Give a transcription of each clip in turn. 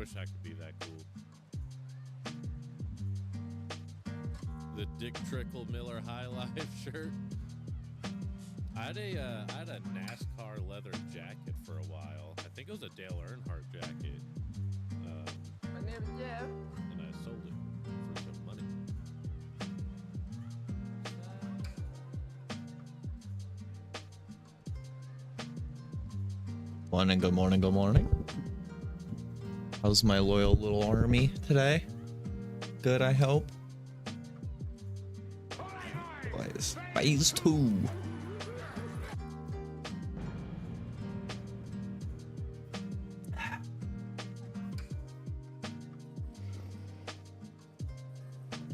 wish I could be that cool. The Dick Trickle Miller High Life shirt. I had a NASCAR leather jacket for a while. I think it was a Dale Earnhardt jacket. My name is Jeff. And I sold it for some money. Morning, good morning, good morning. How's my loyal little army today? Good, I hope. Phase 2.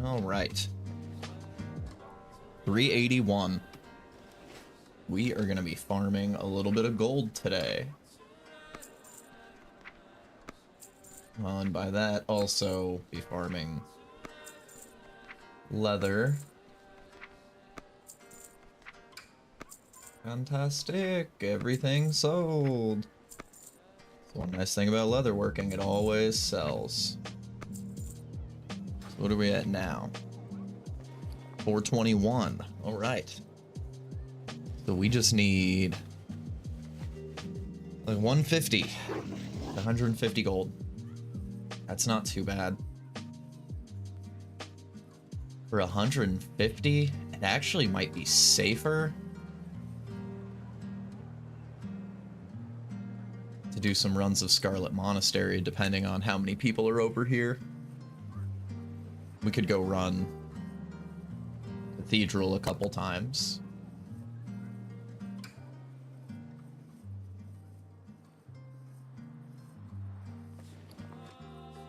All right. 381. We are going to be farming a little bit of gold today. And by that, also be farming leather. Fantastic. Everything sold. So one nice thing about leather working, it always sells. So what are we at now? 421. All right. So we just need like 150. 150 gold. That's not too bad. For 150, it actually might be safer to do some runs of Scarlet Monastery, depending on how many people are over here. We could go run Cathedral a couple times.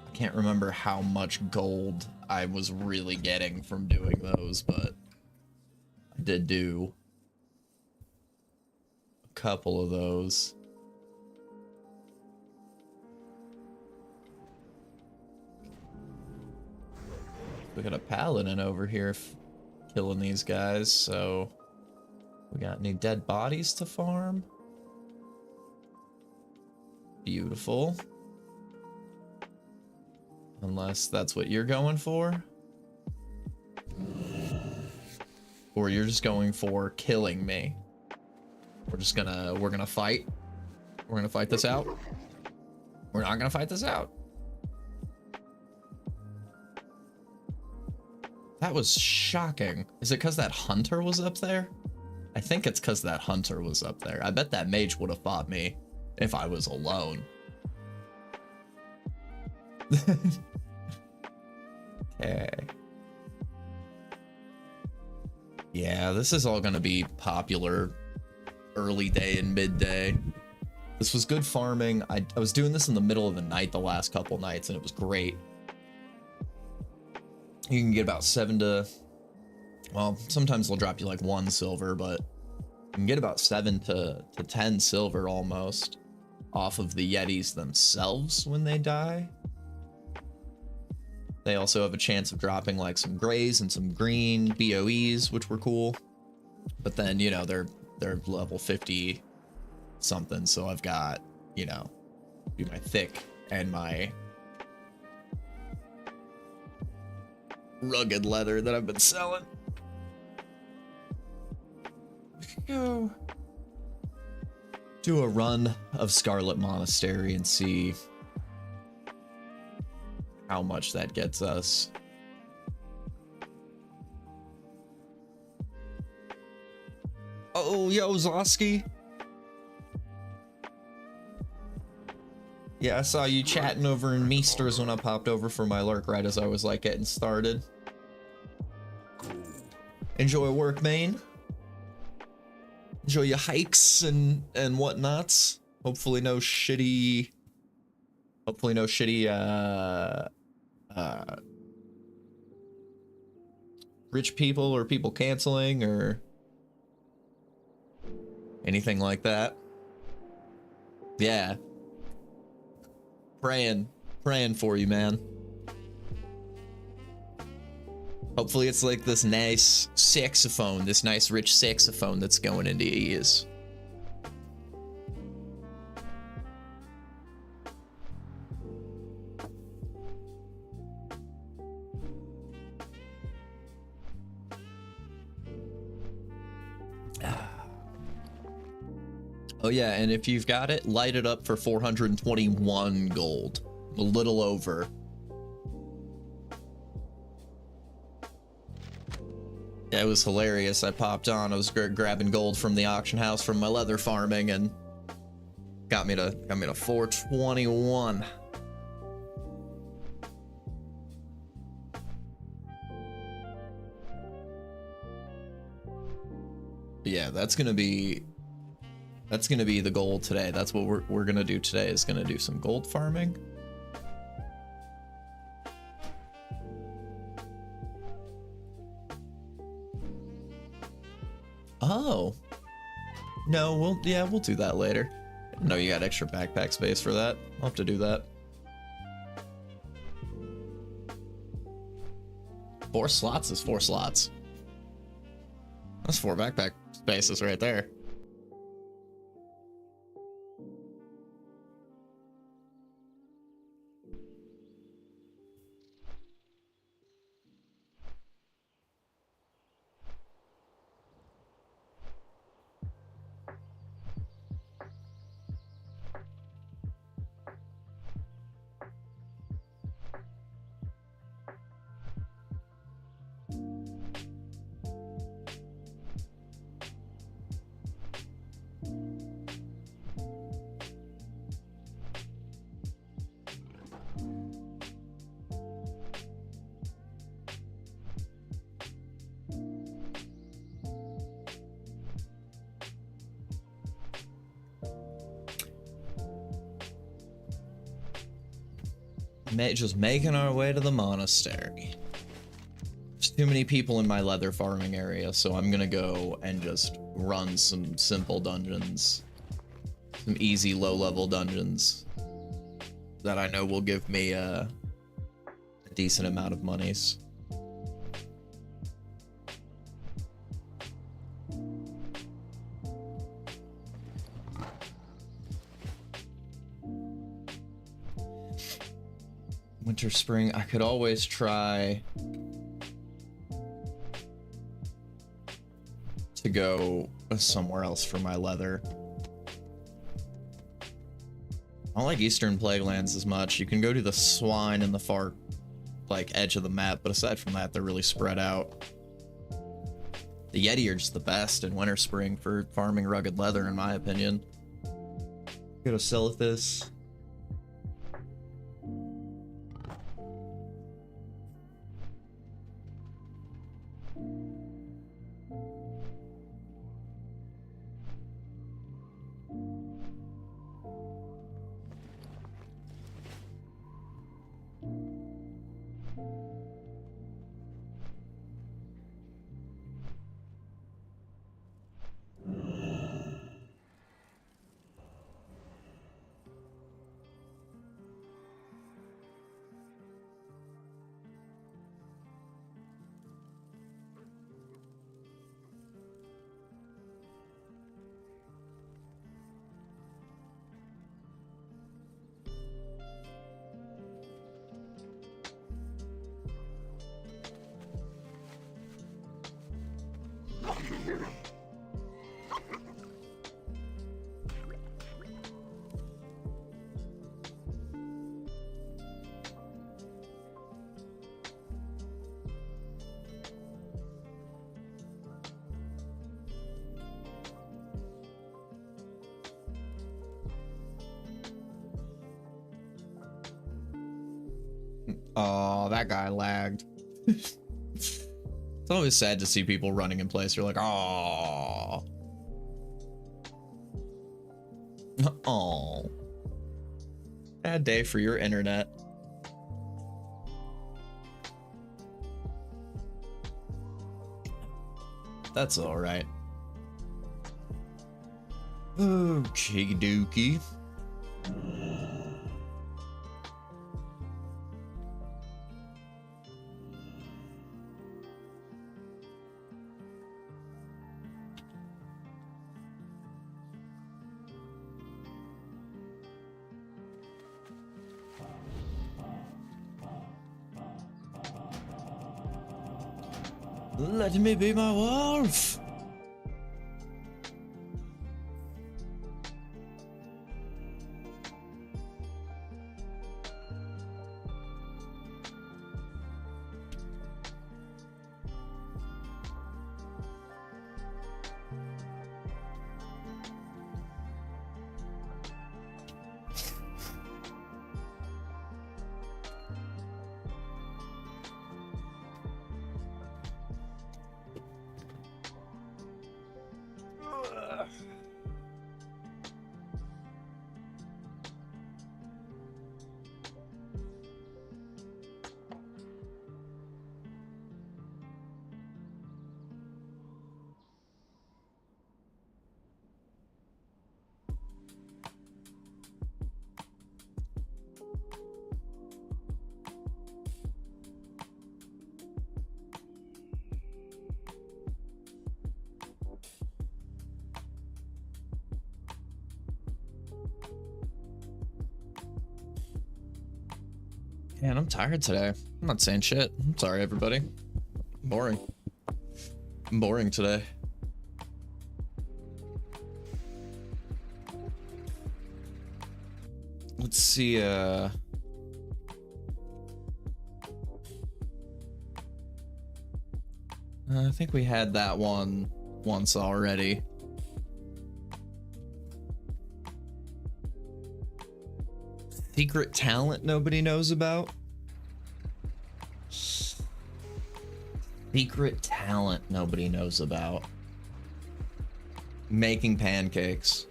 I can't remember how much gold I was really getting from doing those, but I did do a couple of those. We got a paladin over here killing these guys, so we got any dead bodies to farm? Beautiful. Unless that's what you're going for. Or you're just going for killing me. We're gonna fight. We're gonna fight this out. We're not gonna fight this out. That was shocking. Is it because that hunter was up there? I think it's because that hunter was up there. I bet that mage would have fought me if I was alone. Okay. Yeah, this is all gonna be popular early day and midday. This was good farming. I was doing this in the middle of the night the last couple nights, and it was great. You can get about 7 to, well, sometimes they'll drop you like 1 silver, but you can get about 7 to 10 silver almost off of the Yetis themselves when they die. They also have a chance of dropping like some grays and some green BOEs, which were cool. But then, you know, they're level 50 something, so I've got, you know, do my thick and my rugged leather that I've been selling. Go do a run of Scarlet Monastery and see how much that gets us. Oh, yo, Zosky. Yeah, I saw you chatting over in Meesters when I popped over for my lurk right as I was like getting started. Enjoy work, main. Enjoy your hikes and whatnots. Hopefully no shitty rich people or people canceling or anything like that. Yeah. Praying for you, man. Hopefully it's like this nice saxophone, this nice rich saxophone that's going into your ears. Oh yeah, and if you've got it, light it up for 421 gold. A little over. Yeah, it was hilarious. I popped on, I was grabbing gold from the auction house from my leather farming, and got me to 421. Yeah, that's gonna be the goal today. That's what we're gonna do today, is gonna do some gold farming. Oh. No, we'll do that later. No, you got extra backpack space for that. I'll have to do that. 4 slots is 4 slots. That's 4 backpack spaces right there. Just making our way to the monastery. There's too many people in my leather farming area, so I'm gonna go and just run some simple dungeons. Some easy low-level dungeons that I know will give me a decent amount of monies. Winter, spring, I could always try to go somewhere else for my leather. I don't like Eastern Plaguelands as much. You can go to the Swine in the far, like, edge of the map, but aside from that, they're really spread out. The Yeti are just the best in winter, spring for farming rugged leather, in my opinion. Go to Silithus. Oh, that guy lagged. It's always sad to see people running in place. You're like, oh. Oh. Bad day for your internet. That's all right. Oh, cheeky dookie. Let me be my wolf. Man, I'm tired today. I'm not saying shit. I'm sorry, everybody. Boring. I'm boring today. Let's see, I think we had that one once already. Secret talent nobody knows about? Secret talent nobody knows about. Making pancakes.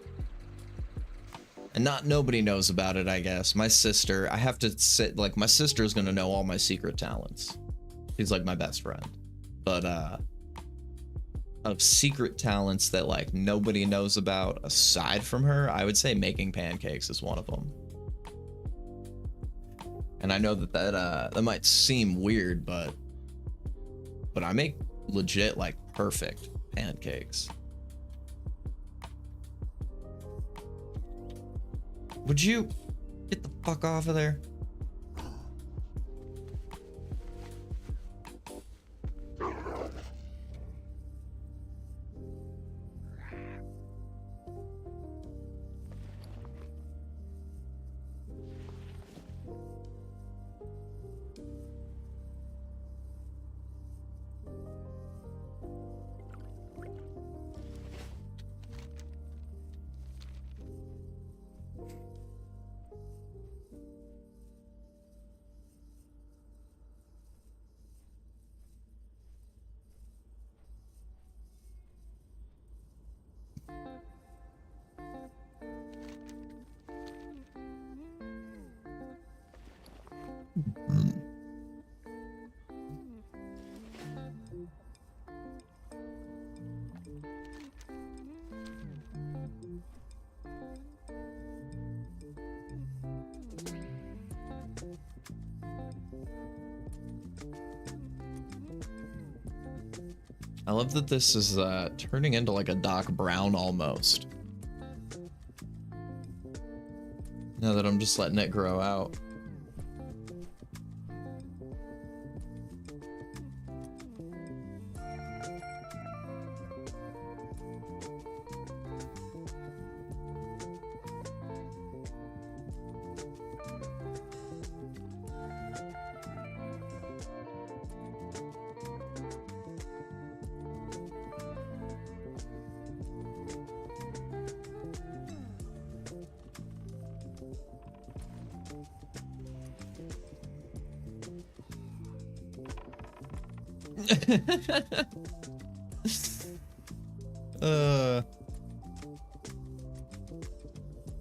And not nobody knows about it, I guess. My sister, I have to sit, like, my sister's gonna know all my secret talents. She's like my best friend. But, of secret talents that, like, nobody knows about aside from her, I would say making pancakes is one of them. And I know that might seem weird, but I make legit, like, perfect pancakes. Would you get the fuck off of there? I love that this is turning into like a Doc Brown almost. Now that I'm just letting it grow out.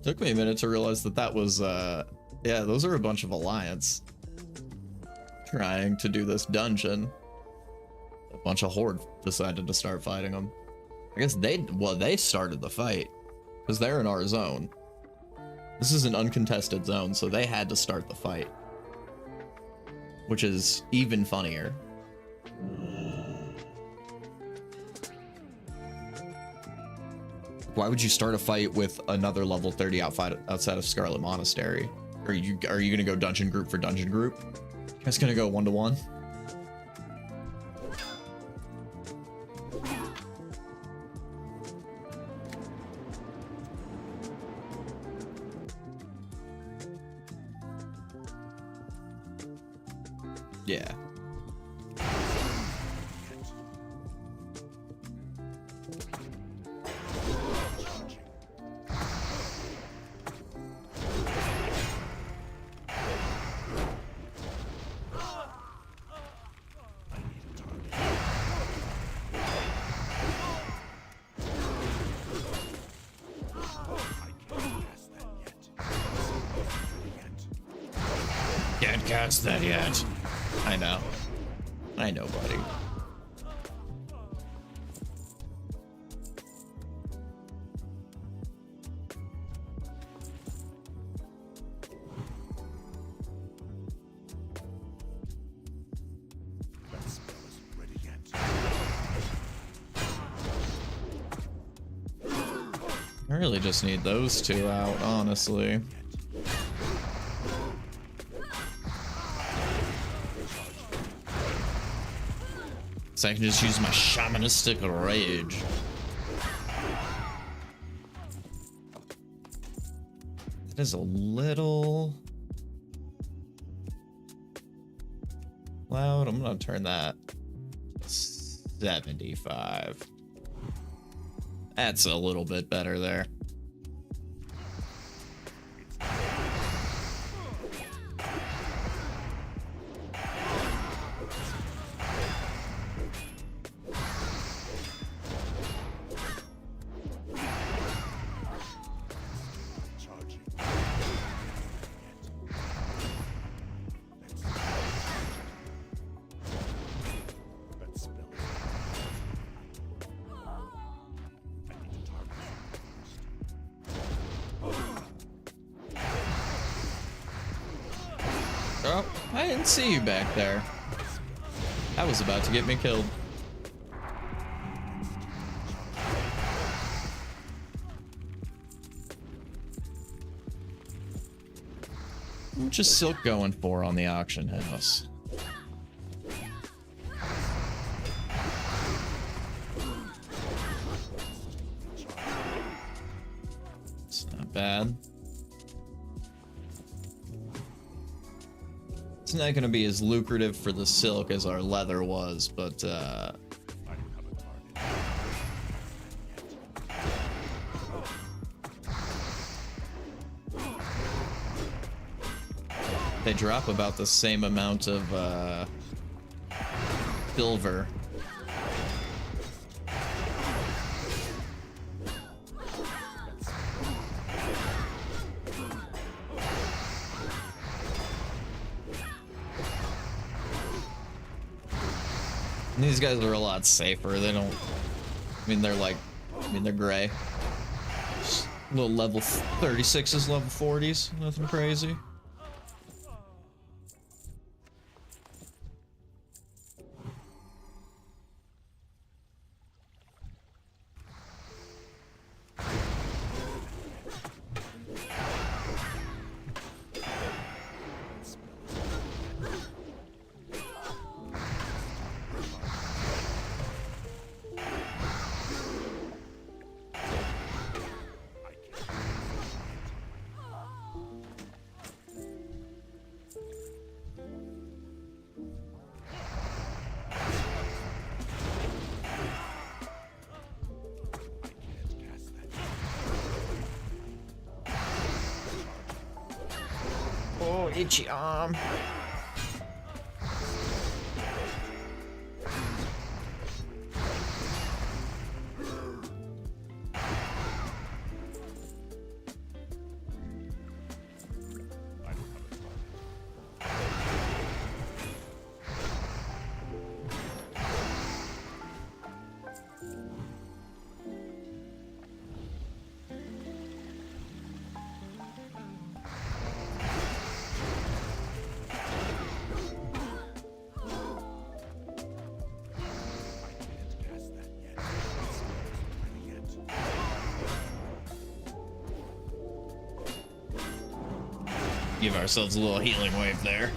Took me a minute to realize that was yeah, those are a bunch of Alliance trying to do this dungeon. A bunch of Horde decided to start fighting them. I guess they started the fight because they're in our zone. This is an uncontested zone, so they had to start the fight, which is even funnier. Why would you start a fight with another level 30 outside of Scarlet Monastery? Are you gonna go dungeon group for dungeon group? You guys gonna go 1-to-1? Yeah. Can't cast that yet. I know. I know, buddy. I really just need those two out, honestly. So I can just use my shamanistic rage. That is a little loud. I'm gonna turn that to 75. That's a little bit better there. Oh, I didn't see you back there. That was about to get me killed. How much is Silk going for on the auction house? It's not bad. It's not going to be as lucrative for the silk as our leather was, but they drop about the same amount of silver. These guys are a lot safer. They don't. I mean, they're like. I mean, they're gray. Just little level 36s, level 40s. Nothing crazy. Oh, itchy arm. Give ourselves a little healing wave there.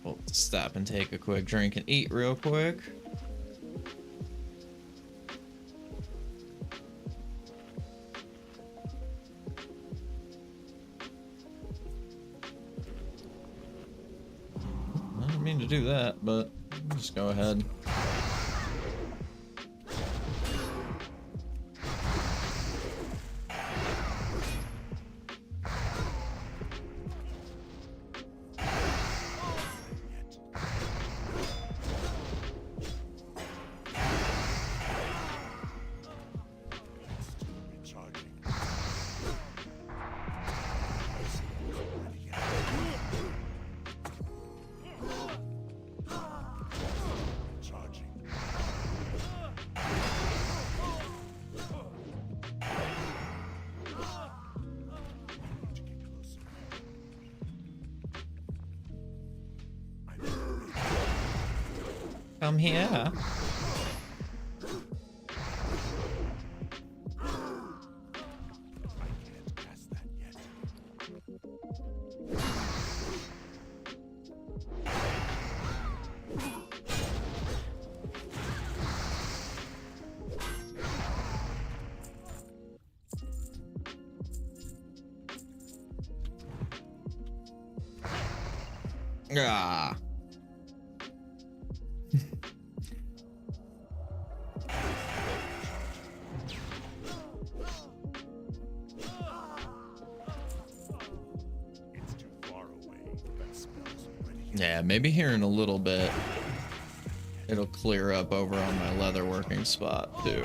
We'll stop and take a quick drink and eat real quick. I didn't mean to do that, but just go ahead. Come here. Ah. Yeah, maybe here in a little bit it'll clear up over on my leather working spot too.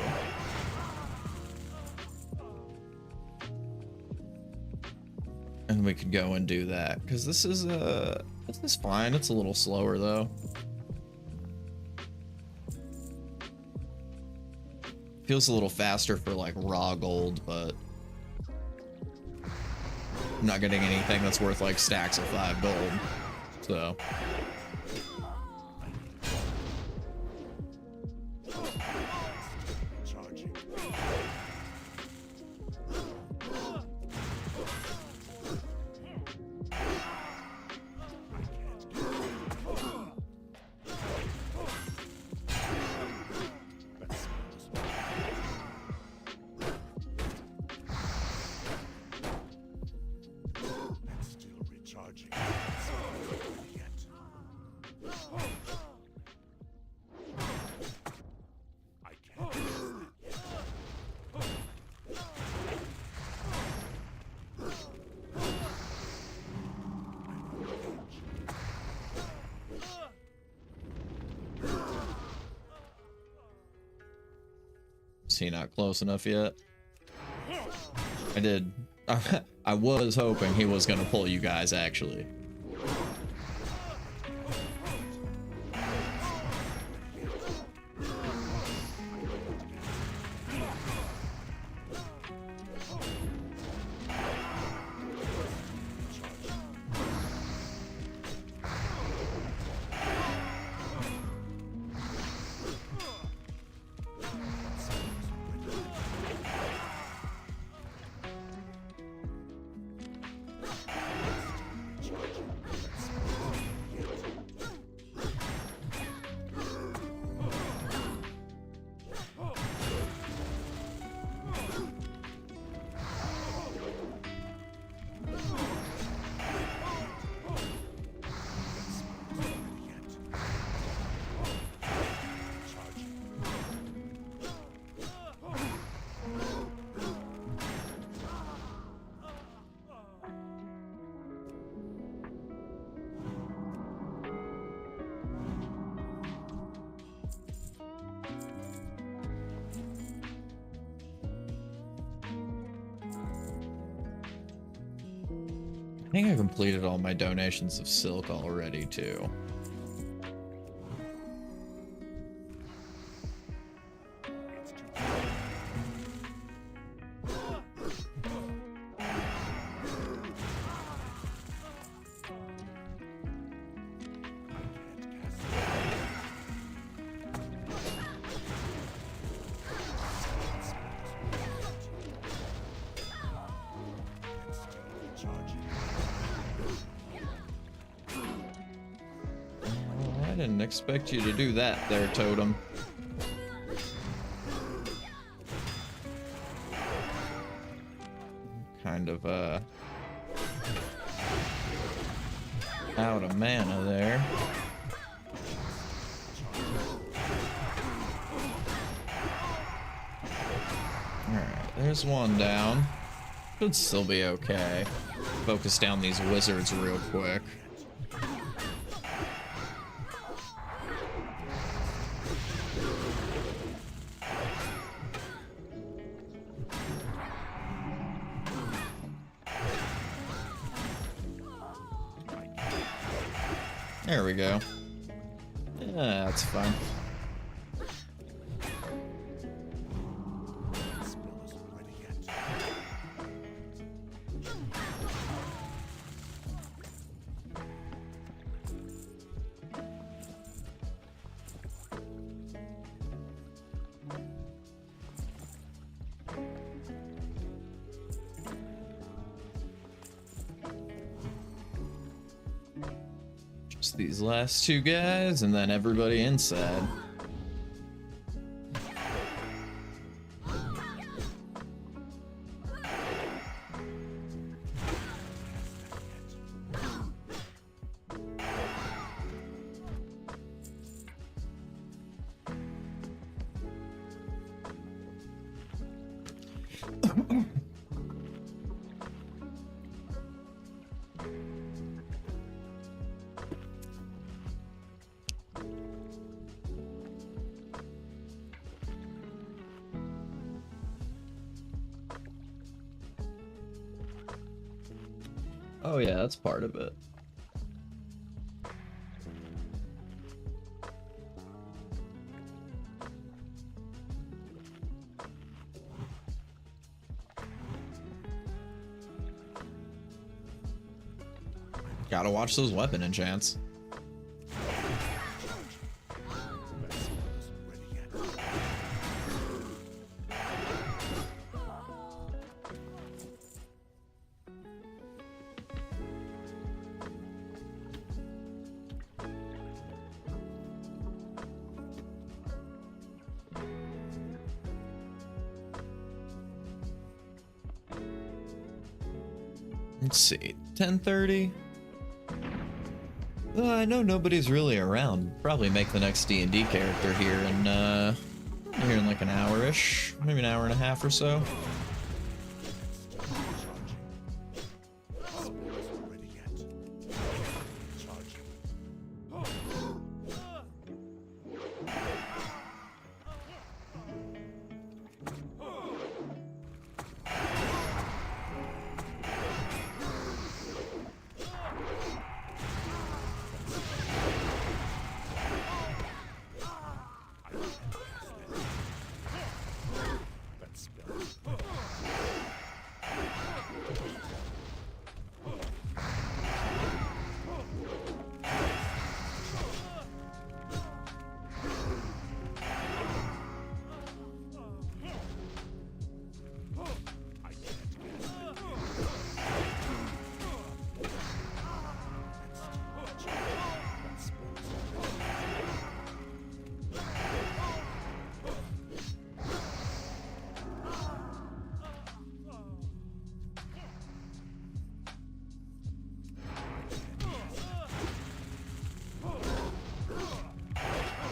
And we could go and do that because this is fine. It's a little slower though. Feels a little faster for like raw gold, but I'm not getting anything that's worth like stacks of 5 gold. So is he not close enough yet? I did. I was hoping he was gonna pull you guys actually. I think I completed all my donations of silk already too. I didn't expect you to do that there, Totem. Kind of, out of mana there. Alright, there's one down. Should still be okay. Focus down these wizards real quick. There we go. Yeah, that's fine. Just these last two guys, and then everybody inside. Oh yeah, that's part of it. Gotta watch those weapon enchants. Let's see, 10:30. I know nobody's really around. Probably make the next D&D character here in like an hour-ish, maybe an hour and a half or so.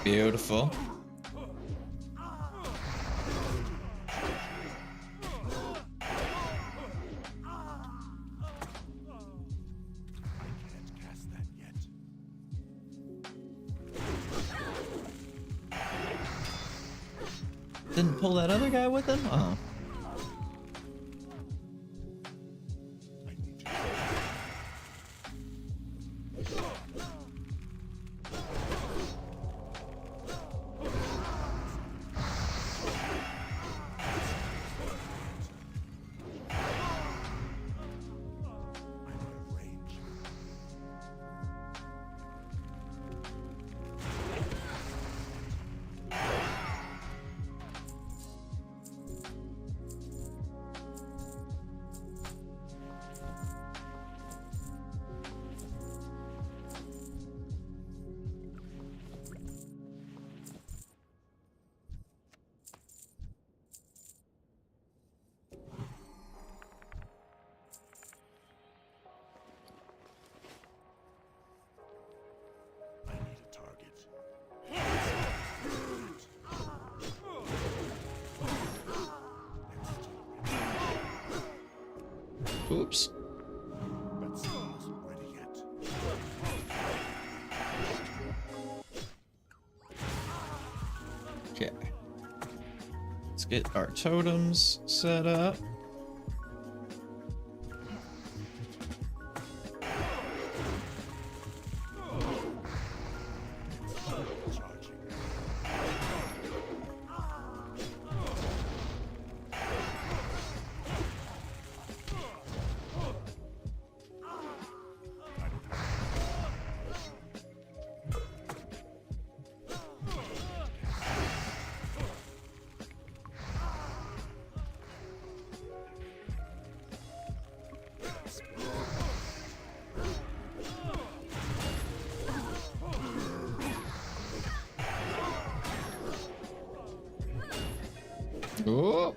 Beautiful. Didn't pull that other guy with him? Oh. Oops. Okay. Let's get our totems set up. Oh.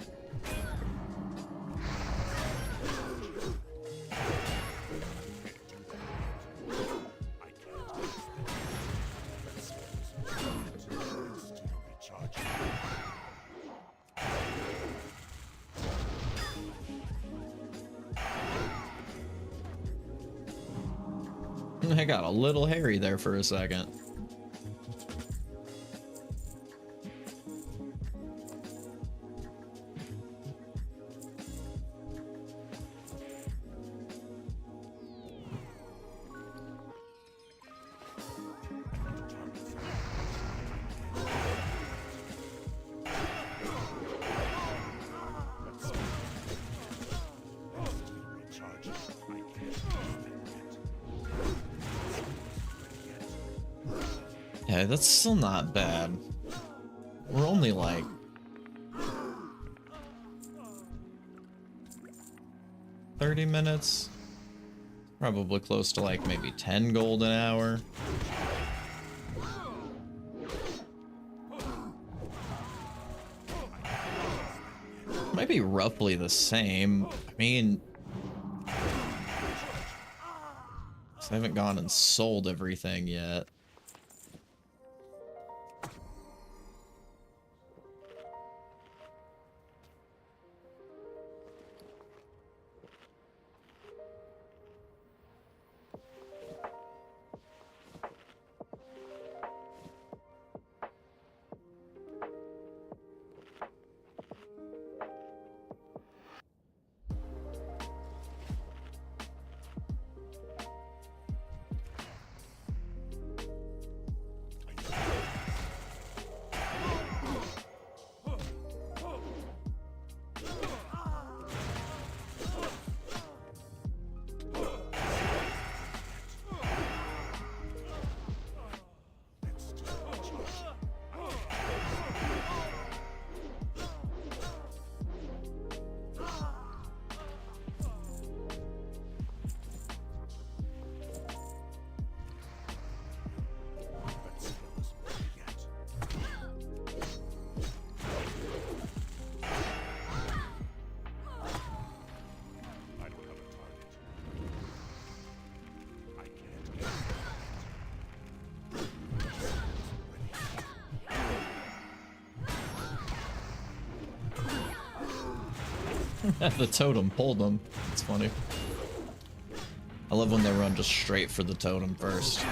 I got a little hairy there for a second. Yeah, that's still not bad. We're only like... $30 probably close to like maybe 10 gold an hour. Might be roughly the same. I mean, I haven't gone and sold everything yet. The totem pulled them. It's funny. I love when they run just straight for the totem first.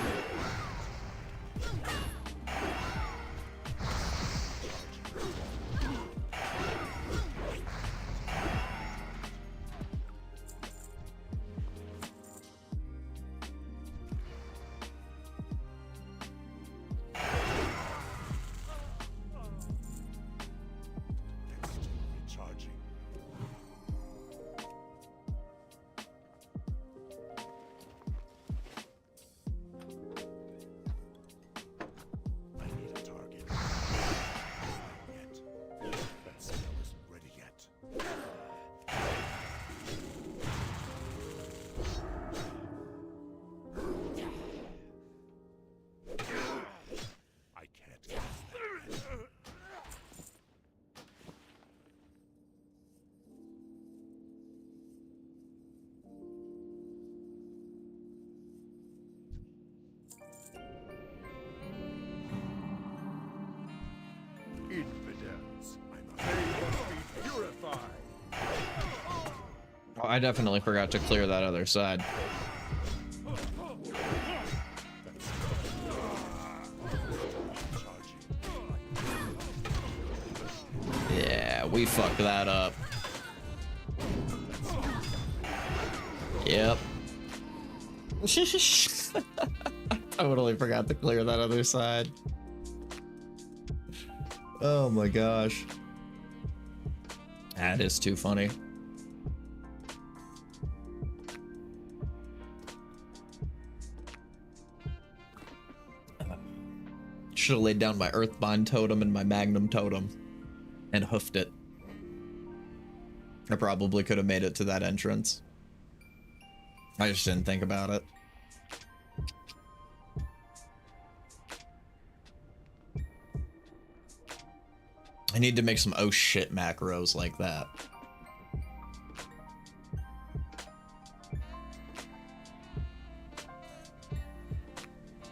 Oh, I definitely forgot to clear that other side. Yeah, we fucked that up. Yep. I totally forgot to clear that other side. Oh my gosh. That is too funny. Should have laid down my Earthbind totem and my Magnum totem and hoofed it. I probably could have made it to that entrance. I just didn't think about it. I need to make some oh shit macros like that.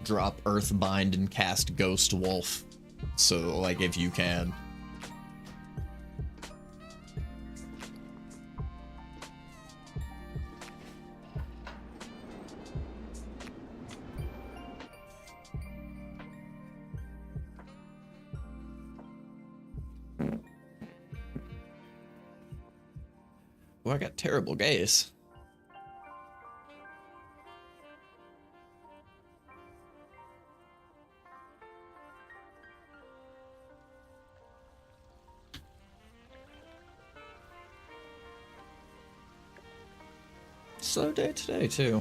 Drop Earthbind and cast Ghost Wolf. So, like, if you can. Oh, I got terrible gaze. Slow day today, too.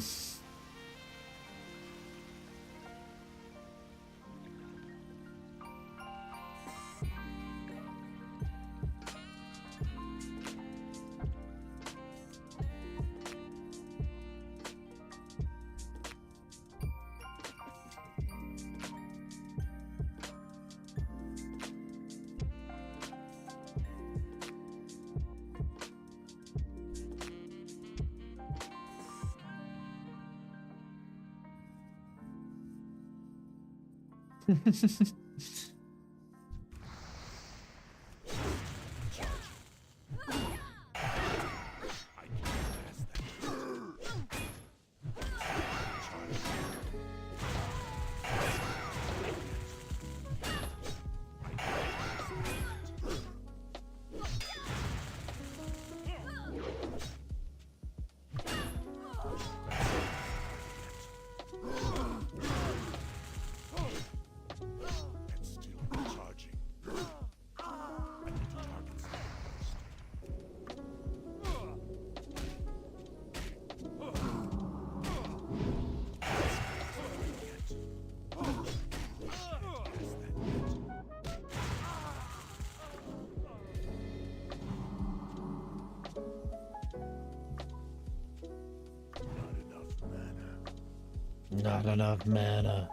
Not enough mana.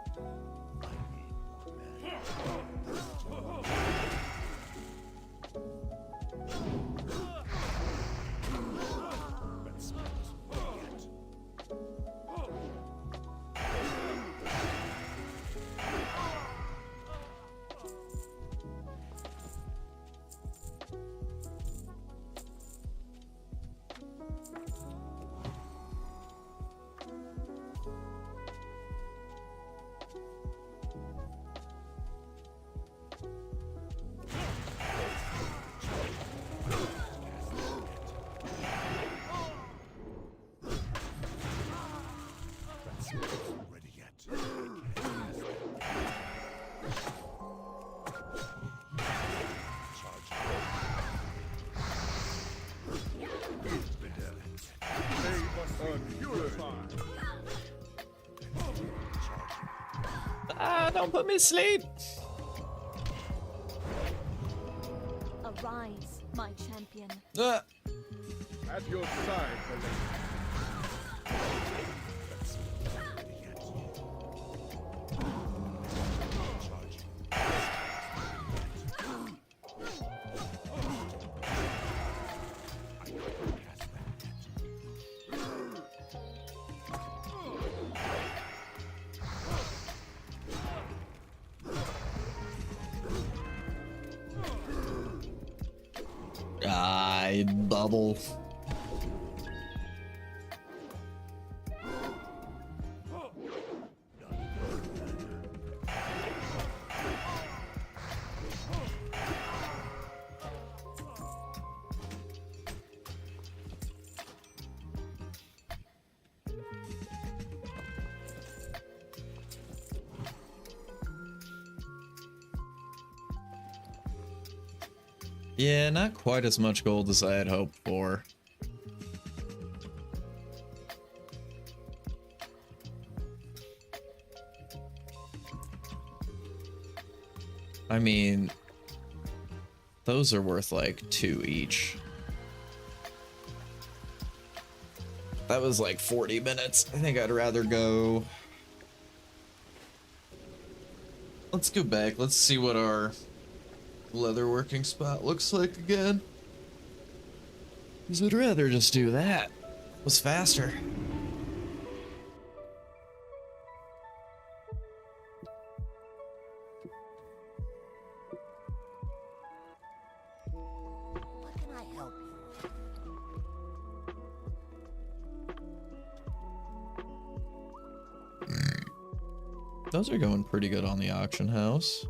Ah, don't put me to sleep. Arise, my champion. Ah. At your side, I bubble. Yeah, not quite as much gold as I had hoped for. I mean, those are worth like 2 each. That was like 40 minutes. I think I'd rather go. Let's go back. Let's see what our leather working spot looks like again. Because I'd rather just do that. It was faster. What can I help you? Those are going pretty good on the auction house.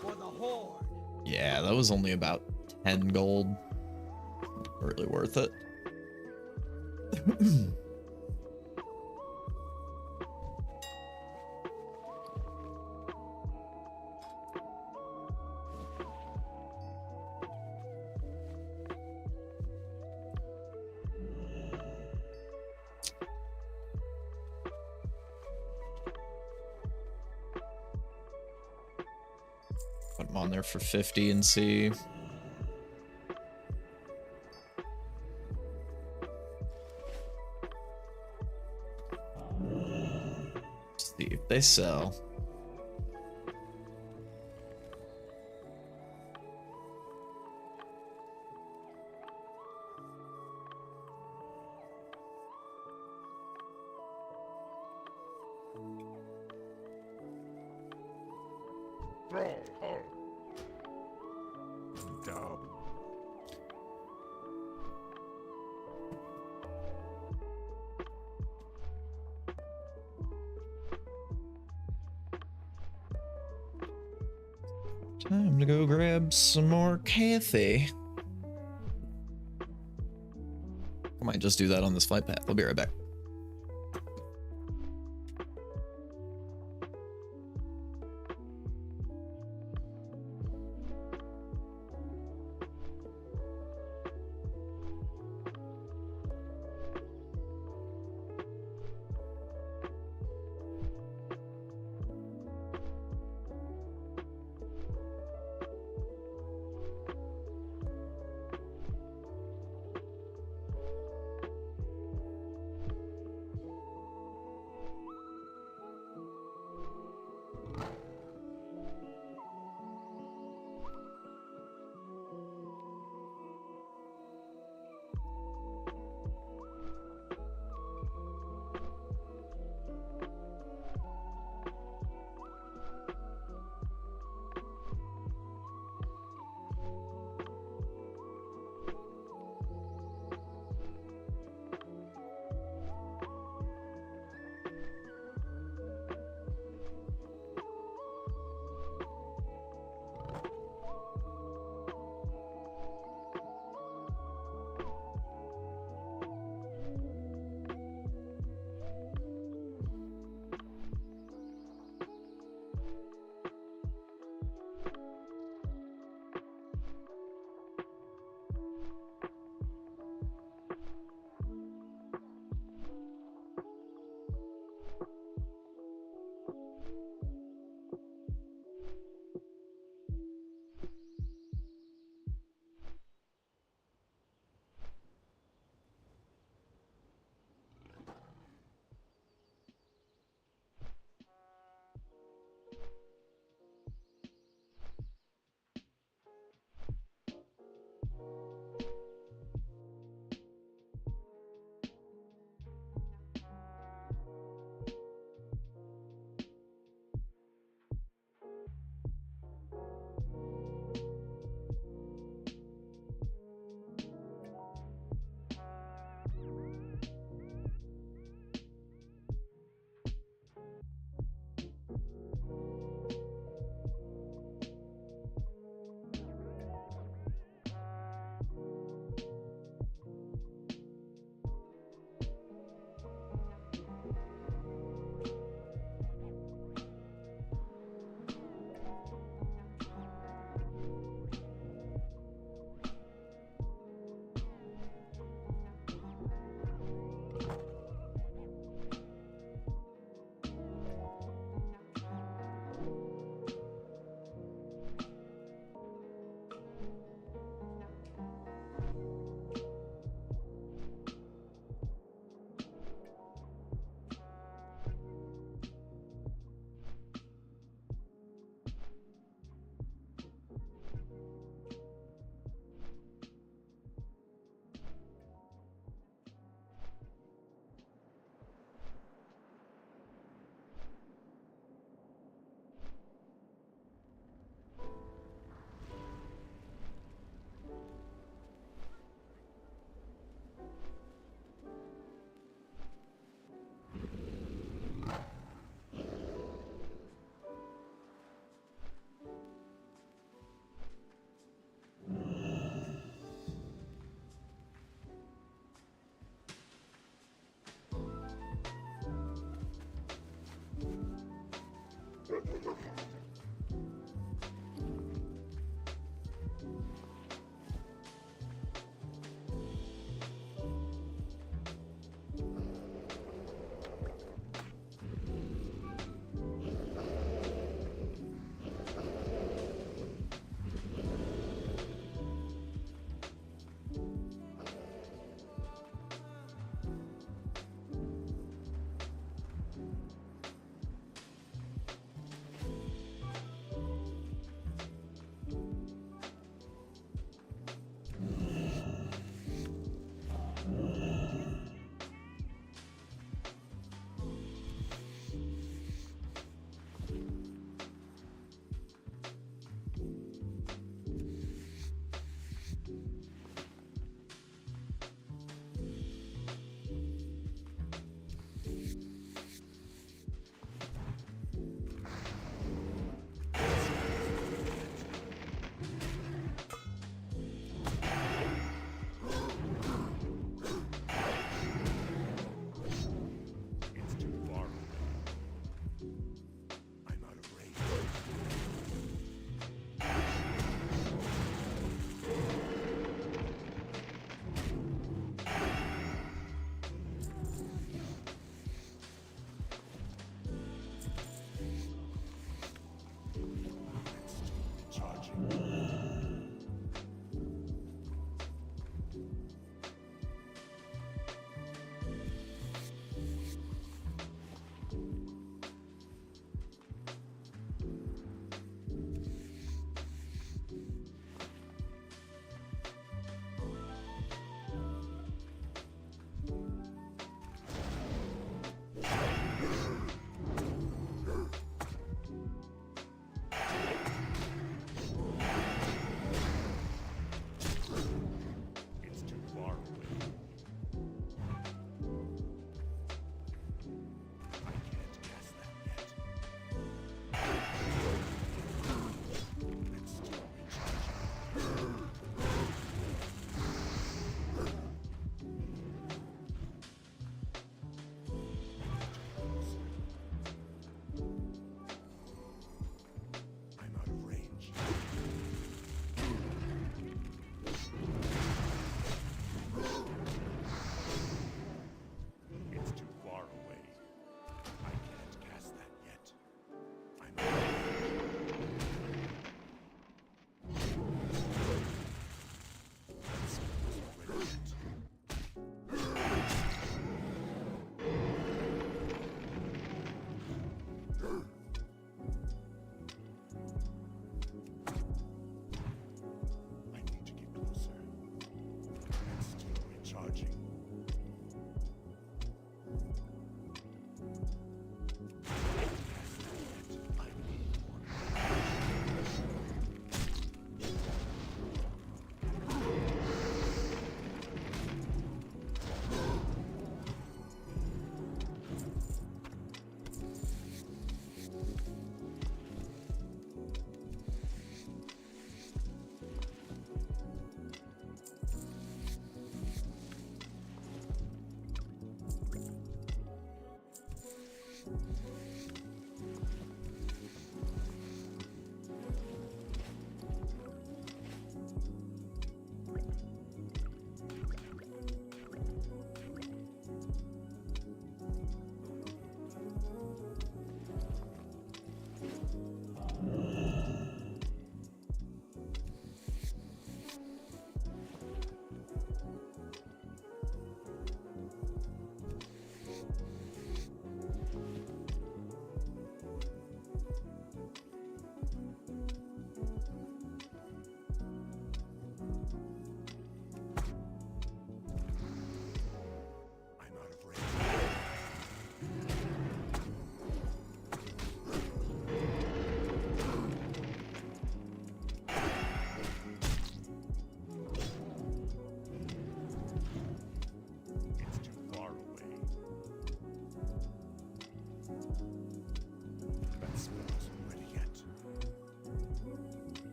For the horde. Yeah, that was only about 10 gold. Really worth it. Put them on there for 50 and see. See if they sell. Dub. Time to go grab some more coffee. I might just do that on this flight path. I'll be right back.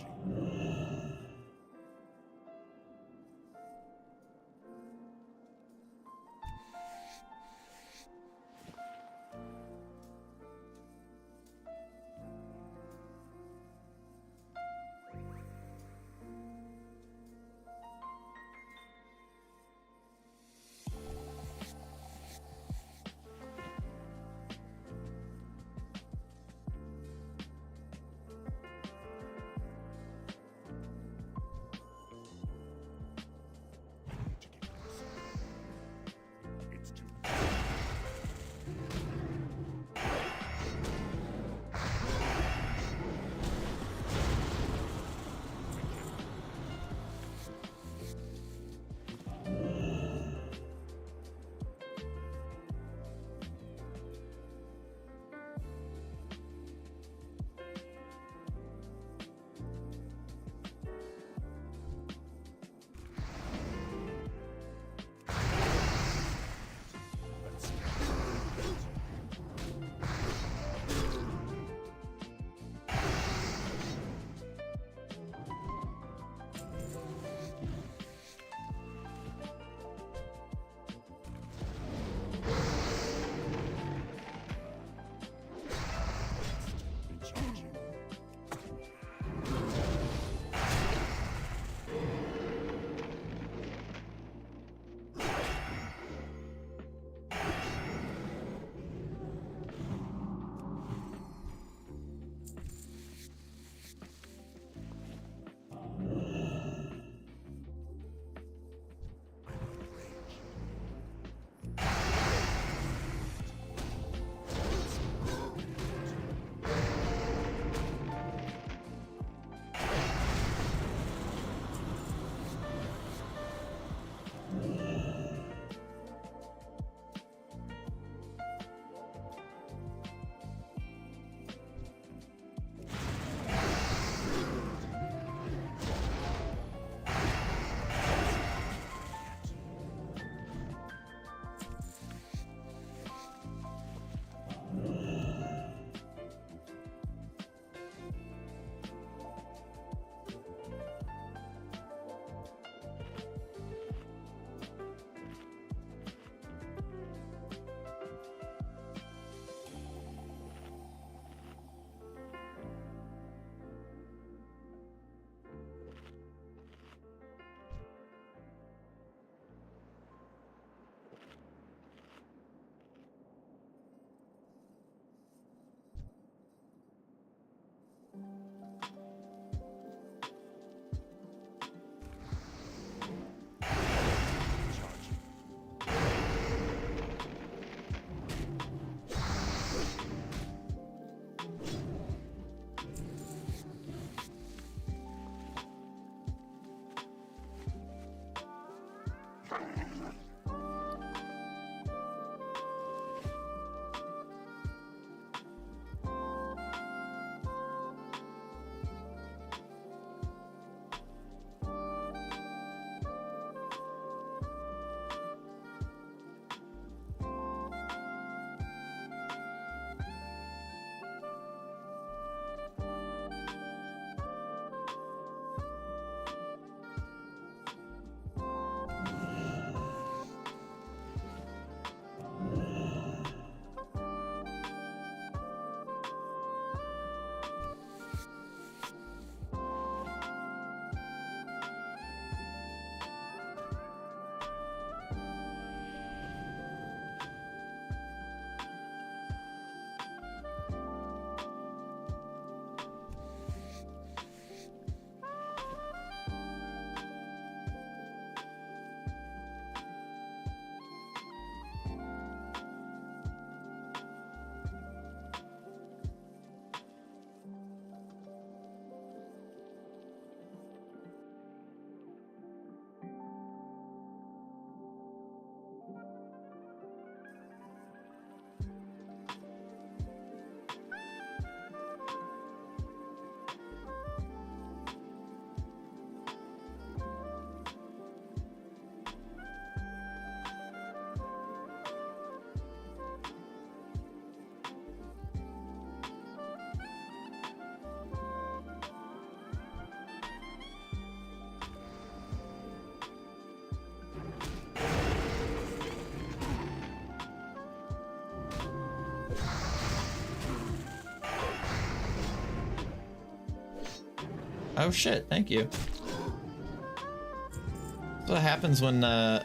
watching. Oh shit, thank you. That's what happens when I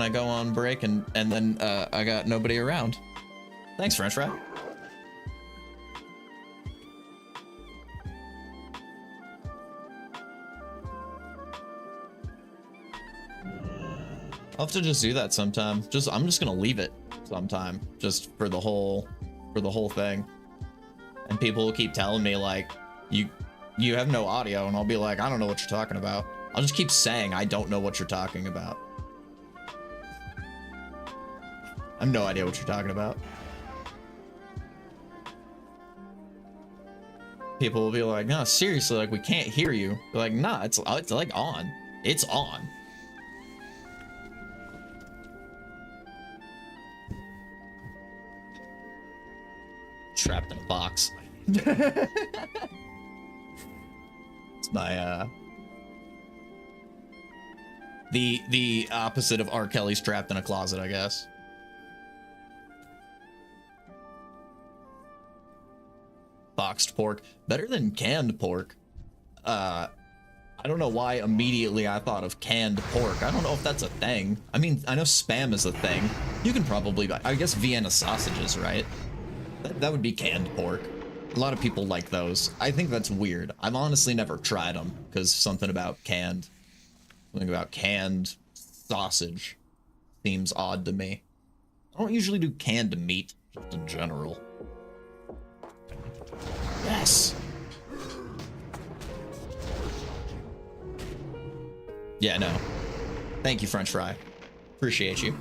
go on break and then I got nobody around. Thanks, French fry. I'll have to just do that sometime. I'm just gonna leave it sometime, just for the whole thing. And people will keep telling me like, you have no audio, and I'll be like, I don't know what you're talking about. I'll just keep saying I don't know what you're talking about. I have no idea what you're talking about. People will be like, no, seriously, like we can't hear you. They're like, nah, it's like on. It's on. Trapped in a box. It's my the opposite of R. Kelly's trapped in a closet, I guess. Boxed pork, better than canned pork. I don't know why immediately I thought of canned pork. I don't know if that's a thing. I mean, I know Spam is a thing. You can probably buy, I guess, Vienna sausages, right? That would be canned pork. A lot of people like those. I think that's weird. I've honestly never tried them because something about canned sausage seems odd to me. I don't usually do canned meat, just in general. Yes. Yeah, no. Thank you, French fry. Appreciate you.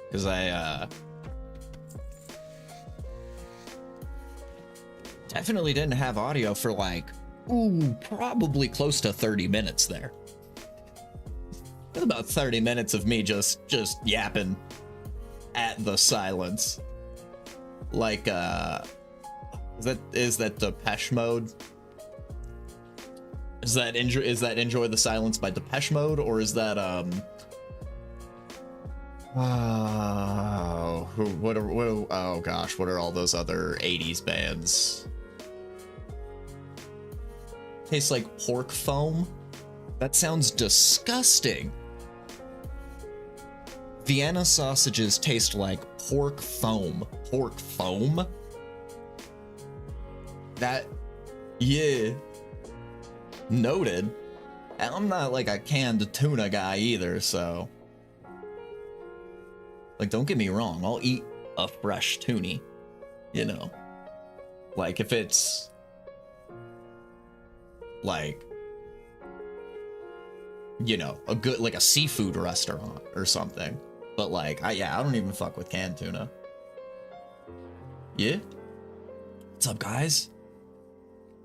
Because I definitely didn't have audio for like, probably close to 30 minutes there. It's about 30 minutes of me just yapping at the silence. Like, is that Depeche Mode? Is that Enjoy the Silence by Depeche Mode, or is that oh gosh, what are all those other 80s bands? Tastes like pork foam? That sounds disgusting. Vienna sausages taste like pork foam. Pork foam? That, yeah. Noted. And I'm not like a canned tuna guy either, so. Like, don't get me wrong, I'll eat a fresh toonie, you know. Like, if it's like, you know, a good, like a seafood restaurant or something. But like, I don't even fuck with canned tuna. Yeah? What's up, guys?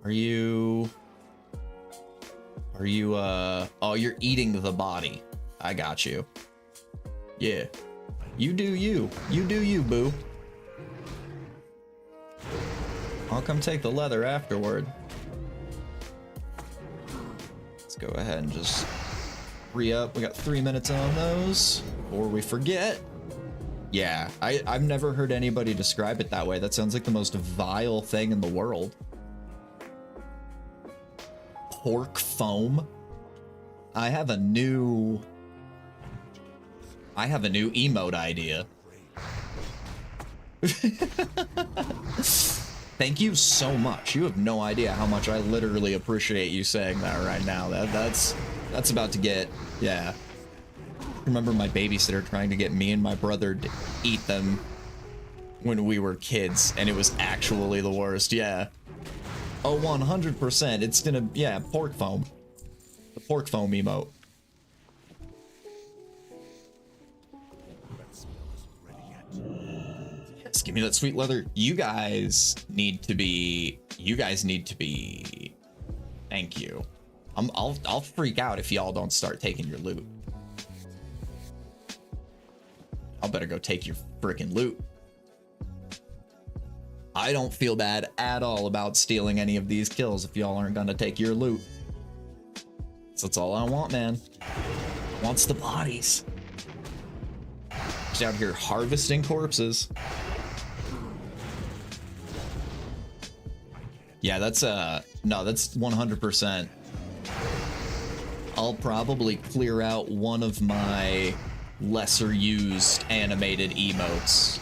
Are you, oh, you're eating the body. I got you. Yeah. You do you. You do you, boo. I'll come take the leather afterward. Let's go ahead and just re-up. We got 3 minutes on those before we forget. Yeah, I've never heard anybody describe it that way. That sounds like the most vile thing in the world. Pork foam? I have a new emote idea. Thank you so much. You have no idea how much I literally appreciate you saying that right now. That's about to get, yeah. I remember my babysitter trying to get me and my brother to eat them when we were kids, and it was actually the worst, yeah. Oh, 100%. It's gonna, yeah, pork foam. The pork foam emote. Yes, give me that sweet leather. You guys need to be. Thank you. I'll freak out if y'all don't start taking your loot. I'll better go take your freaking loot. I don't feel bad at all about stealing any of these kills if y'all aren't gonna take your loot. So that's all I want, man. Wants the bodies. Just out here harvesting corpses. Yeah, that's no, that's 100%. I'll probably clear out one of my lesser used animated emotes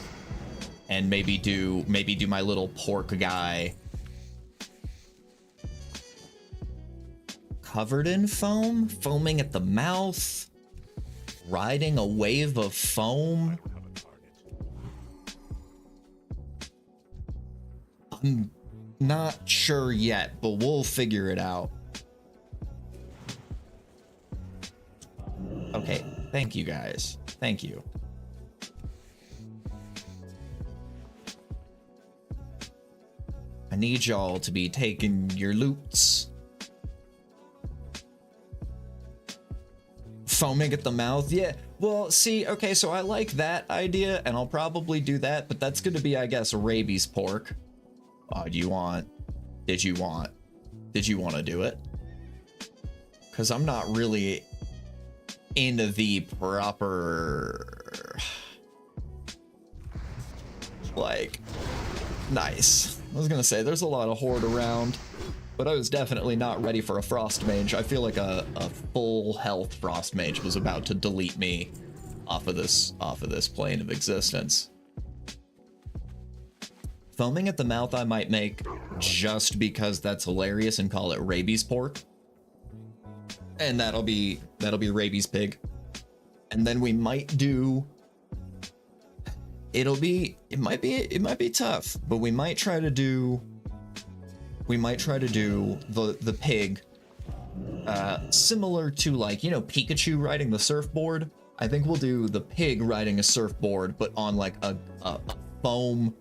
and maybe do my little pork guy covered in foam, foaming at the mouth, riding a wave of foam. I'm not sure yet, but we'll figure it out. Okay, thank you guys. Thank you. I need y'all to be taking your loots. Foaming at the mouth? Yeah. Well, see, okay, so I like that idea, and I'll probably do that, but that's gonna be, I guess, rabies pork. Oh, did you want to do it? Because I'm not really into the proper, like, nice. I was gonna say, there's a lot of horde around, but I was definitely not ready for a frost mage. I feel like a full health frost mage was about to delete me off of this plane of existence. Foaming at the mouth I might make just because that's hilarious and call it rabies pork. And that'll be rabies pig. And then we might do, it might be tough, but we might try to do the pig similar to, like, you know, Pikachu riding the surfboard. I think we'll do the pig riding a surfboard, but on like a foam,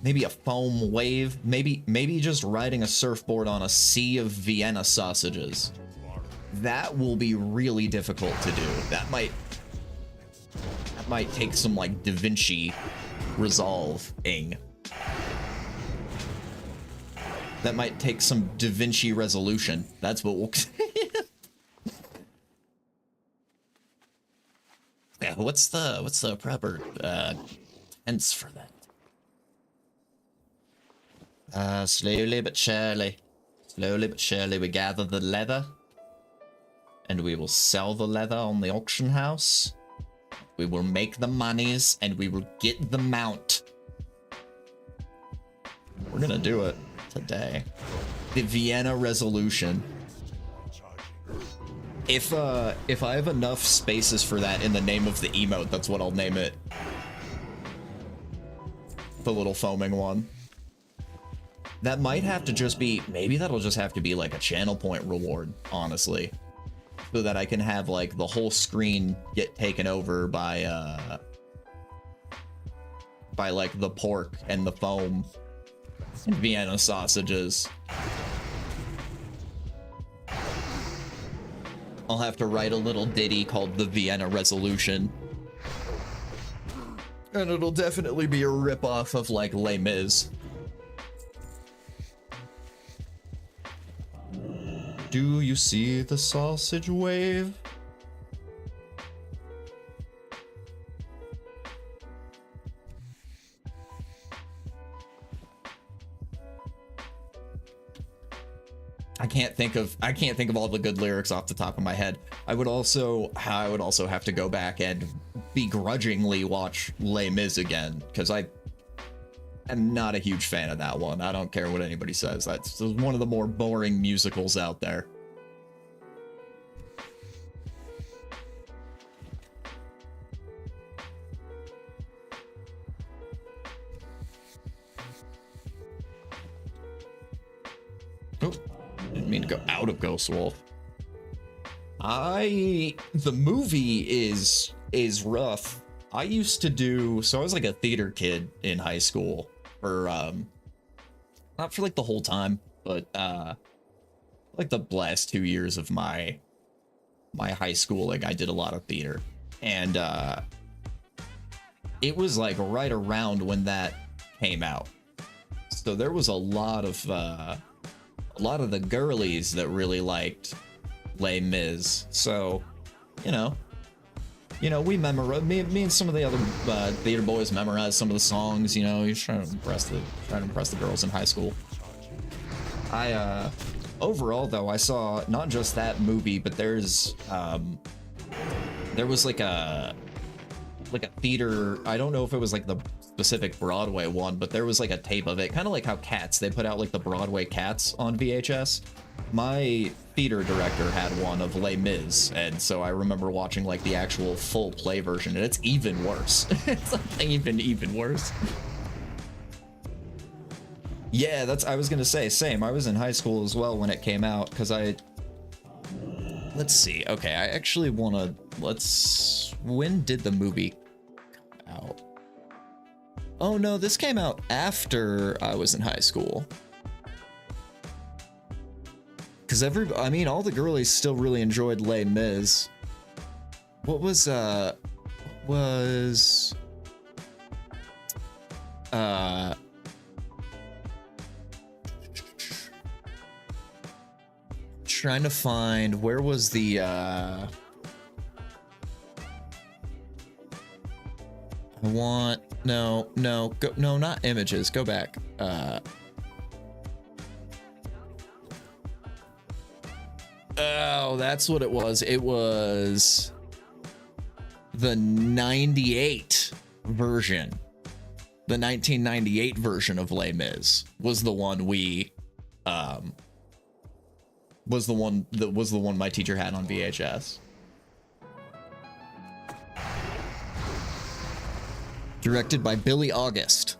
maybe a foam wave, maybe just riding a surfboard on a sea of Vienna sausages. That will be really difficult to do. That might take some, like, Da Vinci resolving. That might take some Da Vinci resolution. That's what we'll... Yeah, what's the proper tense for that? Slowly but surely we gather the leather, and we will sell the leather on the auction house. We will make the monies, and we will get the mount. We're gonna do it today. The Vienna resolution. If I have enough spaces for that in the name of the emote, that's what I'll name it. The little foaming one. That might have to just be, maybe that'll just have to be like a channel point reward, honestly. So that I can have, like, the whole screen get taken over by like the pork and the foam and Vienna sausages. I'll have to write a little ditty called the Vienna Resolution. And it'll definitely be a ripoff of, like, Les Mis. Do you see the sausage wave? I can't think of all the good lyrics off the top of my head. I would also have to go back and begrudgingly watch Les Mis again, because I am not a huge fan of that one. I don't care what anybody says. That's one of the more boring musicals out there. Oh, didn't mean to go out of Ghost Wolf. The movie is rough. I used to do, so I was like a theater kid in high school for, not for like the whole time, but, like the last 2 years of my high school, like I did a lot of theater. And, it was like right around when that came out. So there was a lot of the girlies that really liked Les Mis. So, you know, you know, we memorize, me and some of the other theater boys memorized some of the songs. You know, you're trying to impress the girls in high school. Overall though, I saw not just that movie, but there was like a theater, I don't know if it was like the specific Broadway one, but there was like a tape of it, kind of like how Cats, they put out like the Broadway Cats on VHS. My theater director had one of Les Mis, and so I remember watching like the actual full play version, and it's even worse. It's like even worse. Yeah, I was gonna say, same. I was in high school as well when it came out, because let's see. Okay, I actually wanna, when did the movie come out? Oh no, this came out after I was in high school. Because all the girlies still really enjoyed Les Mis. What was trying to find, where was the no, not images, go back. Oh, that's what it was. It was the 98 version. The 1998 version of Les Mis was the one was the one my teacher had on VHS. Directed by Billy August.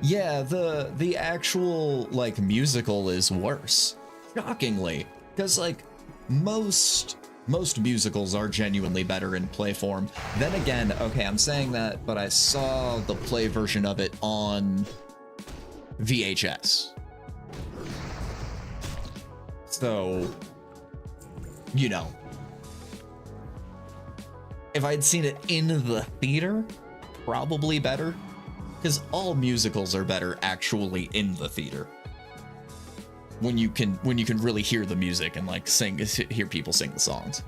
Yeah, the actual like musical is worse, shockingly, because like most musicals are genuinely better in play form. Then again, okay, I'm saying that, but I saw the play version of it on VHS. So, you know, if I'd seen it in the theater, probably better. Because all musicals are better actually in the theater. When you can really hear the music and like hear people sing the songs.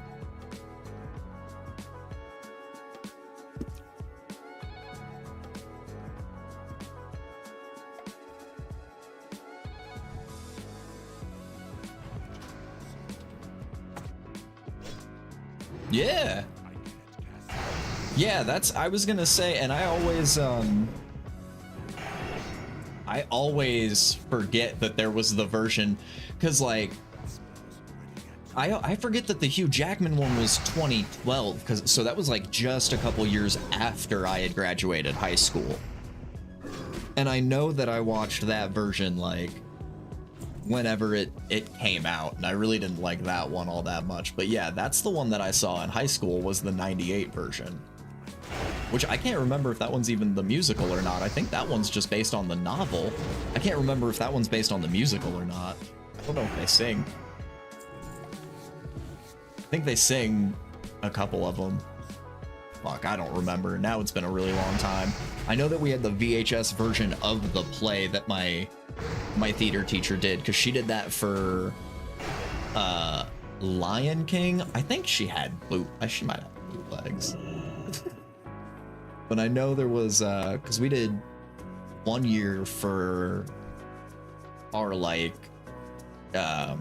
Yeah. Yeah, I was gonna say, and I always forget that there was the version, because like I forget that the Hugh Jackman one was 2012, so that was like just a couple years after I had graduated high school. And I know that I watched that version like whenever it came out, and I really didn't like that one all that much. But yeah, that's the one that I saw in high school, was the 98 version. Which I can't remember if that one's even the musical or not. I think that one's just based on the novel. I can't remember if that one's based on the musical or not. I don't know if they sing. I think they sing a couple of them. Fuck, I don't remember. Now it's been a really long time. I know that we had the VHS version of the play that my theater teacher did, because she did that for Lion King. I think she might have bootlegs. But I know there was, because we did 1 year for our like, our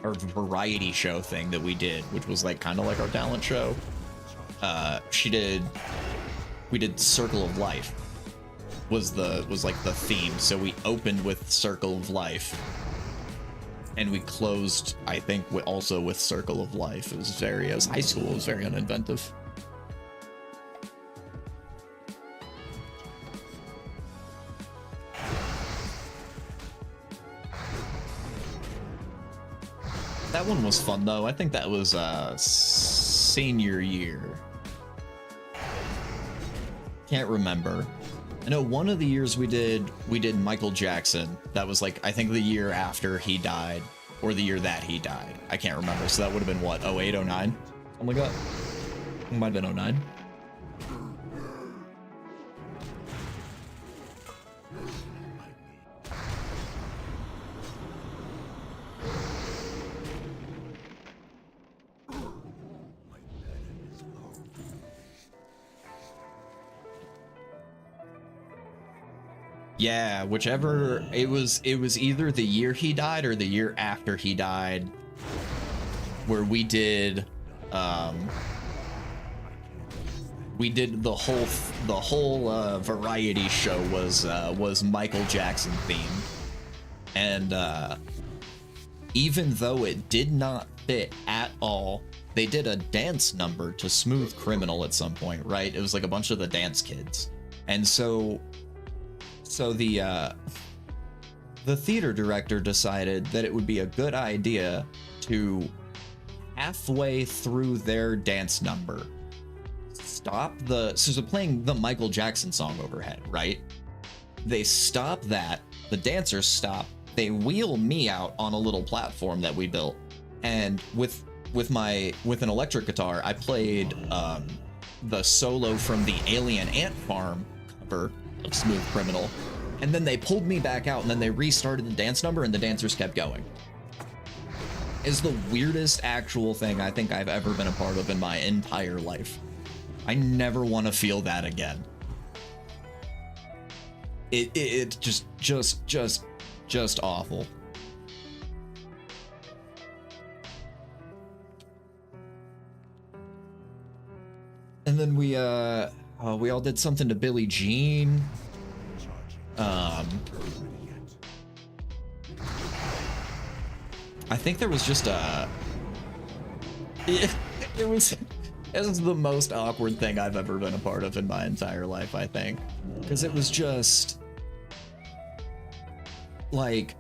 variety show thing that we did, which was like kind of like our talent show. We did Circle of Life was like the theme. So we opened with Circle of Life, and we closed, I think, also with Circle of Life. It was high school, it was very uninventive. That one was fun though. I think that was senior year. Can't remember. I know one of the years we did Michael Jackson. That was like, I think the year after he died, or the year that he died. I can't remember. So that would have been what, 08, 09? Something like that. It might have been 09. Yeah, whichever. It was either the year he died or the year after he died, where we did the whole variety show was Michael Jackson themed. And even though it did not fit at all, they did a dance number to Smooth Criminal at some point, right? It was like a bunch of the dance kids. And so the theater director decided that it would be a good idea to, halfway through their dance number, stop so playing the Michael Jackson song overhead, right? They stop that, the dancers stop, they wheel me out on a little platform that we built, and with an electric guitar, I played the solo from the Alien Ant Farm cover of Smooth Criminal, and then they pulled me back out, and then they restarted the dance number, and the dancers kept going. It's the weirdest actual thing I think I've ever been a part of in my entire life. I never want to feel that again. It's just awful. And then we all did something to Billie Jean. I think there was just it was the most awkward thing I've ever been a part of in my entire life, I think. Because it was just like,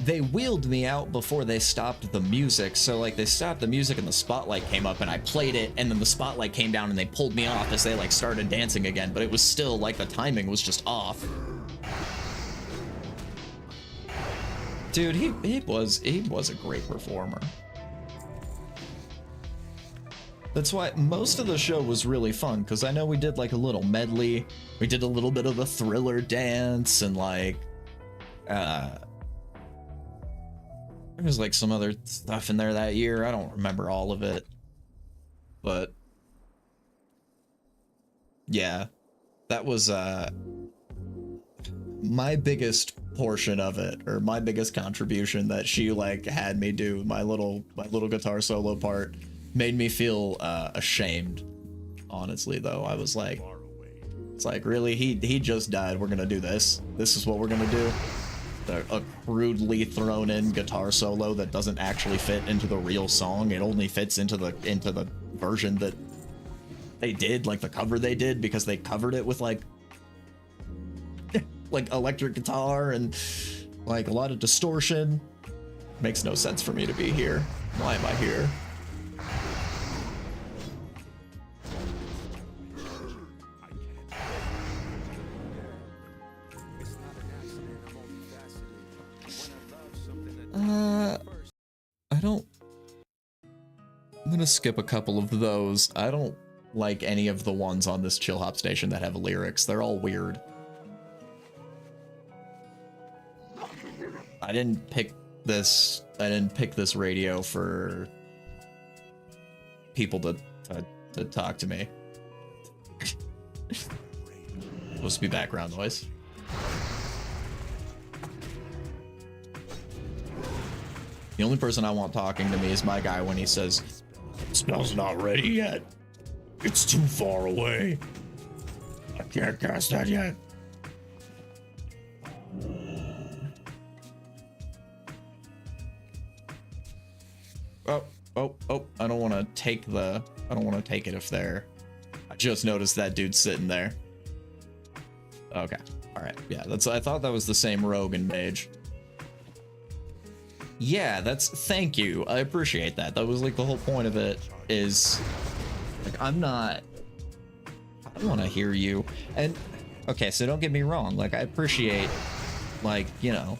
they wheeled me out before they stopped the music. So like, they stopped the music and the spotlight came up and I played it, and then the spotlight came down and they pulled me off as they like started dancing again, but it was still like the timing was just off. Dude, he was a great performer. That's why most of the show was really fun, because I know we did like a little medley. We did a little bit of the Thriller dance, and like there was like some other stuff in there that year. I don't remember all of it, but yeah, that was my biggest portion of it, or my biggest contribution that she like had me do. My little guitar solo part made me feel ashamed, honestly, though. I was like, it's like, really, he just died, we're gonna do this is what we're gonna do? A crudely thrown in guitar solo that doesn't actually fit into the real song. It only fits into the version that they did, like the cover they did, because they covered it with like electric guitar and like a lot of distortion. Makes no sense for me to be here. Why am I here? I'm gonna skip a couple of those. I don't like any of the ones on this chill hop station that have lyrics. They're all weird. I didn't pick this radio for people to talk to me. Supposed to be background noise. The only person I want talking to me is my guy when he says, "Spell's not ready yet. It's too far away. I can't cast that yet." Oh, I don't want to take it if they're... I just noticed that dude sitting there. Okay. All right. Yeah, I thought that was the same rogue and mage. Yeah, thank you. I appreciate that. That was like the whole point of it, is like, I want to hear you. And okay, so don't get me wrong. Like, I appreciate, like, you know,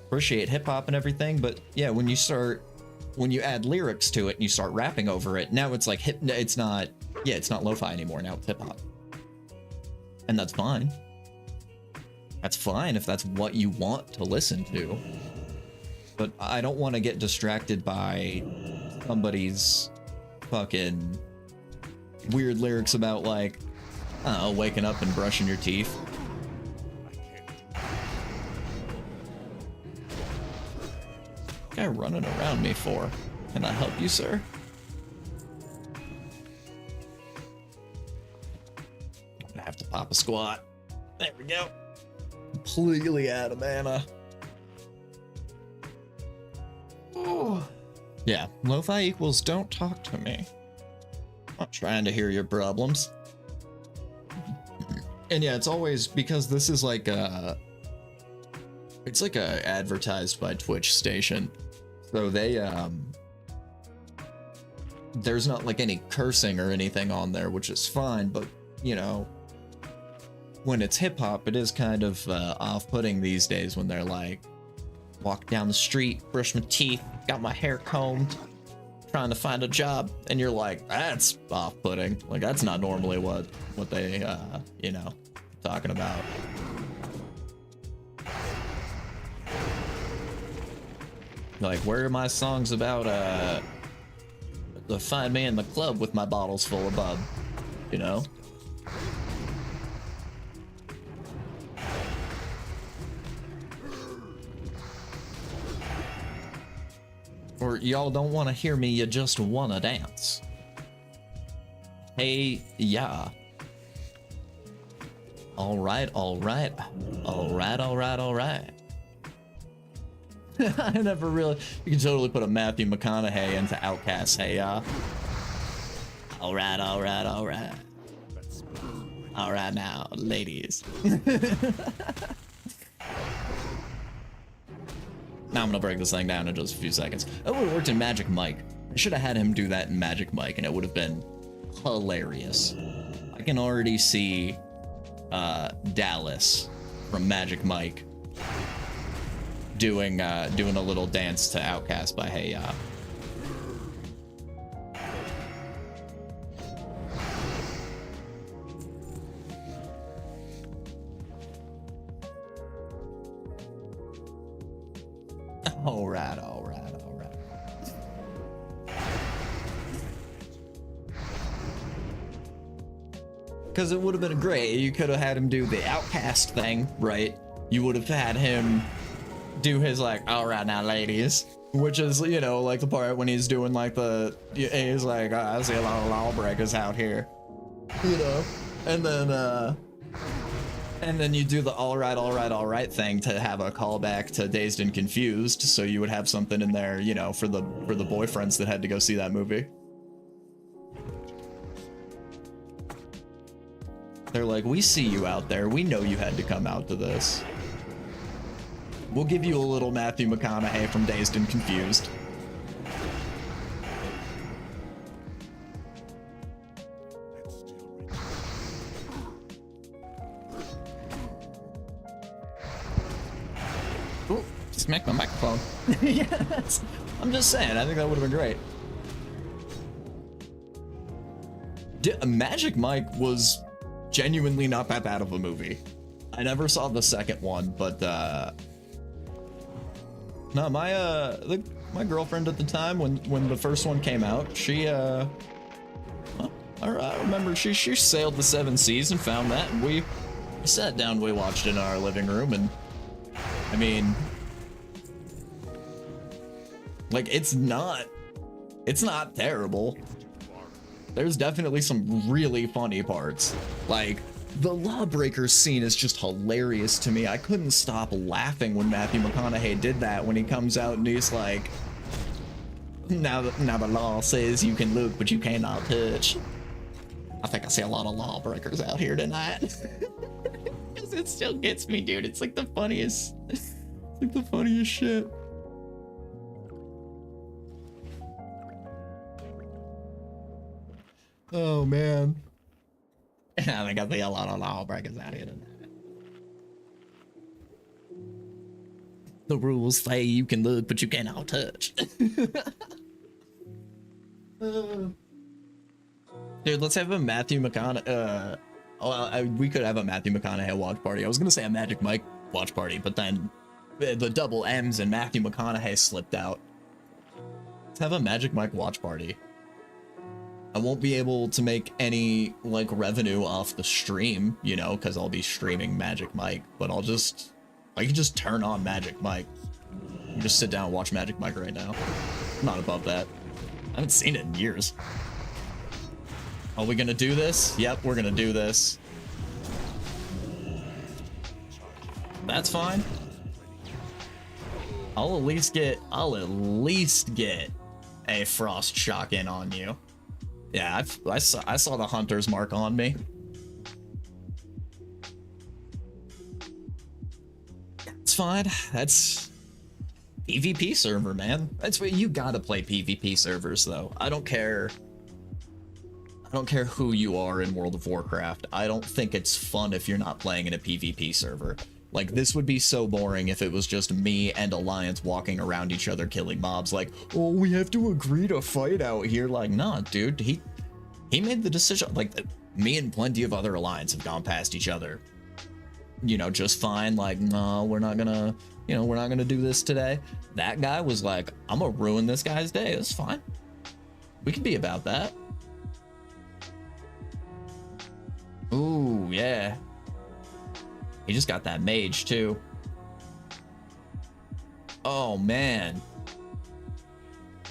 appreciate hip hop and everything, but yeah, when you add lyrics to it and you start rapping over it, now it's like it's not lo-fi anymore. Now it's hip hop. And that's fine. That's fine if that's what you want to listen to. But I don't want to get distracted by somebody's fucking weird lyrics about, like, I don't know, waking up and brushing your teeth. guy running around me for? Can I help you, sir? I'm gonna have to pop a squat. There we go. Completely out of mana. Oh. Yeah, lo-fi equals don't talk to me. Not trying to hear your problems. And yeah, it's always because this is like it's like a advertised by Twitch station. So they there's not like any cursing or anything on there, which is fine, but you know, when it's hip hop, it is kind of off-putting these days when they're like, walk down the street, brush my teeth, got my hair combed, trying to find a job, and you're like, that's off-putting. Like that's not normally what they you know, talking about. Like, where are my songs about find me in the club with my bottles full of bub, you know? Or y'all don't want to hear me, you just want to dance. Hey, yeah. All right, all right. All right, all right, all right. I never really... You can totally put a Matthew McConaughey into Outcast. Hey, all right, all right, all right. All right now, ladies. Now I'm gonna break this thing down in just a few seconds. It would have worked in Magic Mike. I should have had him do that in Magic Mike, and it would have been hilarious. I can already see Dallas from Magic Mike doing a little dance to Outcast by Hey Ya. All right, all right, all right. Because it would have been great. You could have had him do the Outcast thing, right? You would have had him do his like, all right now, ladies, which is, you know, like the part when he's doing like he's like, I see a lot of lawbreakers out here, you know, and then you do the all right, all right, all right thing to have a callback to Dazed and Confused, so you would have something in there, you know, for the boyfriends that had to go see that movie. They're like, we see you out there. We know you had to come out to this. We'll give you a little Matthew McConaughey from Dazed and Confused. Ooh, smack my microphone. Yes. I'm just saying, I think that would have been great. Magic Mike was genuinely not that bad of a movie. I never saw the second one, but no, my girlfriend at the time when the first one came out, she well, I remember she sailed the 7 seas and found that, and we sat down, we watched it in our living room, and I mean, like, it's not terrible. There's definitely some really funny parts. Like, the Lawbreakers scene is just hilarious to me. I couldn't stop laughing when Matthew McConaughey did that, when he comes out and he's like, now the law says you can look, but you cannot touch. I think I see a lot of lawbreakers out here tonight. Because it still gets me, dude. It's like the funniest, it's like the funniest shit. Oh, man. I think I see a lot of lawbreakers out here tonight. The rules say you can look, but you cannot touch. Dude, let's have a Matthew McConaughey. We could have a Matthew McConaughey watch party. I was gonna say a Magic Mike watch party, but then the double M's and Matthew McConaughey slipped out. Let's have a Magic Mike watch party. I won't be able to make any, like, revenue off the stream, you know, because I'll be streaming Magic Mike, but I can just turn on Magic Mike. You just sit down and watch Magic Mike right now. I'm not above that. I haven't seen it in years. Are we gonna do this? Yep, we're gonna do this. That's fine. I'll at least get a frost shock in on you. Yeah, I saw the hunter's mark on me. It's fine. That's PvP server, man. That's what you gotta play PvP servers though. I don't care who you are in World of Warcraft. I don't think it's fun if you're not playing in a PvP server. Like, this would be so boring if it was just me and Alliance walking around each other killing mobs like, oh, we have to agree to fight out here. Like, nah, dude, he made the decision. Like, me and plenty of other Alliance have gone past each other, you know, just fine. Like, no, we're not gonna do this today. That guy was like, I'm gonna ruin this guy's day. That's fine. We can be about that. Ooh, yeah. He just got that mage too. Oh man.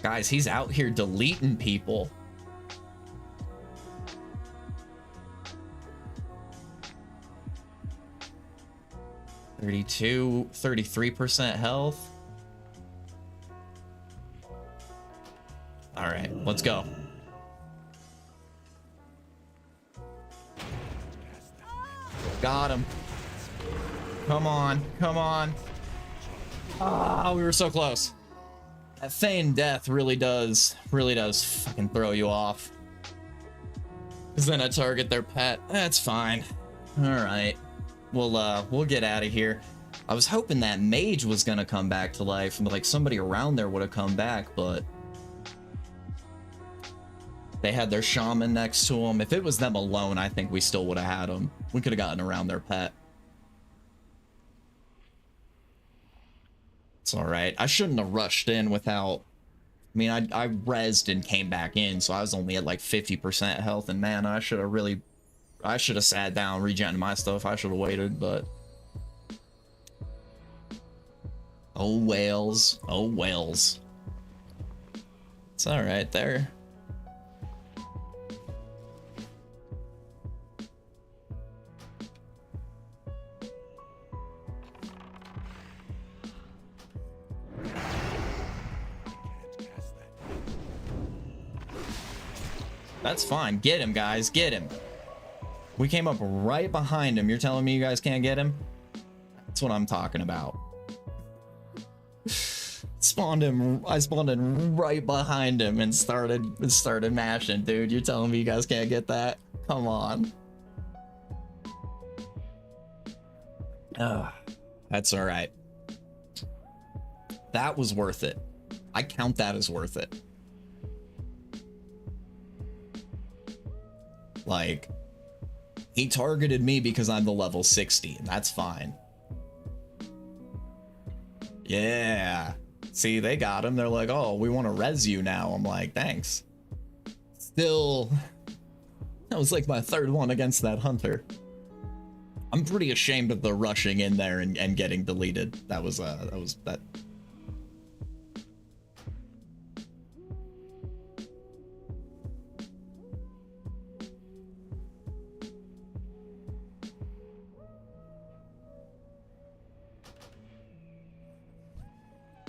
Guys, he's out here deleting people. (32, 33% health. All right, let's go. Got him. Come on, come on. Ah, we were so close. That feigned death really does fucking throw you off. Cause then I target their pet. That's fine. All right, we'll get out of here. I was hoping that mage was gonna come back to life and like somebody around there would have come back, but they had their shaman next to them. If it was them alone, I think we still would have had them. We could have gotten around their pet. It's all right. I shouldn't have rushed in without... I mean, I rezzed and came back in, so I was only at like 50% health and mana. I should have sat down, regented my stuff. I should have waited, but... Oh, whales. Oh, whales. It's all right there. That's fine. Get him, guys. Get him. We came up right behind him. You're telling me you guys can't get him? That's what I'm talking about. I spawned in right behind him and started mashing, dude. You're telling me you guys can't get that? Come on. That's all right. That was worth it. I count that as worth it. Like, he targeted me because I'm the level 60, and that's fine. Yeah. See, they got him. They're like, oh, we want to res you now. I'm like, thanks. Still, that was like my third one against that hunter. I'm pretty ashamed of the rushing in there and getting deleted. That was that.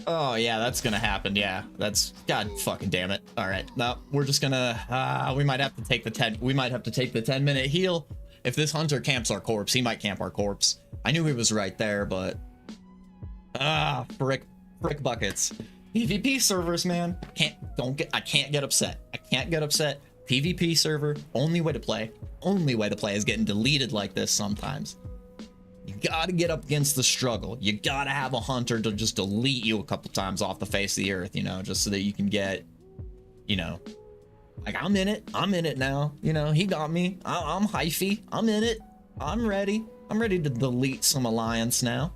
Oh yeah, that's gonna happen. Yeah, that's god fucking damn it. All right, no, we're just gonna. We might have to take the 10. We might have to take the 10-minute heal. If this hunter camps our corpse, he might camp our corpse. I knew he was right there, but frick buckets. PvP servers, man. I can't get upset. I can't get upset. PvP server, only way to play. Only way to play is getting deleted like this sometimes. You gotta get up against the struggle. You gotta have a hunter to just delete you a couple times off the face of the earth, you know, just so that you can get, you know, like, I'm in it now, you know, he got me. I'm hyphy. I'm in it. I'm ready to delete some alliance now.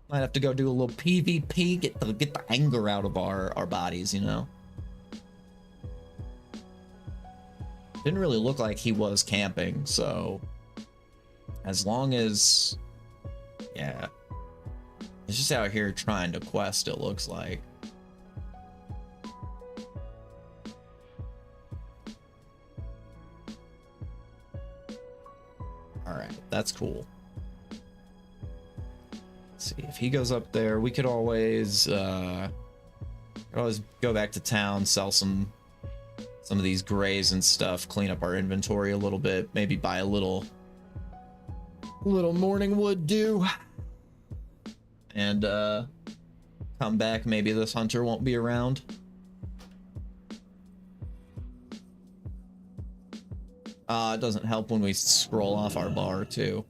Might have to go do a little PvP, get the anger out of our bodies, you know. Didn't really look like he was camping, so as long as, yeah, It's just out here trying to quest, it looks like. Alright, that's cool. Let's see, if he goes up there, we could always go back to town, sell some of these grays and stuff, clean up our inventory a little bit, maybe buy a little morning wood dew. And come back, maybe this hunter won't be around. It doesn't help when we scroll off our bar too.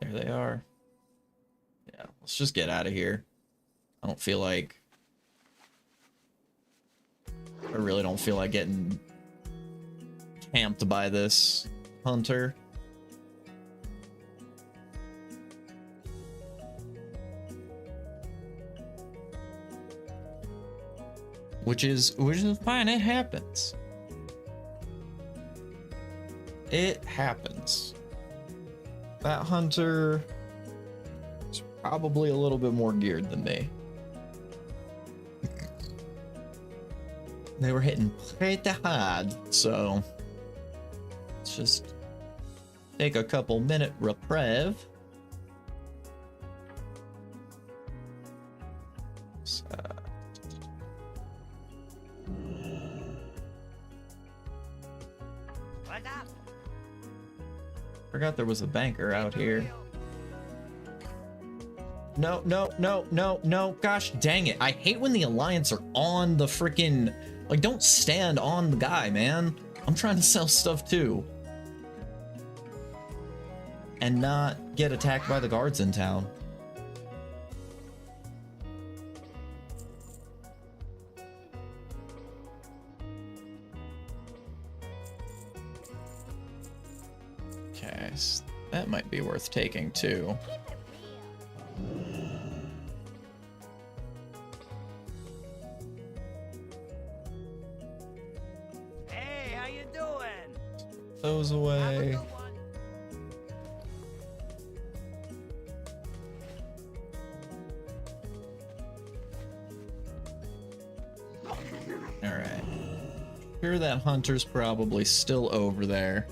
There they are. Yeah, let's just get out of here. I really don't feel like getting camped by this hunter. Which is fine, it happens. It happens. That hunter is probably a little bit more geared than me. They were hitting pretty hard, so let's just take a couple minute reprieve. What's up? Forgot there was a banker out here. No, no, no, no, no. Gosh dang it. I hate when the Alliance are on the freaking... Like, don't stand on the guy, man. I'm trying to sell stuff too. And not get attacked by the guards in town. Okay, so that might be worth taking too. Hey, how you doing? Those away. Alright. Sure, that hunter's probably still over there.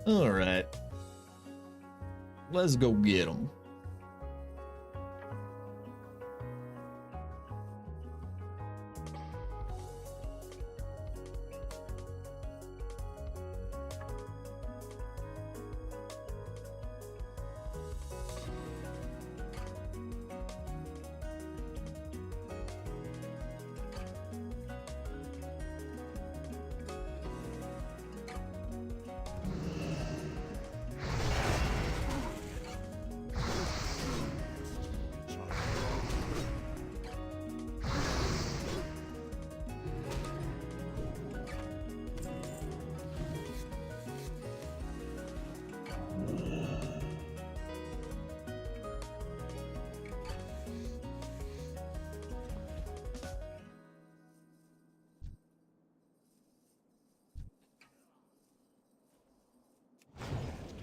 Alright. Let's go get him.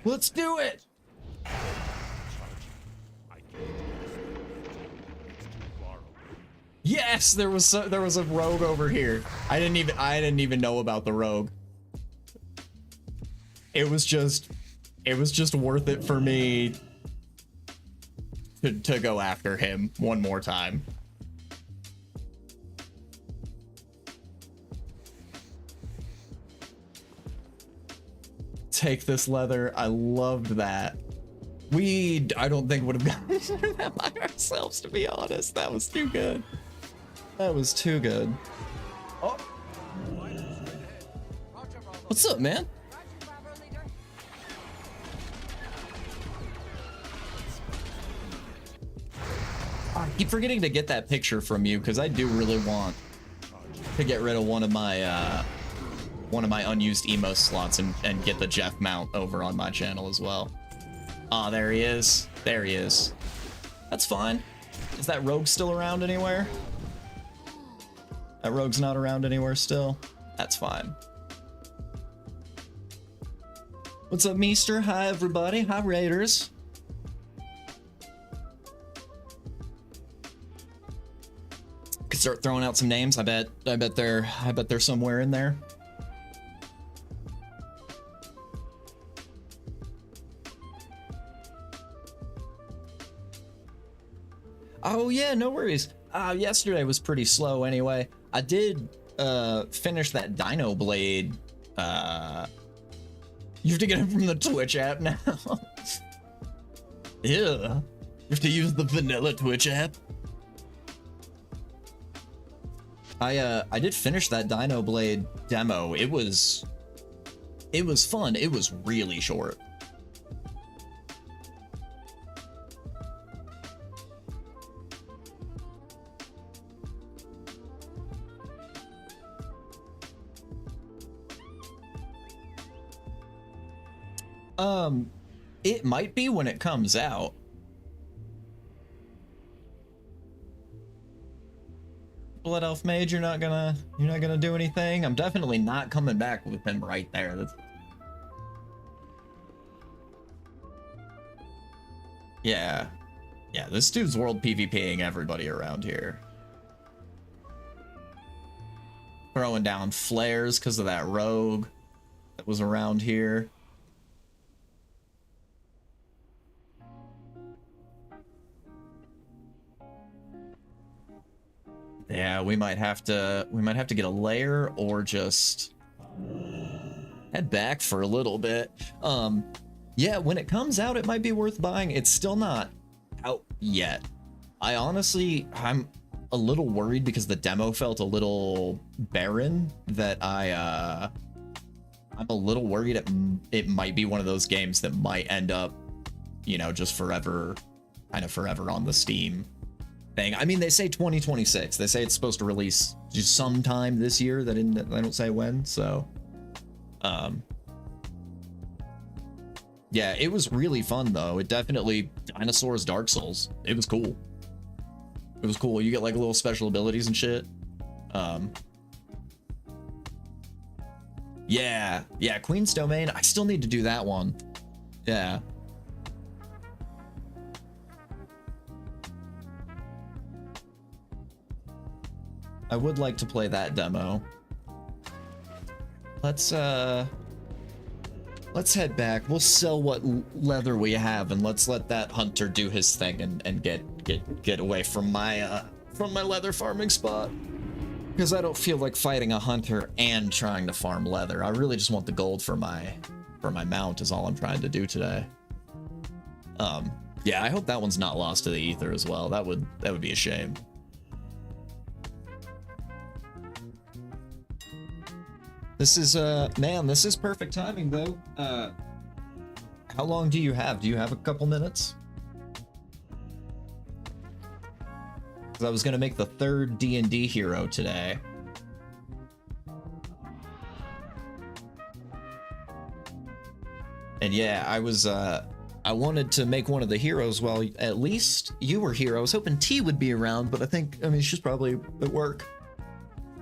Let's do it. Yes, there was a rogue over here. I didn't even know about the rogue. It was just worth it for me to go after him one more time. Take this leather. I loved that. I don't think would have gotten through that by ourselves, to be honest. That was too good. That was too good. Oh. What's up, man? I keep forgetting to get that picture from you because I do really want to get rid of one of one of my unused emo slots and get the Jeff mount over on my channel as well. Ah, there he is. There he is. That's fine. Is that rogue still around anywhere? That rogue's not around anywhere still? That's fine. What's up, Meester? Hi, everybody. Hi, Raiders. Could start throwing out some names. I bet they're somewhere in there. Oh yeah, no worries. Yesterday was pretty slow anyway. I did finish that Dino Blade. You have to get it from the Twitch app now. Yeah. You have to use the vanilla Twitch app. I did finish that Dino Blade demo. It was fun. It was really short. It might be when it comes out. Blood Elf Mage, you're not gonna do anything? I'm definitely not coming back with him right there. That's... Yeah. Yeah, this dude's world PvPing everybody around here. Throwing down flares because of that rogue that was around here. Yeah, we might have to get a lair or just head back for a little bit. Yeah, when it comes out, it might be worth buying. It's still not out yet. I'm a little worried because the demo felt a little barren that I'm a little worried it might be one of those games that might end up, you know, just forever on the Steam thing. I mean, they say 2026. They say it's supposed to release just sometime this year. They don't say when. So, yeah, it was really fun though. It definitely Dinosaurs Dark Souls. It was cool. It was cool. You get like little special abilities and shit. Yeah, Queen's Domain. I still need to do that one. Yeah. I would like to play that demo. Let's head back. We'll sell what leather we have and let's let that hunter do his thing and get away from my leather farming spot. Because I don't feel like fighting a hunter and trying to farm leather. I really just want the gold for my mount is all I'm trying to do today. Yeah, I hope that one's not lost to the ether as well. That would be a shame. This is man, this is perfect timing though. How long do you have? Do you have a couple minutes? Because I was gonna make the third DND Hero today. And yeah, I wanted to make one of the heroes while at least you were here. I was hoping T would be around, but I mean she's probably at work.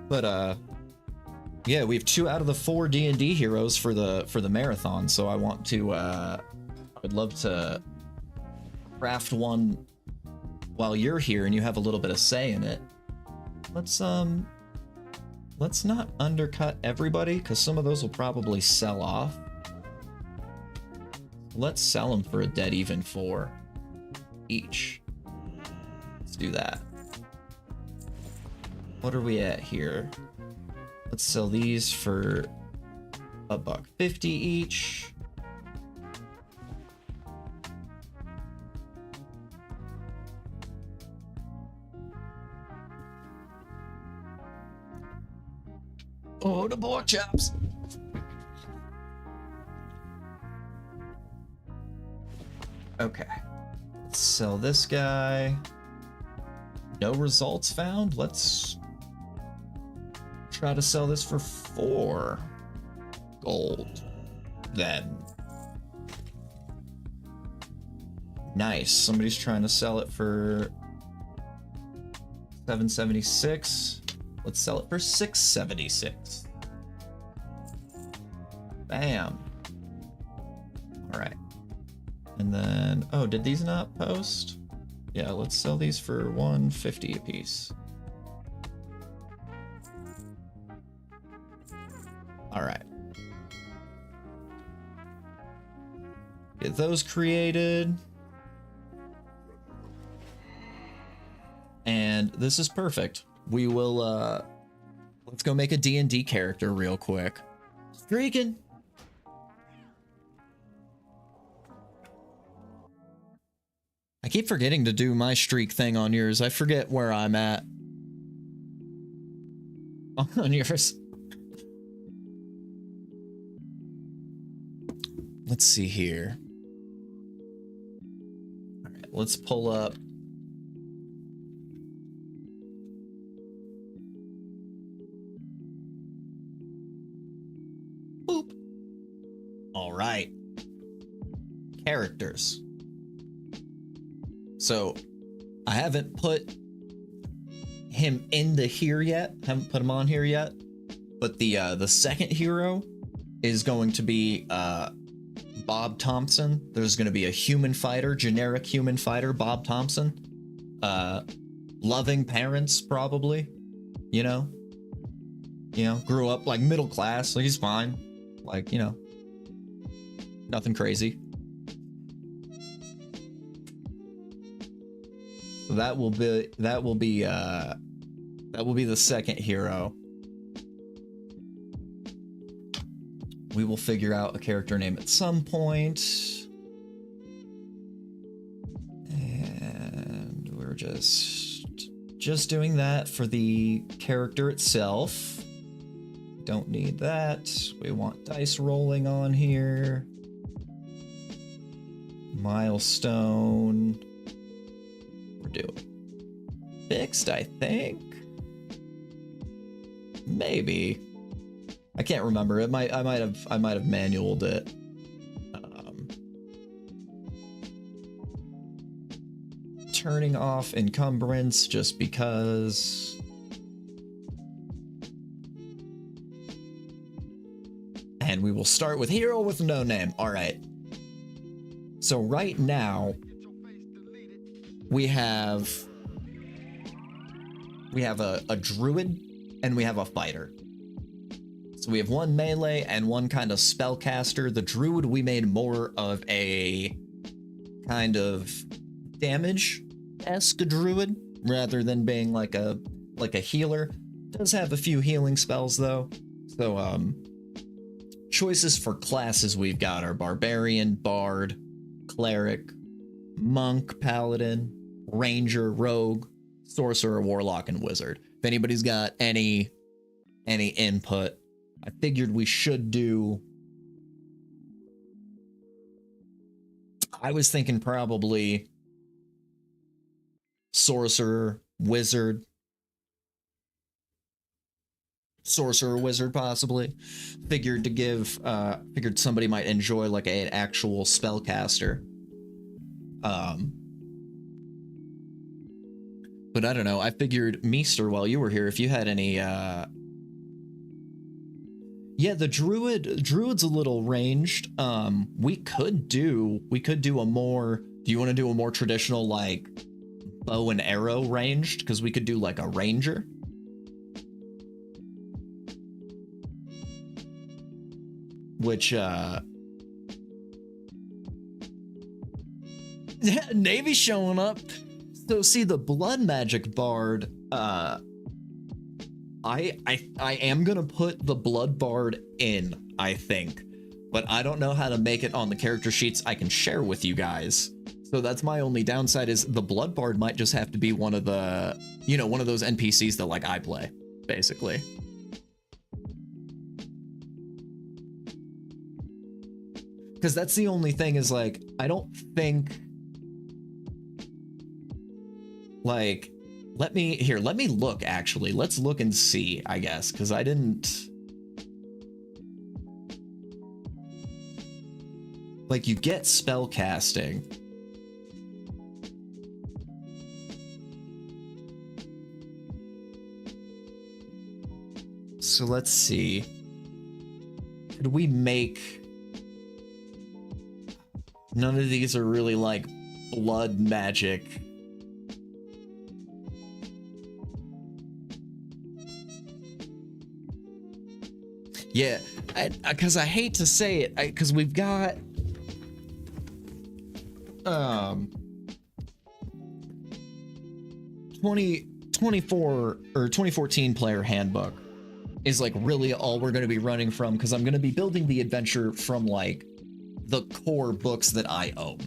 But yeah, we have 2 out of the 4 D&D heroes for the marathon, so I want to I'd love to craft one while you're here and you have a little bit of say in it. Let's not undercut everybody because some of those will probably sell off. Let's sell them for a dead even 4 each. Let's do that. What are we at here? Let's sell these for $1.50 each. Oh, the pork chops. Okay. Let's sell this guy. No results found. Let's try to sell this for 4. gold. Then. Nice. Somebody's trying to sell it for 776. Let's sell it for 676. Bam. All right. And then, oh, did these not post? Yeah, let's sell these for 150 a piece. All right. Get those created. And this is perfect. We will, let's go make a D&D character real quick. Streaking. I keep forgetting to do my streak thing on yours. I forget where I'm at. On yours. Let's see here. All right, let's pull up. Boop. All right. Characters. So, I haven't put him into here yet. Haven't put him on here yet. But the second hero is going to be Bob Thompson. There's going to be a human fighter, generic human fighter, Bob Thompson. Loving parents, probably. You know, grew up like middle class, so he's fine. Like, nothing crazy. That will be the second hero. We will figure out a character name at some point. And we're just doing that for the character itself. Don't need that. We want dice rolling on here. Milestone. We're doing fixed, I think. Maybe. I can't remember. I might have manualed it. Turning off encumbrance just because. And we will start with hero with no name. All right. So right now we have a druid and we have a fighter. So we have one melee and one kind of spellcaster. The druid, we made more of a kind of damage-esque druid rather than being like a healer. Does have a few healing spells though. So choices for classes we've got are barbarian, bard, cleric, monk, paladin, ranger, rogue, sorcerer, warlock, and wizard. If anybody's got any input, I figured we should do. I was thinking probably sorcerer, wizard. Sorcerer, wizard, possibly. Figured somebody might enjoy like an actual spellcaster. But I don't know. I figured, Meester, while you were here, if you had any, yeah, the druid's a little ranged. We could do a more, do you want to do a more traditional, like, bow and arrow ranged? Because we could do, like, a ranger. Which, Navy showing up. So see, the blood magic bard, I am gonna put the blood bard in, I think, but I don't know how to make it on the character sheets I can share with you guys. So that's my only downside, is the blood bard might just have to be one of the, one of those NPCs that like I play, basically. Because that's the only thing, is like, I don't think, like, let me look, actually. Let's look and see, I guess, because I didn't. like you get spell casting. So let's see. Could we make... None of these are really like blood magic. Yeah, because I hate to say it, because we've got 2014 player handbook is like really all we're going to be running from, because I'm going to be building the adventure from like the core books that I own.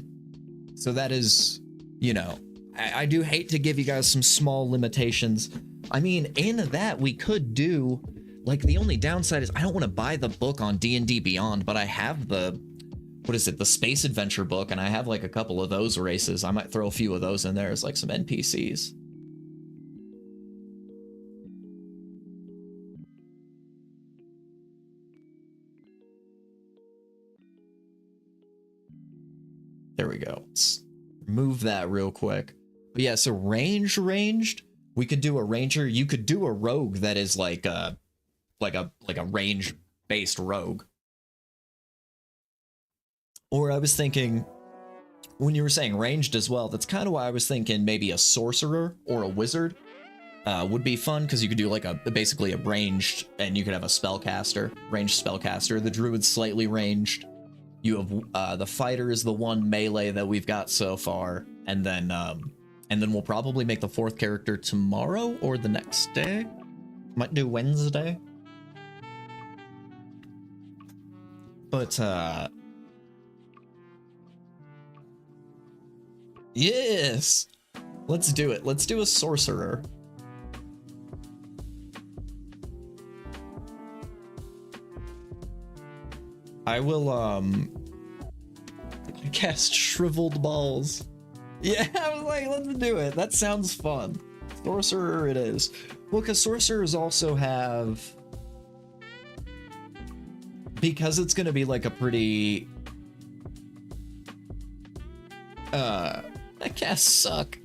So that is, you know, I do hate to give you guys some small limitations. I mean, in that we could do, like, the only downside is I don't want to buy the book on D&D Beyond, but I have the, what is it, the Space Adventure book, and I have like a couple of those races. I might throw a few of those in there as like some NPCs. There we go. Let's remove that real quick. But yeah, so ranged, we could do a ranger. You could do a rogue that is like a range-based rogue. Or I was thinking, when you were saying ranged as well, that's kind of why I was thinking maybe a sorcerer or a wizard would be fun, because you could do like basically a ranged, and you could have a spellcaster, ranged spellcaster. The druid's slightly ranged. You have the fighter is the one melee that we've got so far, and then we'll probably make the fourth character tomorrow or the next day. Might do Wednesday. But yes, let's do it. Let's do a sorcerer. I will cast shriveled balls. Yeah, I was like, let's do it. That sounds fun. Sorcerer it is. Well, because sorcerers also have, because it's gonna be like a pretty that casts suck.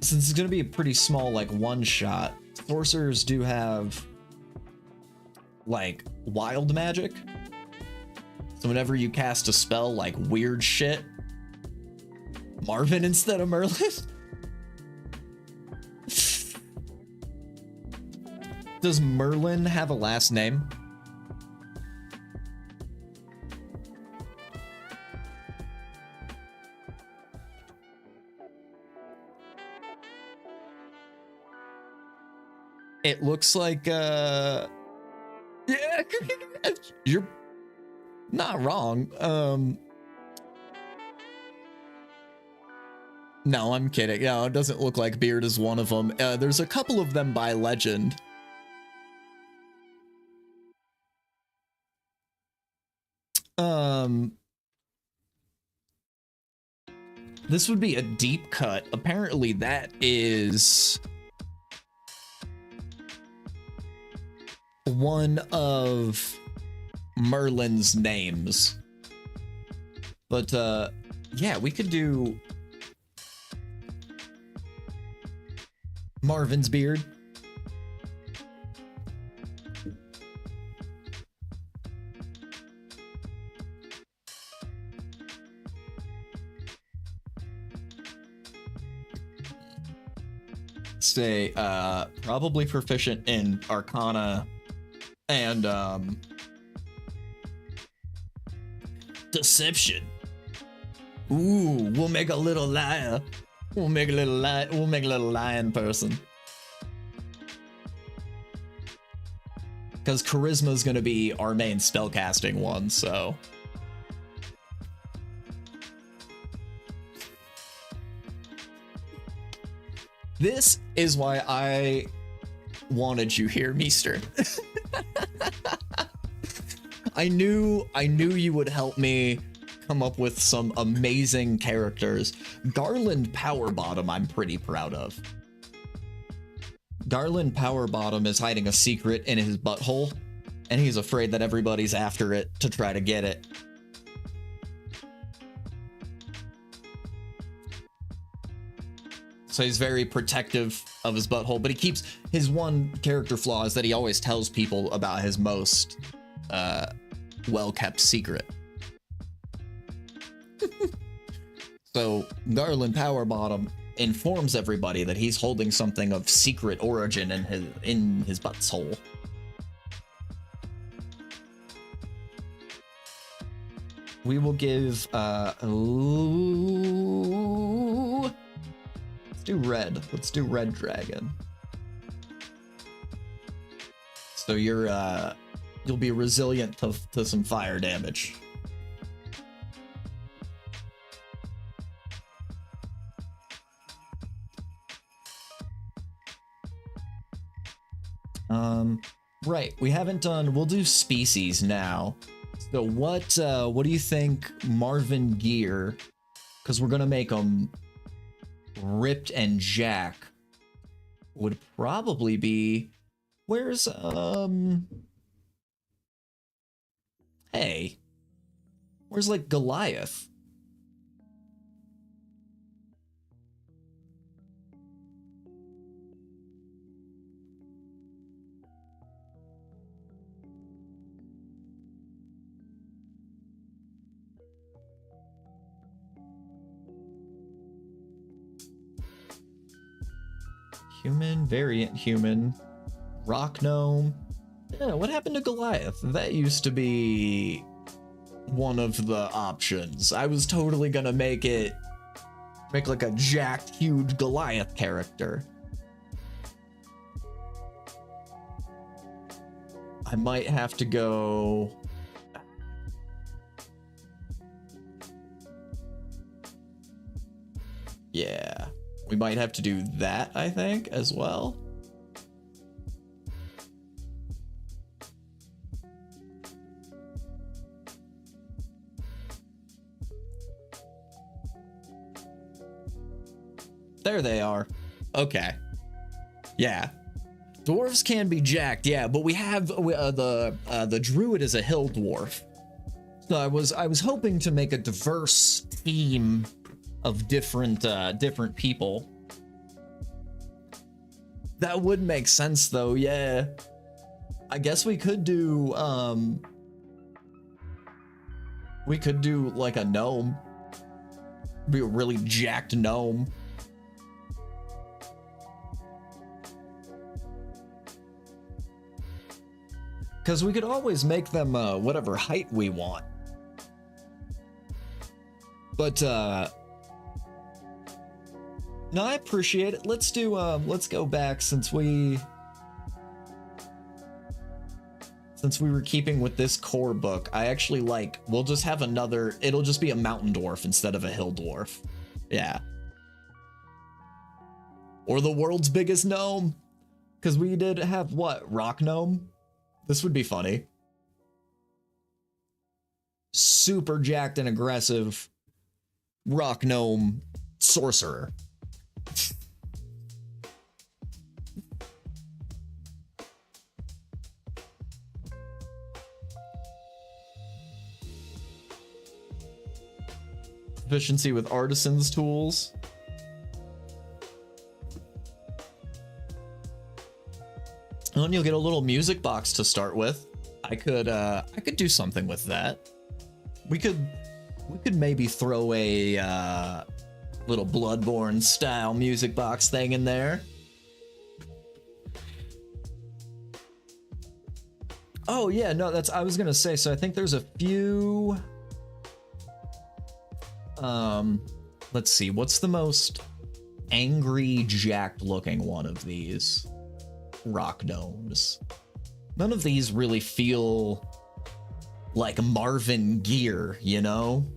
Since it's gonna be a pretty small, like, one shot, sorcerers do have like wild magic. So whenever you cast a spell like weird shit, Marvin instead of Merlin. Does Merlin have a last name? It looks like, yeah, you're not wrong. No, I'm kidding. No, it doesn't look like Beard is one of them. There's a couple of them by legend. This would be a deep cut. Apparently that is one of Merlin's names. But yeah, we could do Marvin's beard. Stay probably proficient in Arcana and Deception. Ooh, we'll make a little liar. We'll make a little lion person. Because charisma is going to be our main spellcasting one, so. This is why I wanted you here, Meester. I knew you would help me come up with some amazing characters. Garland Powerbottom, I'm pretty proud of. Garland Powerbottom is hiding a secret in his butthole, and he's afraid that everybody's after it to try to get it. So he's very protective of his butthole, but he keeps his one character flaw is that he always tells people about his most well-kept secret. So Garland Powerbottom informs everybody that he's holding something of secret origin in his butthole. We will give let's do red. Let's do red dragon. So you'll be resilient to some fire damage. Right, we haven't done, we'll do species now. So what do you think Marvin Gear, because we're gonna make them ripped and Jack, would probably be, where's, hey, where's like Goliath? Human, variant human, rock gnome. Yeah, what happened to Goliath? That used to be one of the options. I was totally gonna make like a jacked, huge Goliath character. I might have to go... Yeah. We might have to do that, I think, as well. There they are. Okay. Yeah. Dwarves can be jacked, yeah, but we have the druid is a hill dwarf. So I was hoping to make a diverse team of different people. That would make sense though, yeah. I guess we could do like a gnome. Be a really jacked gnome. Because we could always make them whatever height we want. But no, I appreciate it. Let's do, let's go back since we were keeping with this core book. I actually we'll just have another, it'll just be a mountain dwarf instead of a hill dwarf. Yeah. Or the world's biggest gnome. Because we did have what? Rock gnome? This would be funny. Super jacked and aggressive rock gnome sorcerer. Efficiency with artisans tools. And then you'll get a little music box to start with. I could do something with that. We could maybe throw a little Bloodborne style music box thing in there. Oh yeah, no, I was gonna say, so I think there's a few, let's see, what's the most angry jacked looking one of these rock gnomes? None of these really feel like Marvin Gear, you know?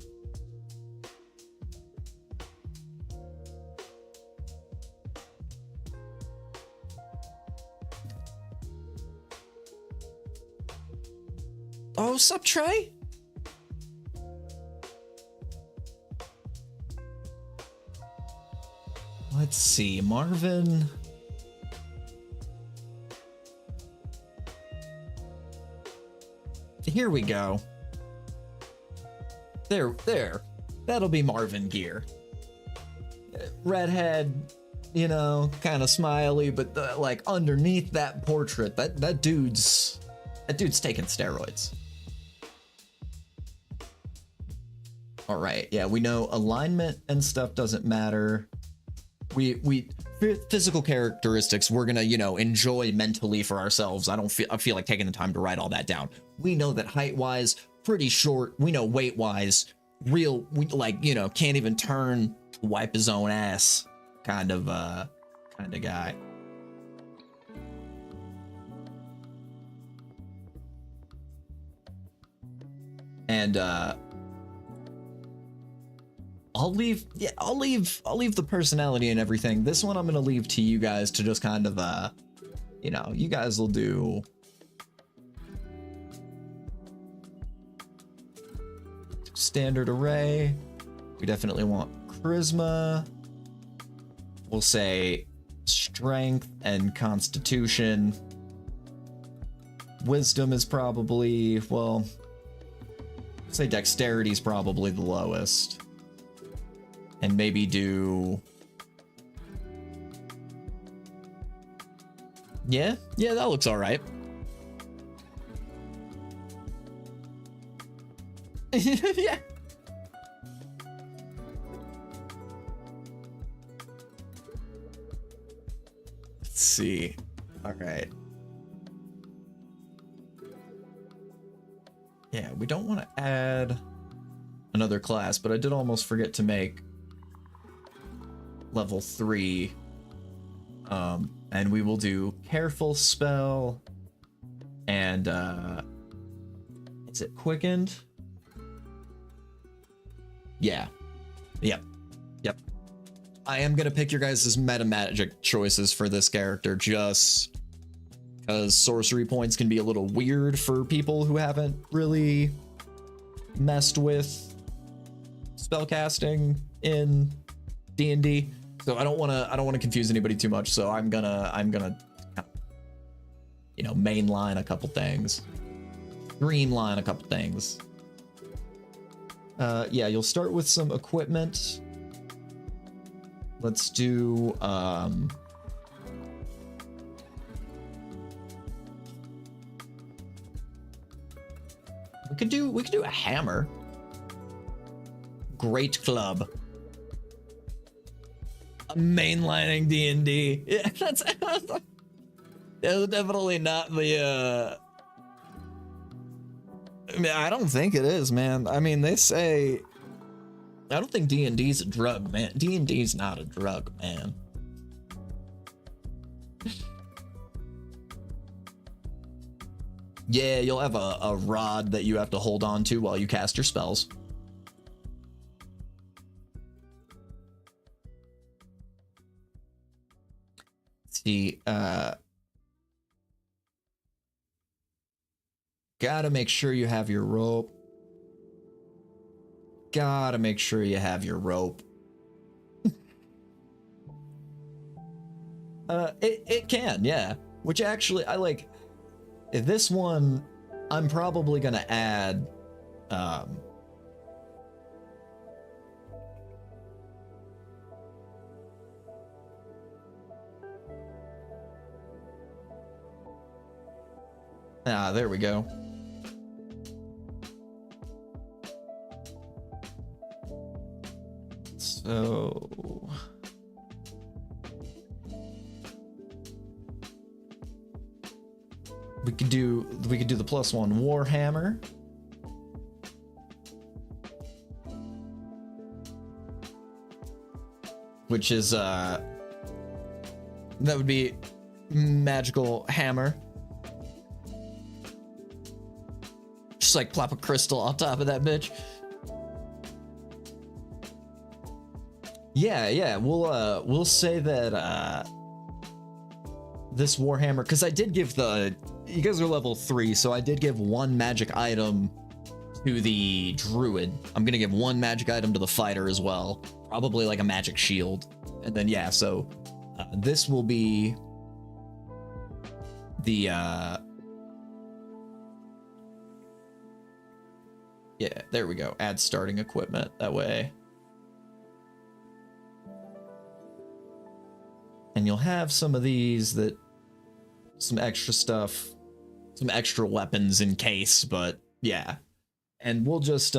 Oh, sup, Trey? Let's see, Marvin. here we go. There. That'll be Marvin Gear. Redhead, you know, kind of smiley, but like underneath that portrait, that dude's taking steroids. All right, yeah, we know alignment and stuff doesn't matter. We physical characteristics we're gonna, you know, enjoy mentally for ourselves. I feel like taking the time to write all that down. We know that height wise, pretty short. We know weight wise, we like, you know, can't even turn to wipe his own ass kind of guy. And I'll leave the personality and everything. This one I'm gonna leave to you guys to just kind of you know, you guys will do standard array. We definitely want charisma. We'll say strength and constitution. Wisdom is probably, well, say dexterity is probably the lowest. And maybe do... Yeah, that looks all right. Yeah. Let's see. All right. Yeah, we don't want to add another class, but I did almost forget to make level 3. And we will do careful spell and is it quickened? Yeah. Yep. I am gonna pick your guys' meta magic choices for this character just because sorcery points can be a little weird for people who haven't really messed with spellcasting in D&D. So I don't want to confuse anybody too much. So I'm gonna you know, mainline a couple things, streamline a couple things. Yeah, you'll start with some equipment. Let's do we could do a hammer. Great club. Mainlining D&D. Yeah, that's definitely not the I mean, I don't think it is, man. I mean, they say I don't think D&D's a drug, man. D&D's not a drug, man. Yeah, you'll have a rod that you have to hold on to while you cast your spells. See, gotta make sure you have your rope. Gotta make sure you have your rope. It can, yeah. Which actually, I like, this one, I'm probably gonna add, there we go. So we could do the +1 Warhammer. Which is that would be magical hammer. Just like plop a crystal on top of that bitch. Yeah, we'll say that this Warhammer, because I did give you guys are level 3, so I did give 1 magic item to the druid. I'm gonna give 1 magic item to the fighter as well, probably like a magic shield, and then yeah, so this will be the Yeah, there we go. Add starting equipment that way. And you'll have some of these that, some extra stuff, some extra weapons in case, but yeah. And we'll just,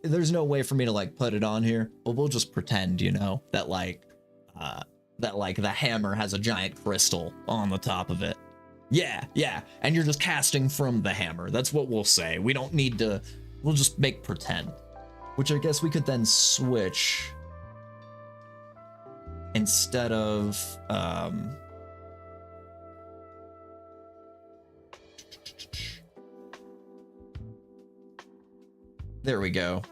there's no way for me to like put it on here, but we'll just pretend, you know, that like the hammer has a giant crystal on the top of it. Yeah, yeah, and you're just casting from the hammer. That's what we'll say. We don't need to, we'll just make pretend. Which I guess we could then switch instead of, there we go.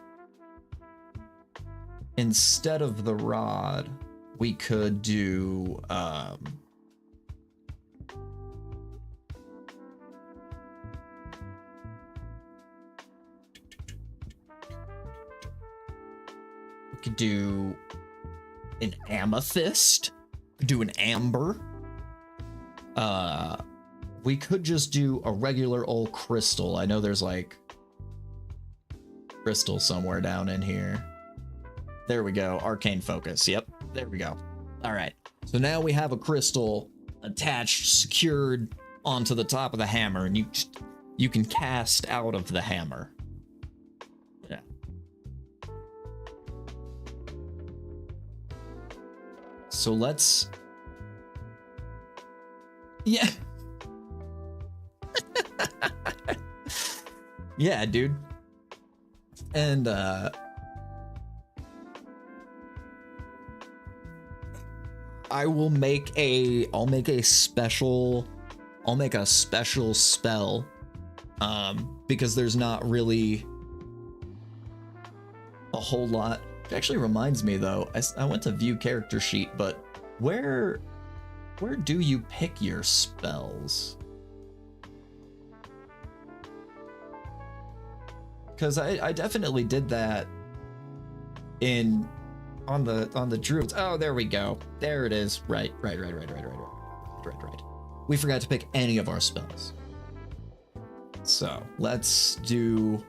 Instead of the rod, we could do, we could do an amethyst, do an amber. We could just do a regular old crystal. I know there's like crystal somewhere down in here. There we go. Arcane focus. Yep. There we go. All right. So now we have a crystal attached, secured onto the top of the hammer, and you can cast out of the hammer. Yeah. So let's. Yeah. Yeah, dude. And I'll make a special spell, because there's not really a whole lot. It actually reminds me though, I went to view character sheet, but where do you pick your spells? Because I definitely did that on the druids. Oh, there we go. There it is. Right. We forgot to pick any of our spells. So let's do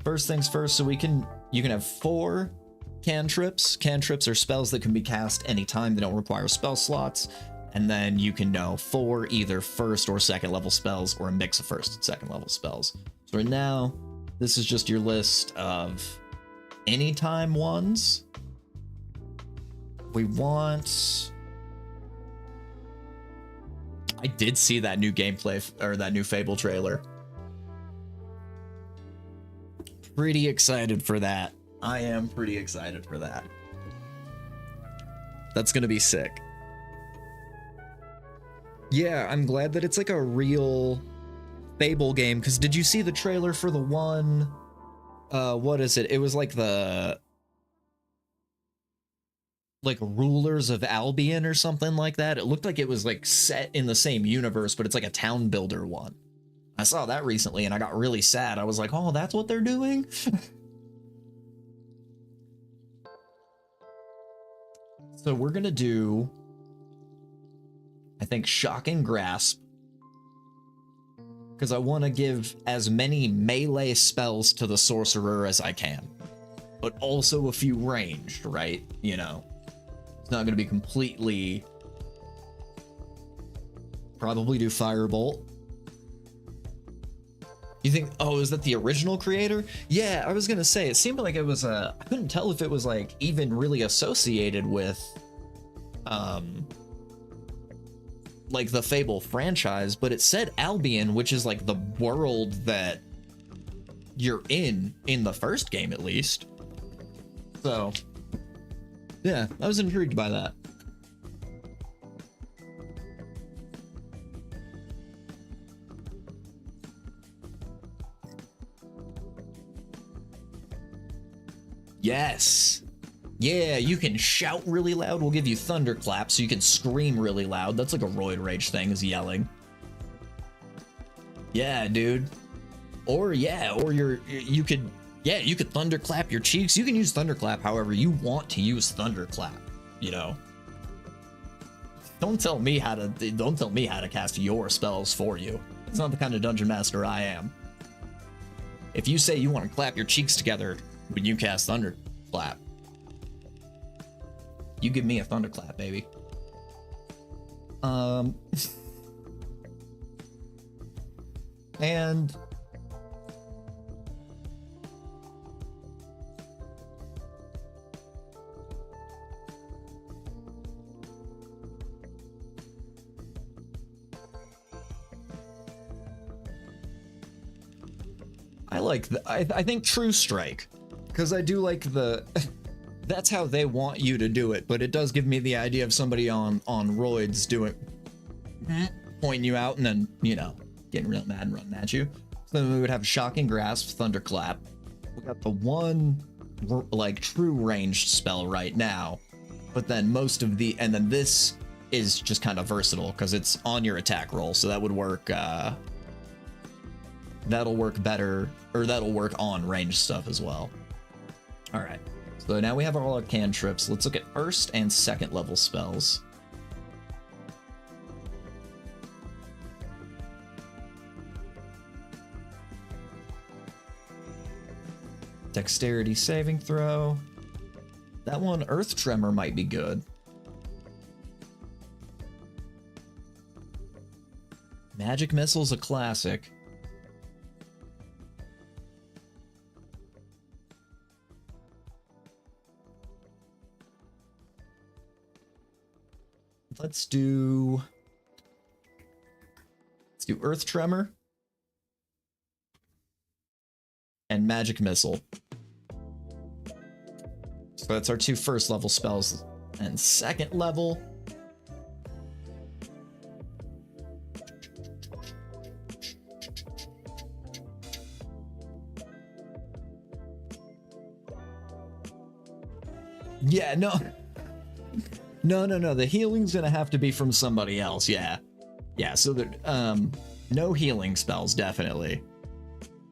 first things first. So you can have 4 cantrips. Cantrips are spells that can be cast anytime. They don't require spell slots. And then you can know 4 either first or second level spells, or a mix of first and second level spells. So right now, this is just your list of anytime ones. We want. I did see that new gameplay, or that new Fable trailer. Pretty excited for that. I am pretty excited for that. That's gonna be sick. Yeah, I'm glad that it's like a real Fable game, because did you see the trailer for the one, what is it? It was like the, like Rulers of Albion or something like that. It looked like it was like set in the same universe, but it's like a town builder one. I saw that recently and I got really sad. I was like, oh, that's what they're doing? So we're gonna do, I think, Shocking Grasp, because I want to give as many melee spells to the sorcerer as I can, but also a few ranged, right? You know, it's not going to be completely. Probably do Firebolt. You think, oh, is that the original creator? Yeah, I was going to say, it seemed like it was I couldn't tell if it was like even really associated with like the Fable franchise, but it said Albion, which is like the world that you're in the first game, at least. So yeah, I was intrigued by that. Yes. Yeah, you can shout really loud. We'll give you thunderclap so you can scream really loud. That's like a roid rage thing, is yelling. Yeah, dude. Or yeah, or you could thunderclap your cheeks. You can use thunderclap however you want to use thunderclap, you know. Don't tell me how to cast your spells for you. It's not the kind of dungeon master I am. If you say you want to clap your cheeks together when you cast Thunderclap, you give me a Thunderclap, baby. And I think True Strike, because I do like the that's how they want you to do it, but it does give me the idea of somebody on roids doing pointing you out and then, you know, getting real mad and running at you. So then we would have Shocking Grasp, Thunderclap. We got the one like true ranged spell right now, but then and then this is just kind of versatile because it's on your attack roll, so that would work. That'll work better, or that'll work on ranged stuff as well. All right, so now we have all our cantrips. Let's look at first and second level spells. Dexterity saving throw. That one, Earth Tremor, might be good. Magic Missile's a classic. Let's do Earth Tremor and Magic Missile. So that's our two first level spells. And second level, yeah, no. The healing's gonna have to be from somebody else. Yeah, so that no healing spells, definitely.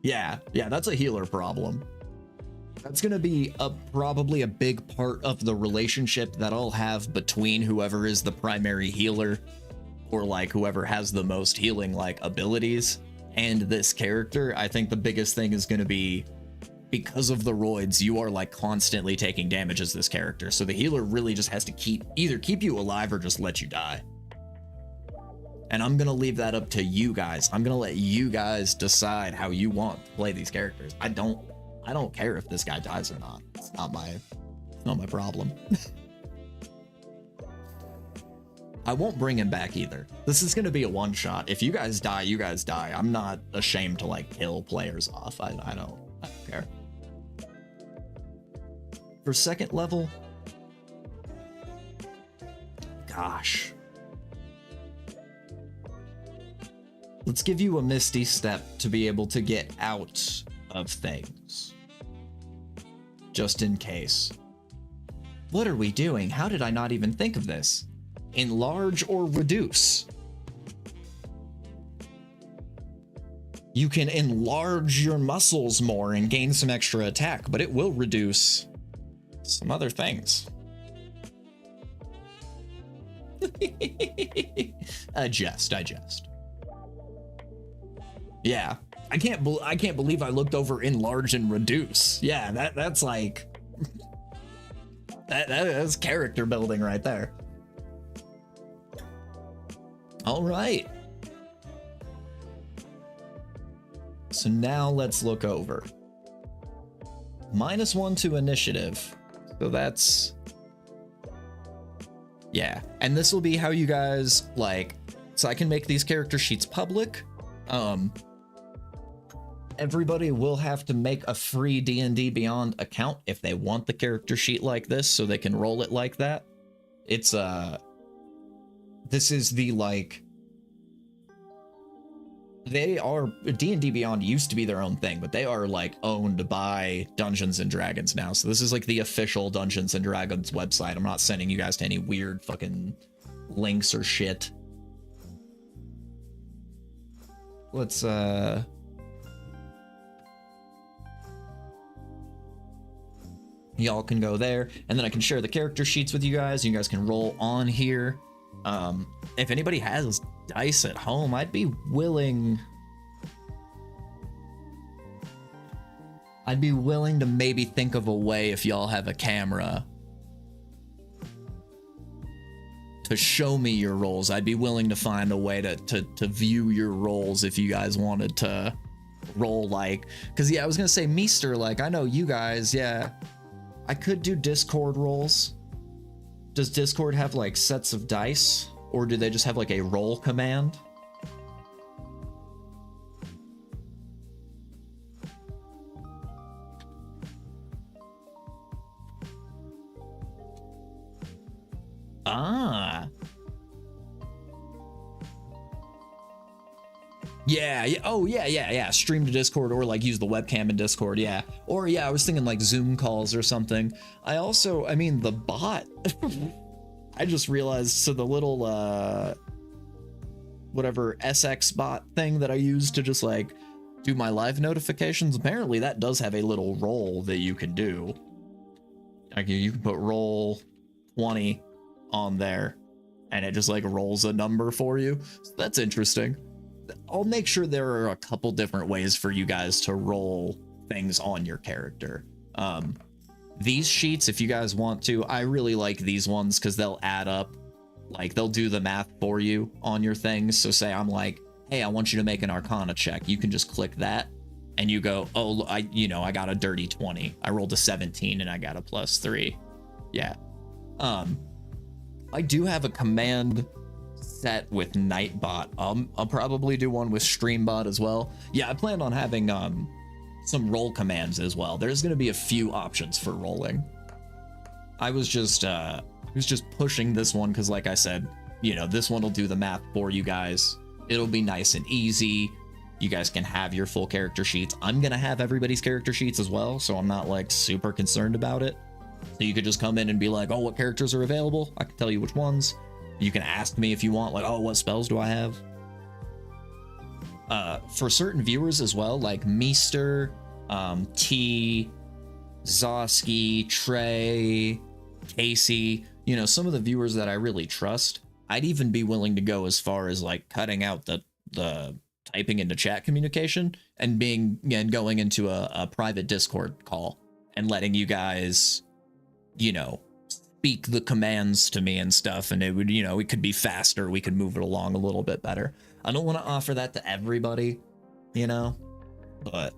Yeah, that's a healer problem. That's gonna be probably a big part of the relationship that I'll have between whoever is the primary healer, or like whoever has the most healing like abilities, and this character. I think the biggest thing is gonna be, because of the roids, you are like constantly taking damage as this character. So the healer really just has to either keep you alive or just let you die. And I'm gonna leave that up to you guys. I'm gonna let you guys decide how you want to play these characters. I don't care if this guy dies or not. It's not my problem. I won't bring him back either. This is gonna be a one shot. If you guys die, you guys die. I'm not ashamed to like kill players off. I don't care. For second level, gosh, let's give you a Misty Step to be able to get out of things, just in case. What are we doing? How did I not even think of this? Enlarge or reduce. You can enlarge your muscles more and gain some extra attack, but it will reduce some other things. I jest. Yeah, I can't believe I looked over enlarge and reduce. Yeah, that's like that's character building right there. All right. So now let's look over. -1 to initiative. So that's, yeah. And this will be how you guys like, so I can make these character sheets public. Everybody will have to make a free D&D Beyond account if they want the character sheet like this, so they can roll it like that. It's this is the like, they are, D&D Beyond used to be their own thing, but they are like owned by Dungeons and Dragons now. So this is like the official Dungeons and Dragons website. I'm not sending you guys to any weird fucking links or shit. Let's y'all can go there, and then I can share the character sheets with you guys. You guys can roll on here. if anybody has dice at home, I'd be willing to maybe think of a way, if y'all have a camera, to show me your rolls. I'd be willing to find a way to view your rolls if you guys wanted to roll, like, because yeah, I was gonna say, Meester, like, I know you guys, yeah, I could do Discord rolls. Does Discord have like sets of dice, or do they just have like a roll command? Ah. Yeah, yeah. Oh, yeah. Stream to Discord, or like use the webcam in Discord, yeah. Or yeah, I was thinking like Zoom calls or something. I mean, the bot. I just realized, so the little whatever SX bot thing that I use to just like do my live notifications, apparently that does have a little roll that you can do. Like you can put roll 20 on there and it just like rolls a number for you. So that's interesting. I'll make sure there are a couple different ways for you guys to roll things on your character. These sheets, if you guys want to, I really like these ones because they'll add up. Like, they'll do the math for you on your things. So say I'm like, hey, I want you to make an Arcana check. You can just click that and you go, oh, I got a dirty 20. I rolled a 17 and I got a +3. Yeah. I do have a command set with Nightbot. I'll probably do one with Streambot as well. Yeah, I plan on having some roll commands as well. There's going to be a few options for rolling. I was just pushing this one because, like I said, this one will do the math for you guys. It'll be nice and easy. You guys can have your full character sheets. I'm going to have everybody's character sheets as well, so I'm not like super concerned about it. So you could just come in and be like, oh, what characters are available? I can tell you which ones. You can ask me if you want, like, oh, what spells do I have? For certain viewers as well, like Meester, T, Zoski, Trey, Casey, some of the viewers that I really trust, I'd even be willing to go as far as like cutting out the typing into chat communication and going into a private Discord call and letting you guys, speak the commands to me and stuff, and it would, it could be faster. We could move it along a little bit better. I don't want to offer that to everybody, but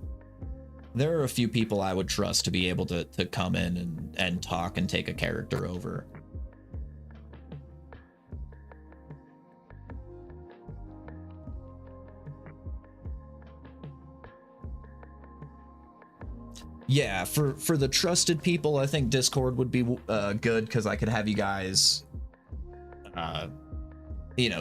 there are a few people I would trust to be able to come in and talk and take a character over. Yeah, for the trusted people, I think Discord would be good because I could have you guys,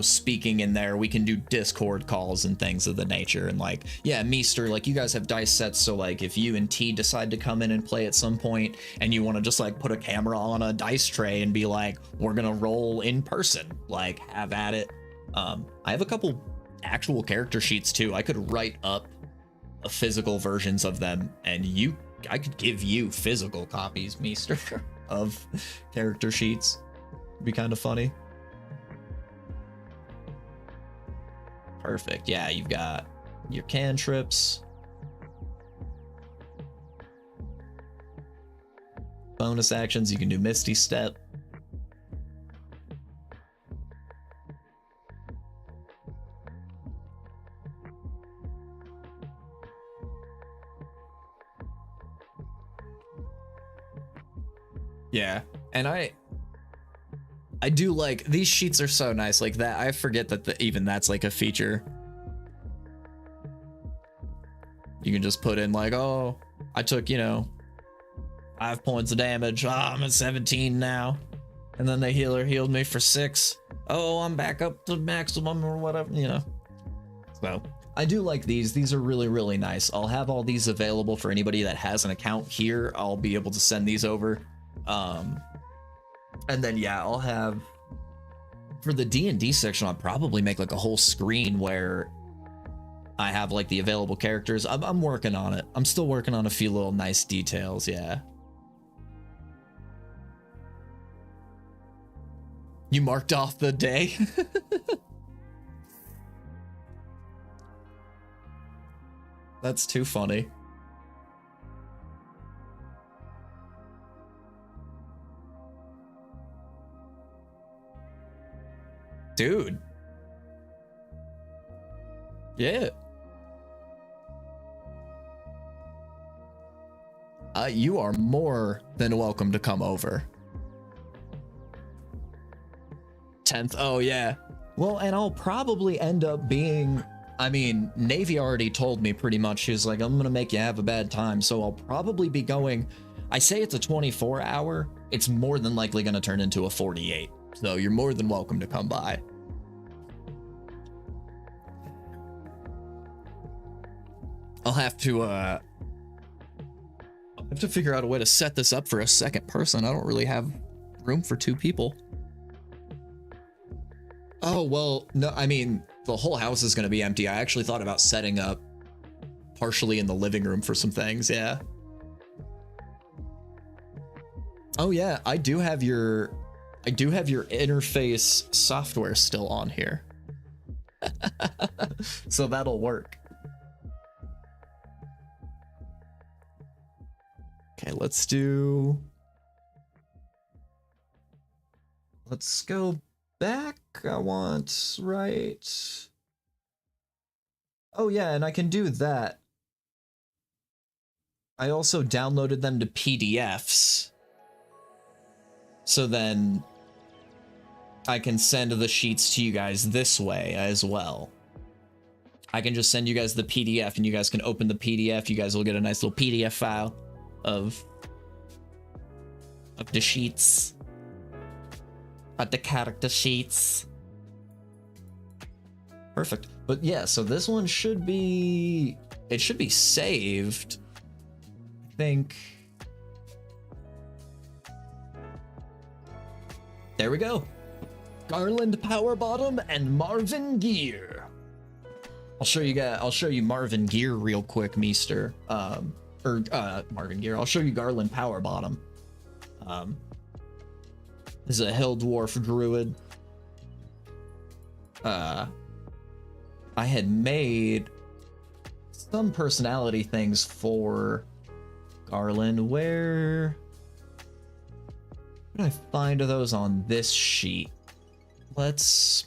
speaking in there. We can do Discord calls and things of the nature. And like, yeah, Meester, like you guys have dice sets. So like if you and T decide to come in and play at some point and you want to just like put a camera on a dice tray and be like, we're going to roll in person, like have at it. I have a couple actual character sheets too. I could write up physical versions of them and I could give you physical copies, Meester, of character sheets. It'd be kind of funny. Perfect. Yeah, you've got your cantrips. Bonus actions, you can do Misty Step. Yeah, and I do like these sheets are so nice like that. I forget that even that's like a feature. You can just put in like, oh, I took 5 points of damage. I'm at 17 now, and then the healer healed me for 6. Oh, I'm back up to maximum or whatever, So I do like these. These are really, really nice. I'll have all these available for anybody that has an account here. I'll be able to send these over. And then yeah, I'll have for the D&D section, I'll probably make like a whole screen where I have like the available characters. I'm working on it. I'm still working on a few little nice details. Yeah. You marked off the day? That's too funny. Dude. Yeah. You are more than welcome to come over. 10th. Oh, yeah. Well, and I'll probably end up being... I mean, Navy already told me pretty much. She's like, I'm gonna make you have a bad time. So I'll probably be going... I say it's a 24-hour. It's more than likely gonna turn into a 48. So you're more than welcome to come by. I'll have to figure out a way to set this up for a second person. I don't really have room for 2 people. Oh, well, no, I mean, the whole house is going to be empty. I actually thought about setting up partially in the living room for some things, yeah. Oh, yeah, I do have your interface software still on here. So that'll work. Okay, let's go back. I want, right. Oh yeah, and I can do that. I also downloaded them to PDFs. So then I can send the sheets to you guys this way as well. I can just send you guys the PDF and you guys can open the PDF. You guys will get a nice little PDF file of the sheets. Of the character sheets. Perfect. But yeah, so this one should be... It should be saved. I think... There we go. Garland Power Bottom and Marvin Gear. I'll show you Marvin Gear real quick, Meester. Marvin Gear. I'll show you Garland Power Bottom. This is a Hill Dwarf Druid. I had made some personality things for Garland. Where did I find those on this sheet? Let's...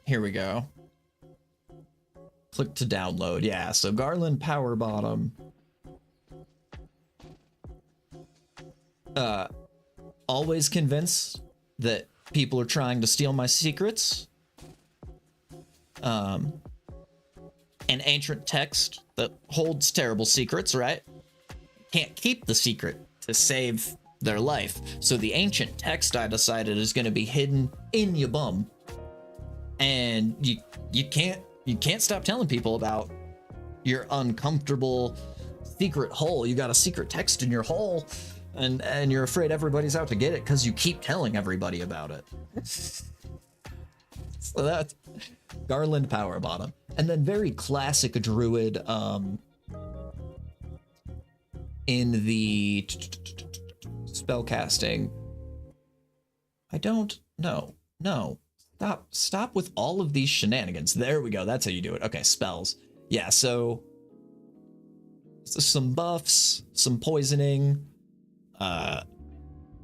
Here we go. Click to download. Yeah, so Garland Power Bottom. Always convinced that people are trying to steal my secrets. An ancient text that holds terrible secrets, right? Can't keep the secret to save their life. So the ancient text, I decided, is going to be hidden in your bum. And you can't stop telling people about your uncomfortable secret hole. You got a secret text in your hole, and you're afraid everybody's out to get it because you keep telling everybody about it. So that's Garland Power Bottom. And then very classic druid in the spellcasting. I don't know. No. Stop with all of these shenanigans. There we go. That's how you do it. Okay, spells. Yeah, so some buffs, some poisoning, a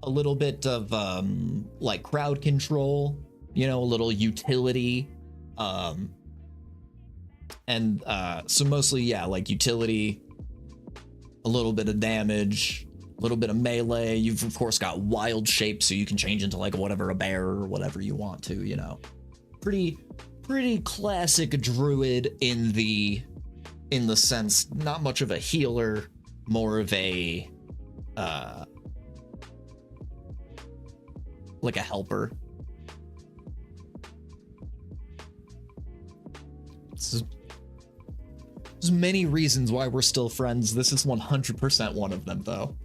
little bit of like crowd control, you know, a little utility, and so mostly, yeah, like utility, a little bit of damage, a little bit of melee. You've of course got wild shape, so you can change into like whatever, a bear or whatever you want to, you know. Pretty classic druid in the sense, not much of a healer, more of a like a helper. There's many reasons why we're still friends. This is 100% one of them, though.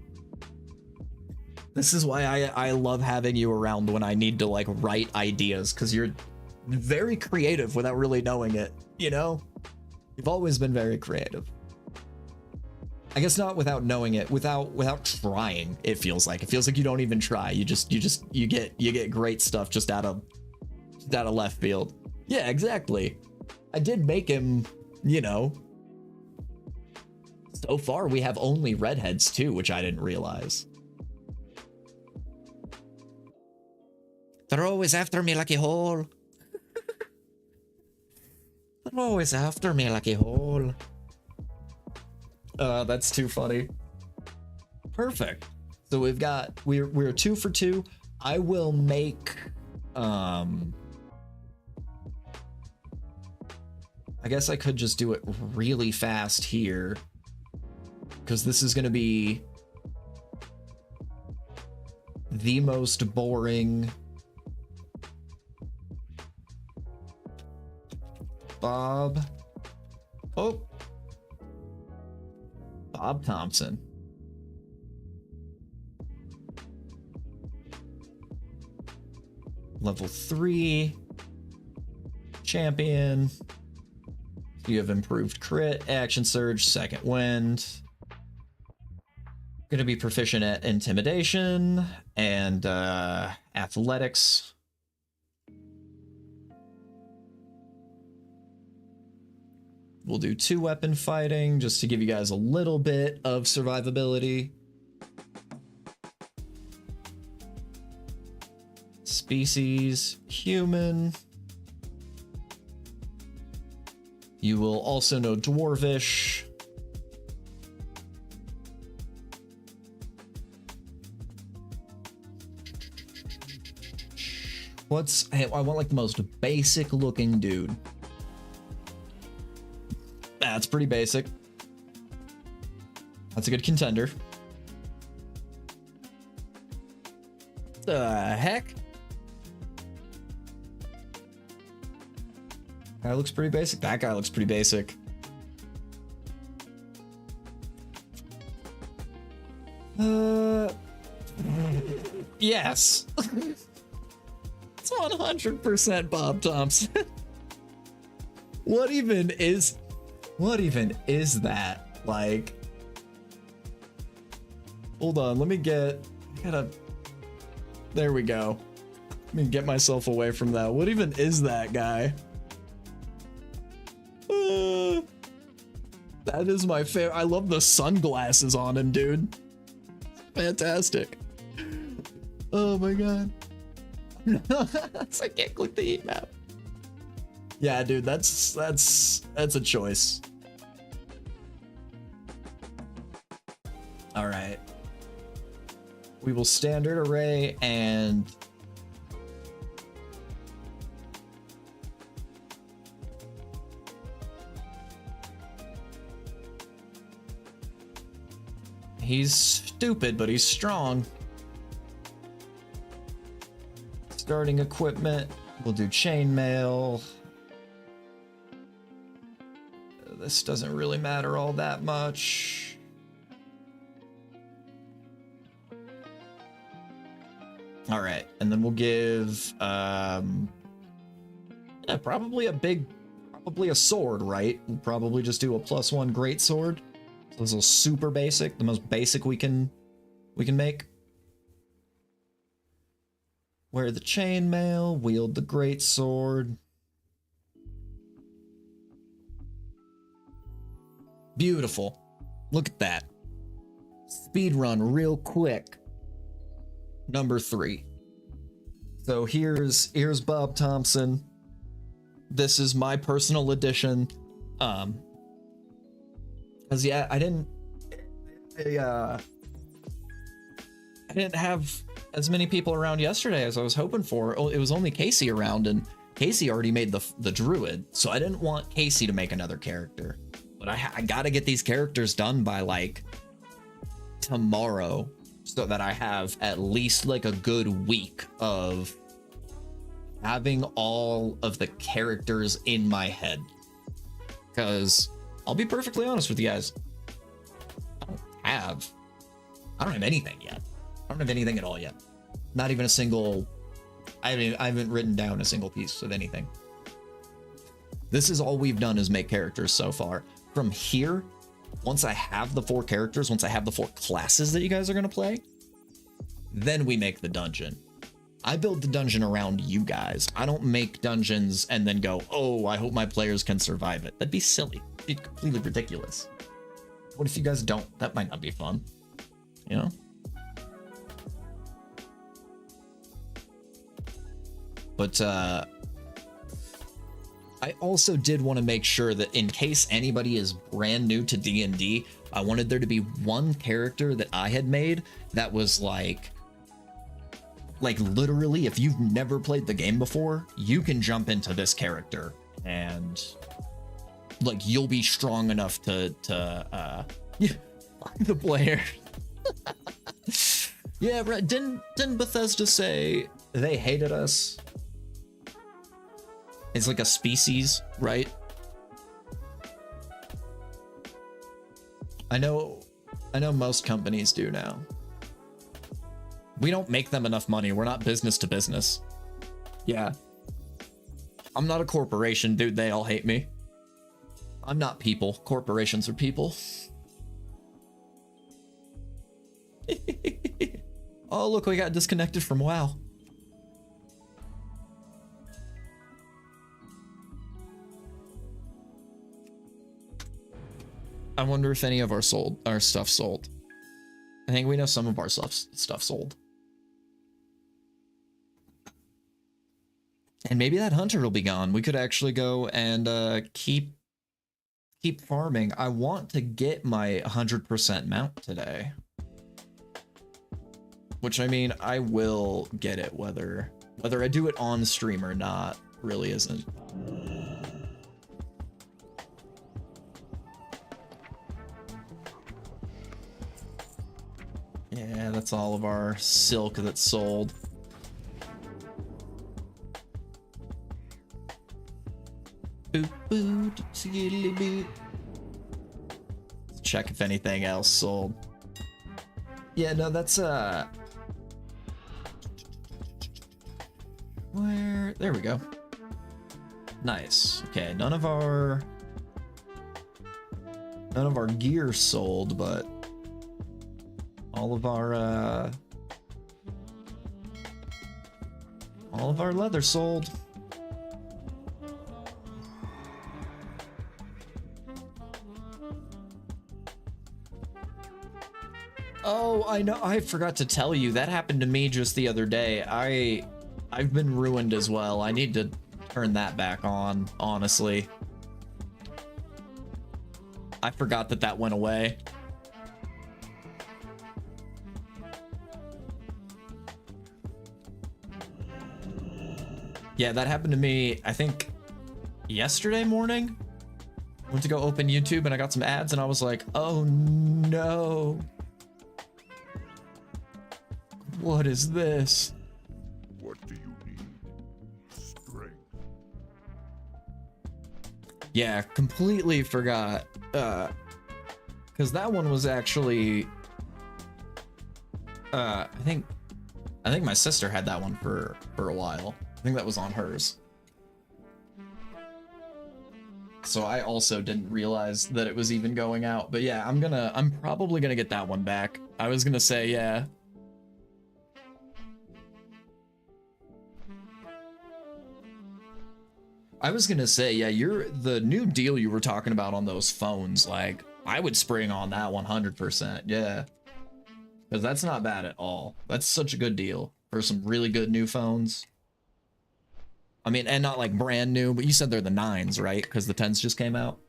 This is why I love having you around when I need to, like, write ideas, because you're very creative without really knowing it, you know? You've always been very creative. I guess not without knowing it, without trying. It feels like you don't even try. You get great stuff just out of left field. Yeah, exactly. I did make him, you know. So far we have only redheads too, which I didn't realize. They're always after me like a hole. They're always after me like a hole. That's too funny. Perfect. So we're 2 for 2. I will make I guess I could just do it really fast here, because this is going to be the most boring Bob Thompson. Level 3 champion. You have improved crit, action surge, second wind. Going to be proficient at intimidation and athletics. We'll do 2 weapon fighting just to give you guys a little bit of survivability. Species, human. You will also know Dwarvish. Hey, I want like the most basic looking dude. That's pretty basic. That's a good contender. The heck? That looks pretty basic. That guy looks pretty basic. Yes. It's 100% Bob Thompson. What even is that? Like, hold on, there we go. Let me get myself away from that. What even is that guy? That is my favorite. I love the sunglasses on him, dude. Fantastic. Oh my god. I can't click the heat map. Yeah, dude, that's a choice. All right. We will standard array and he's stupid, but he's strong. Starting equipment, we'll do chainmail. This doesn't really matter all that much. All right, and then we'll give probably a sword, right? We'll probably just do a +1 great sword. So this is super basic, the most basic we can make. Wear the chainmail, wield the great sword. Beautiful. Look at that. Speed run real quick. Number 3. So here's Bob Thompson. This is my personal edition. Cause yeah, I didn't have as many people around yesterday as I was hoping for. It was only Casey around, and Casey already made the druid, so I didn't want Casey to make another character. But I gotta get these characters done by like tomorrow, so that I have at least like a good week of having all of the characters in my head. Because I'll be perfectly honest with you guys, I don't have anything yet. I don't have anything at all yet. Not even a single. I haven't written down a single piece of anything. This is all we've done is make characters so far. From here, once I have the 4 characters, once I have the 4 classes that you guys are going to play, then we make the dungeon. I build the dungeon around you guys. I don't make dungeons and then go, oh, I hope my players can survive it. That'd be silly. It'd be completely ridiculous. What if you guys don't? That might not be fun. You know? But I also did want to make sure that in case anybody is brand new to D&D, I wanted there to be one character that I had made that was like literally, if you've never played the game before, you can jump into this character and like you'll be strong enough to find the player. Yeah, right. Didn't Bethesda say they hated us? It's like a species, right? I know most companies do now. We don't make them enough money. We're not business to business. Yeah. I'm not a corporation, dude. They all hate me. I'm not people. Corporations are people. Oh, look, we got disconnected from WoW. I wonder if any of our stuff sold. I think we know some of our stuff sold. And maybe that hunter will be gone. We could actually go and keep farming. I want to get my 100% mount today. Which, I mean, I will get it whether I do it on stream or not really isn't. Yeah, that's all of our silk that's sold. Boop, boop, skiddly boop. Let's check if anything else sold. Yeah, no, that's where? There we go. Nice. Okay, none of our gear sold, but all of our leather sold. Oh, I know. I forgot to tell you that happened to me just the other day. I've been ruined as well. I need to turn that back on, honestly. I forgot that went away. Yeah, that happened to me, I think, yesterday morning. Went to go open YouTube and I got some ads and I was like, oh no. What is this? What do you need? Strength. Yeah, completely forgot. Because that one was actually I think my sister had that one for a while. I think that was on hers. So I also didn't realize that it was even going out. But yeah, I'm probably gonna get that one back. I was gonna say, yeah. I was gonna say, yeah, the new deal you were talking about on those phones, like, I would spring on that 100%, yeah. Because that's not bad at all. That's such a good deal for some really good new phones. I mean, and not like brand new, but you said they're the 9s, right? Because the 10s just came out.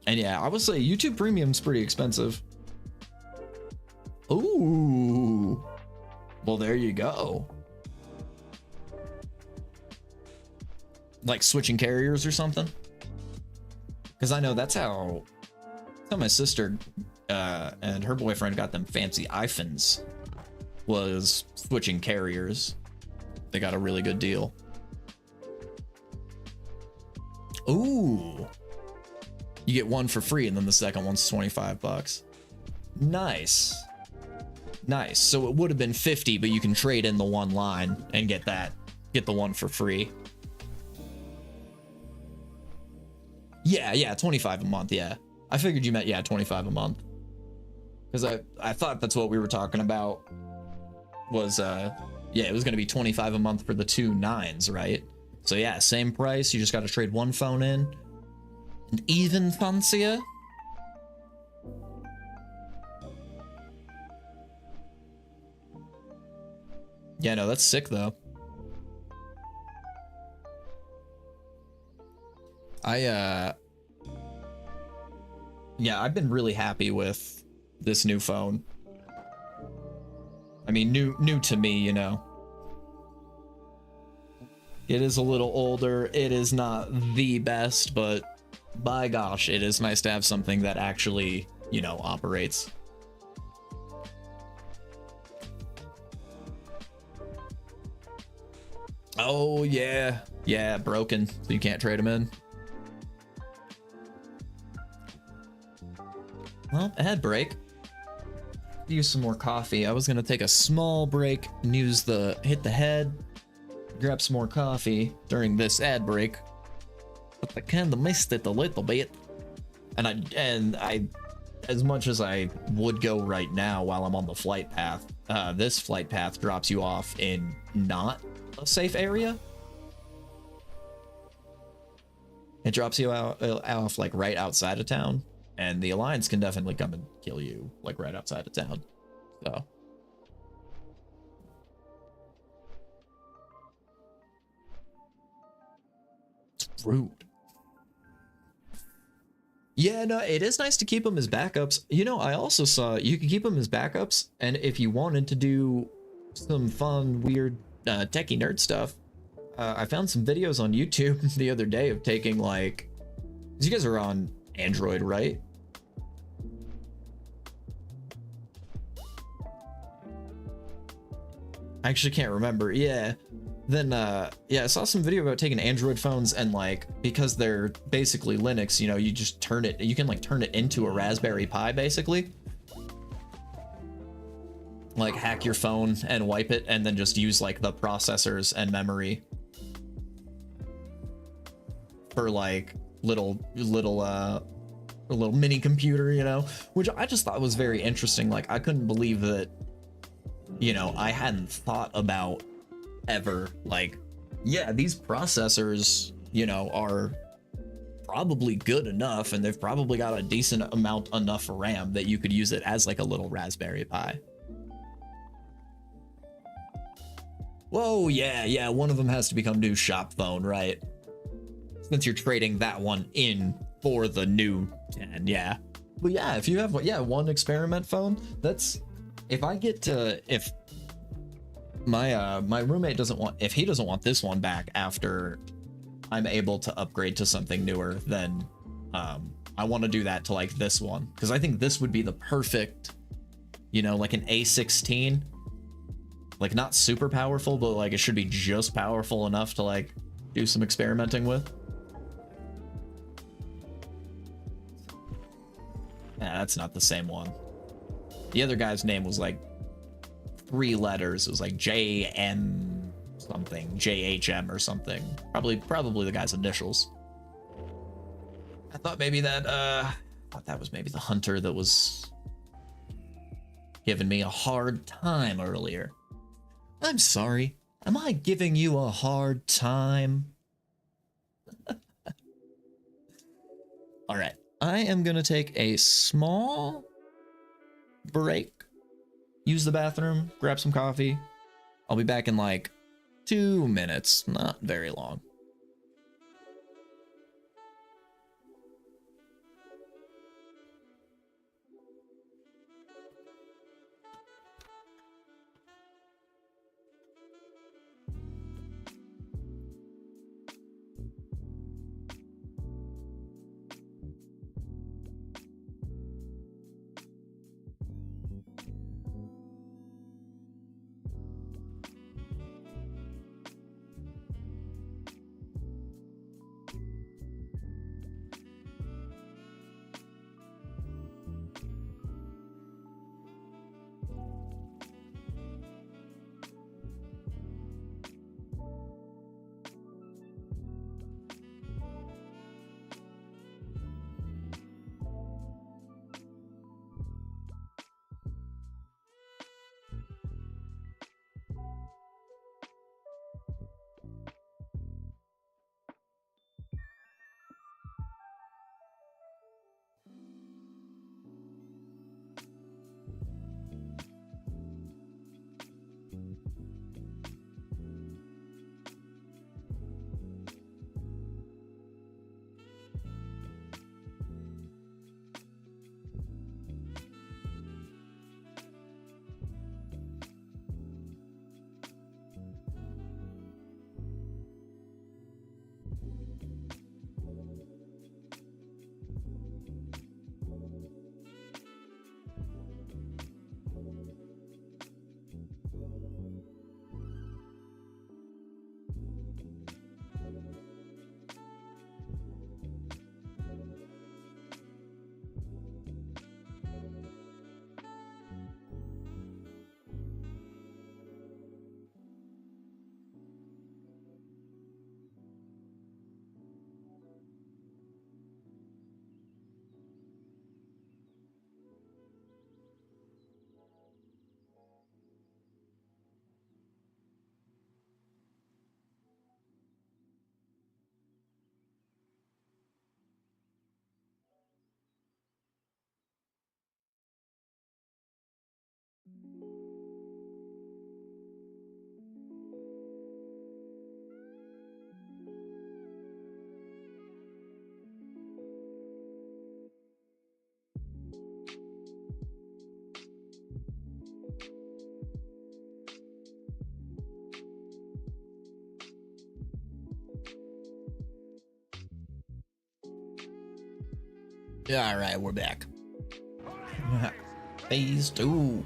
And yeah, I would say YouTube Premium's pretty expensive. Ooh. Well, there you go. Like switching carriers or something? Because I know that's how my sister and her boyfriend got them fancy iPhones, was switching carriers. They got a really good deal. Ooh. You get one for free and then the second one's $25. Nice. Nice. So it would have been 50, but you can trade in the one line and get the one for free. Yeah, 25 a month, yeah. I figured you meant, yeah, 25 a month. Because I thought that's what we were talking about was, yeah, it was going to be 25 a month for the 2 9s, right? So yeah, same price. You just got to trade one phone in. And even fancier. Yeah, no, that's sick though. Yeah, I've been really happy with this new phone. I mean, new to me, you know. It is a little older. It is not the best, but by gosh, it is nice to have something that actually, you know, operates. Oh, yeah. Yeah, broken, so you can't trade them in. Well, ad break. Use some more coffee. I was gonna take a small break and use hit the head, grab some more coffee during this ad break, but I kind of missed it a little bit. And I, as much as I would go right now while I'm on the flight path, this flight path drops you off in not a safe area. It drops you off like right outside of town. And the Alliance can definitely come and kill you, like, right outside of town. So. It's rude. Yeah, no, it is nice to keep them as backups. You know, I also saw you can keep them as backups. And if you wanted to do some fun, weird, techie nerd stuff, I found some videos on YouTube the other day of taking, like, 'cause you guys are on Android, right? I actually can't remember. Yeah. Then, yeah, I saw some video about taking Android phones and, like, because they're basically Linux, you know, you just turn it, you can, like, turn it into a Raspberry Pi, basically. Like, hack your phone and wipe it, and then just use, like, the processors and memory for, like, little mini computer, you know, which I just thought was very interesting. Like, I couldn't believe that, you know, I hadn't thought about ever, like, yeah, these processors, you know, are probably good enough, and they've probably got a decent amount enough RAM that you could use it as like a little Raspberry Pi. Whoa, yeah, one of them has to become new shop phone, right? Since you're trading that one in for the new 10, yeah. But yeah, if you have, yeah, one experiment phone, that's, if I get to, if my my roommate doesn't want, if he doesn't want this one back after I'm able to upgrade to something newer, then I want to do that to like this one, because I think this would be the perfect, you know, like an A16, like not super powerful, but like it should be just powerful enough to like do some experimenting with. Yeah, that's not the same one. The other guy's name was like 3 letters. It was like JM something, JHM or something. Probably the guy's initials. I thought maybe that was maybe the hunter that was giving me a hard time earlier. I'm sorry. Am I giving you a hard time? All right. I am gonna take a small break, use the bathroom, grab some coffee. I'll be back in like 2 minutes, not very long. Yeah, all right, we're back. Phase 2.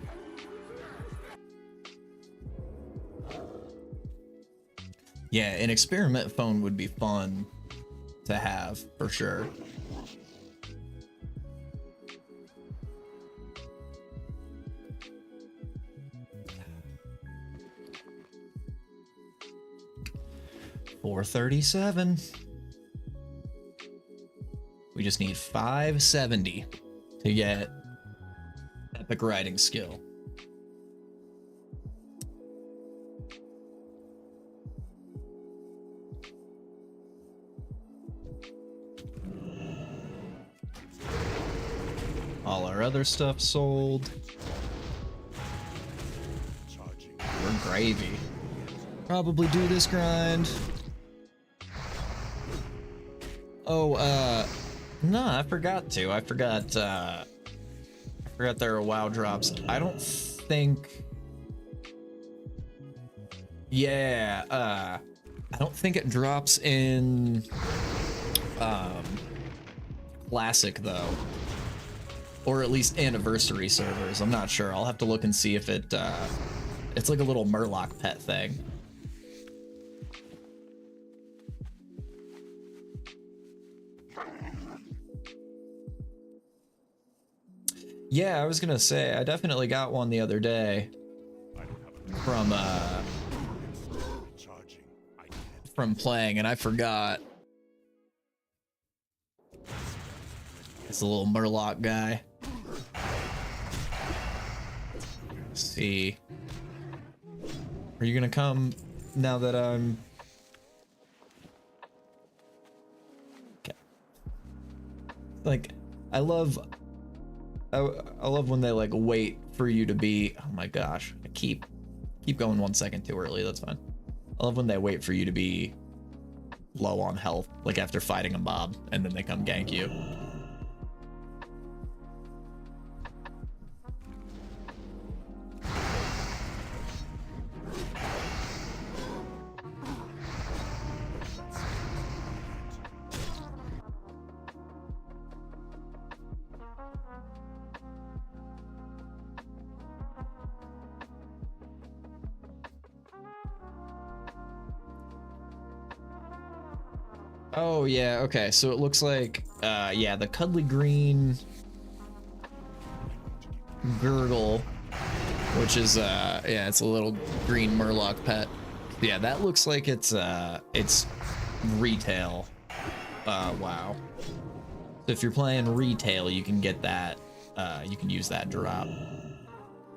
Yeah, an experiment phone would be fun to have for sure. $437. We just need 570 to get epic riding skill. All our other stuff sold. We're gravy. Probably do this grind. Oh, no, I forgot to. I forgot there are WoW drops. I don't think... Yeah, I don't think it drops in, Classic, though. Or at least Anniversary servers. I'm not sure. I'll have to look and see if it, it's like a little Murloc pet thing. Yeah, I was gonna say, I definitely got one the other day from playing, and I forgot. It's a little Murloc guy. Let's see. Are you gonna come now that I'm... Okay. Like, I love when they like wait for you to be, oh my gosh, I keep going 1 second too early, that's fine. I love when they wait for you to be low on health, like after fighting a mob, and then they come gank you. Oh yeah, okay, so it looks like yeah, the cuddly green Gurgle, which is yeah, it's a little green Murloc pet. Yeah, that looks like it's retail. Wow. So if you're playing retail, you can get that, you can use that drop.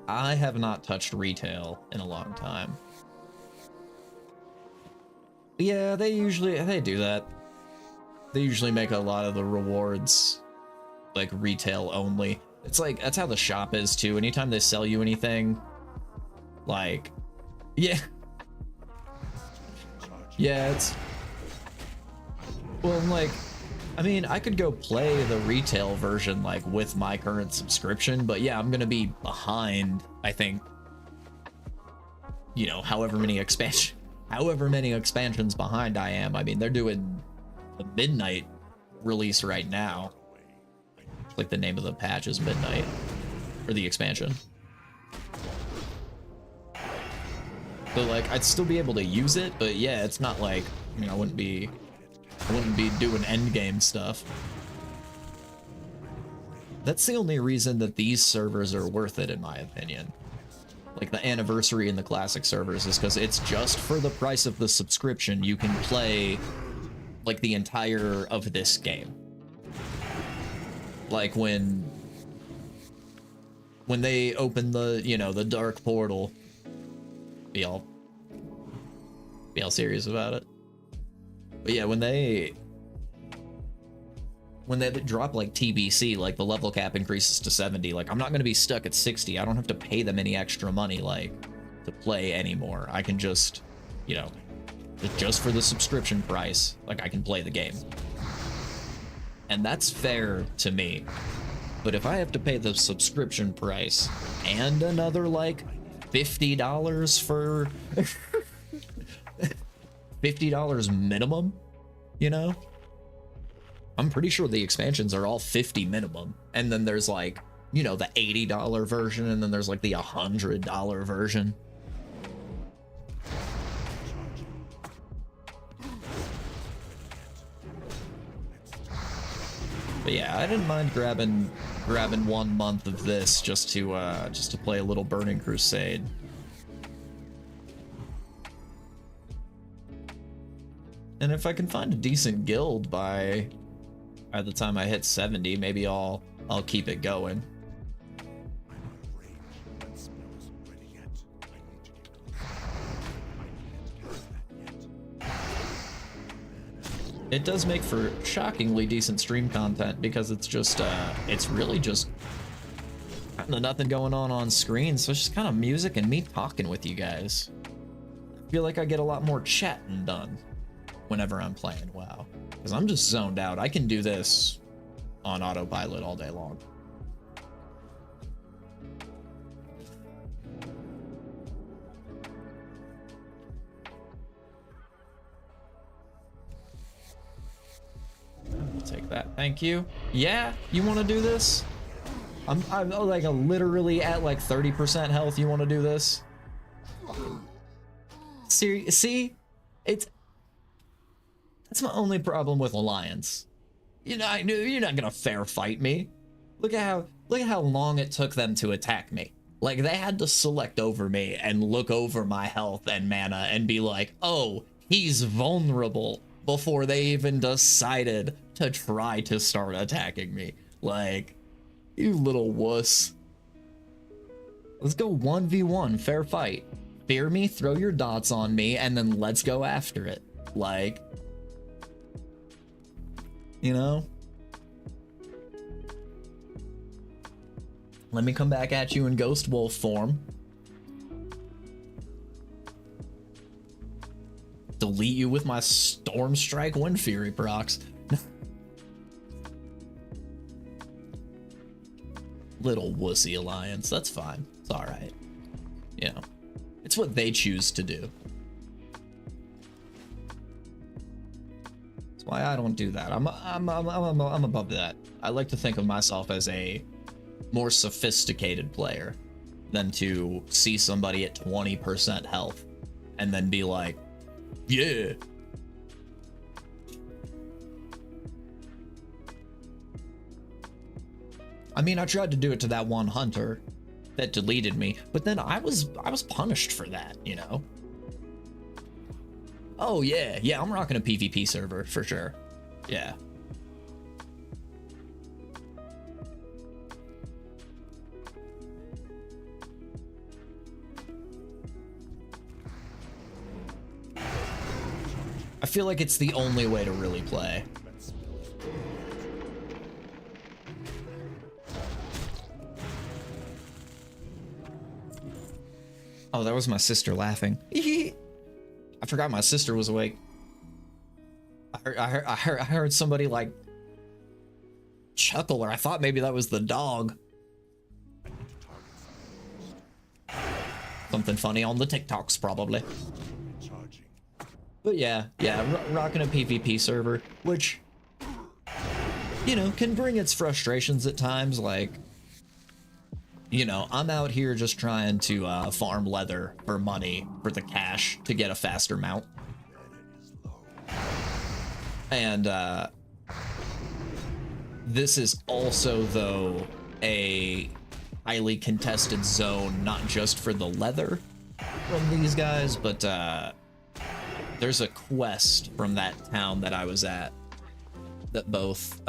I have not touched retail in a long time. Yeah, they do that. They usually make a lot of the rewards like retail only. It's like, that's how the shop is too. Anytime they sell you anything, like, yeah. Yeah, it's, well, like, I mean, I could go play the retail version like with my current subscription, but yeah, I'm gonna be behind, I think, you know, however many expansions behind I am. I mean, they're doing the midnight release right now. Like the name of the patch is Midnight, or the expansion. So like, I'd still be able to use it, but yeah, it's not like, I mean, I wouldn't be doing end game stuff. That's the only reason that these servers are worth it, in my opinion. Like the Anniversary and the Classic servers, is because it's just for the price of the subscription you can play like the entire of this game. Like when they open the, you know, the dark portal, be all serious about it. But yeah, when they drop like TBC, like the level cap increases to 70, like I'm not going to be stuck at 60. I don't have to pay them any extra money like to play anymore. I can just, you know, just for the subscription price, like I can play the game. And that's fair to me. But if I have to pay the subscription price and another like $50 for $50 minimum, you know, I'm pretty sure the expansions are all 50 minimum. And then there's like, you know, the $80 version, and then there's like the $100 version. But yeah, I didn't mind grabbing 1 month of this just to play a little Burning Crusade. And if I can find a decent guild by the time I hit 70, maybe I'll keep it going. It does make for shockingly decent stream content because it's just it's really just kind of nothing going on screen, so it's just kind of music and me talking with you guys. I feel like I get a lot more chatting done whenever I'm playing WoW, because I'm just zoned out. I can do this on autopilot all day long. Take that, thank you. Yeah, you want to do this? I'm like literally at like 30% health. You want to do this? See, that's my only problem with Alliance. You know, you're not gonna fair fight me. Look at how long it took them to attack me. Like, they had to select over me and look over my health and mana and be like, oh, he's vulnerable, before they even decided to try to start attacking me. Like, you little wuss. Let's go 1v1, fair fight. Fear me, throw your dots on me, and then let's go after it. Like, you know? Let me come back at you in Ghost Wolf form. Delete you with my Storm Strike Wind Fury procs. Little wussy Alliance, that's fine. It's alright. You know, it's what they choose to do. That's why I don't do that. I'm above that. I like to think of myself as a more sophisticated player than to see somebody at 20% health and then be like, yeah. I mean, I tried to do it to that one hunter that deleted me, but then I was punished for that, you know? Oh yeah, I'm rocking a PvP server for sure. Yeah. I feel like it's the only way to really play. Oh, that was my sister laughing. I forgot my sister was awake. I heard somebody like chuckle, or I thought maybe that was the dog. Something funny on the TikToks, probably. But yeah, rocking a PvP server, which, you know, can bring its frustrations at times. Like, you know, I'm out here just trying to farm leather for money, for the cash, to get a faster mount. And this is also, though, a highly contested zone, not just for the leather from these guys, but there's a quest from that town that I was at that both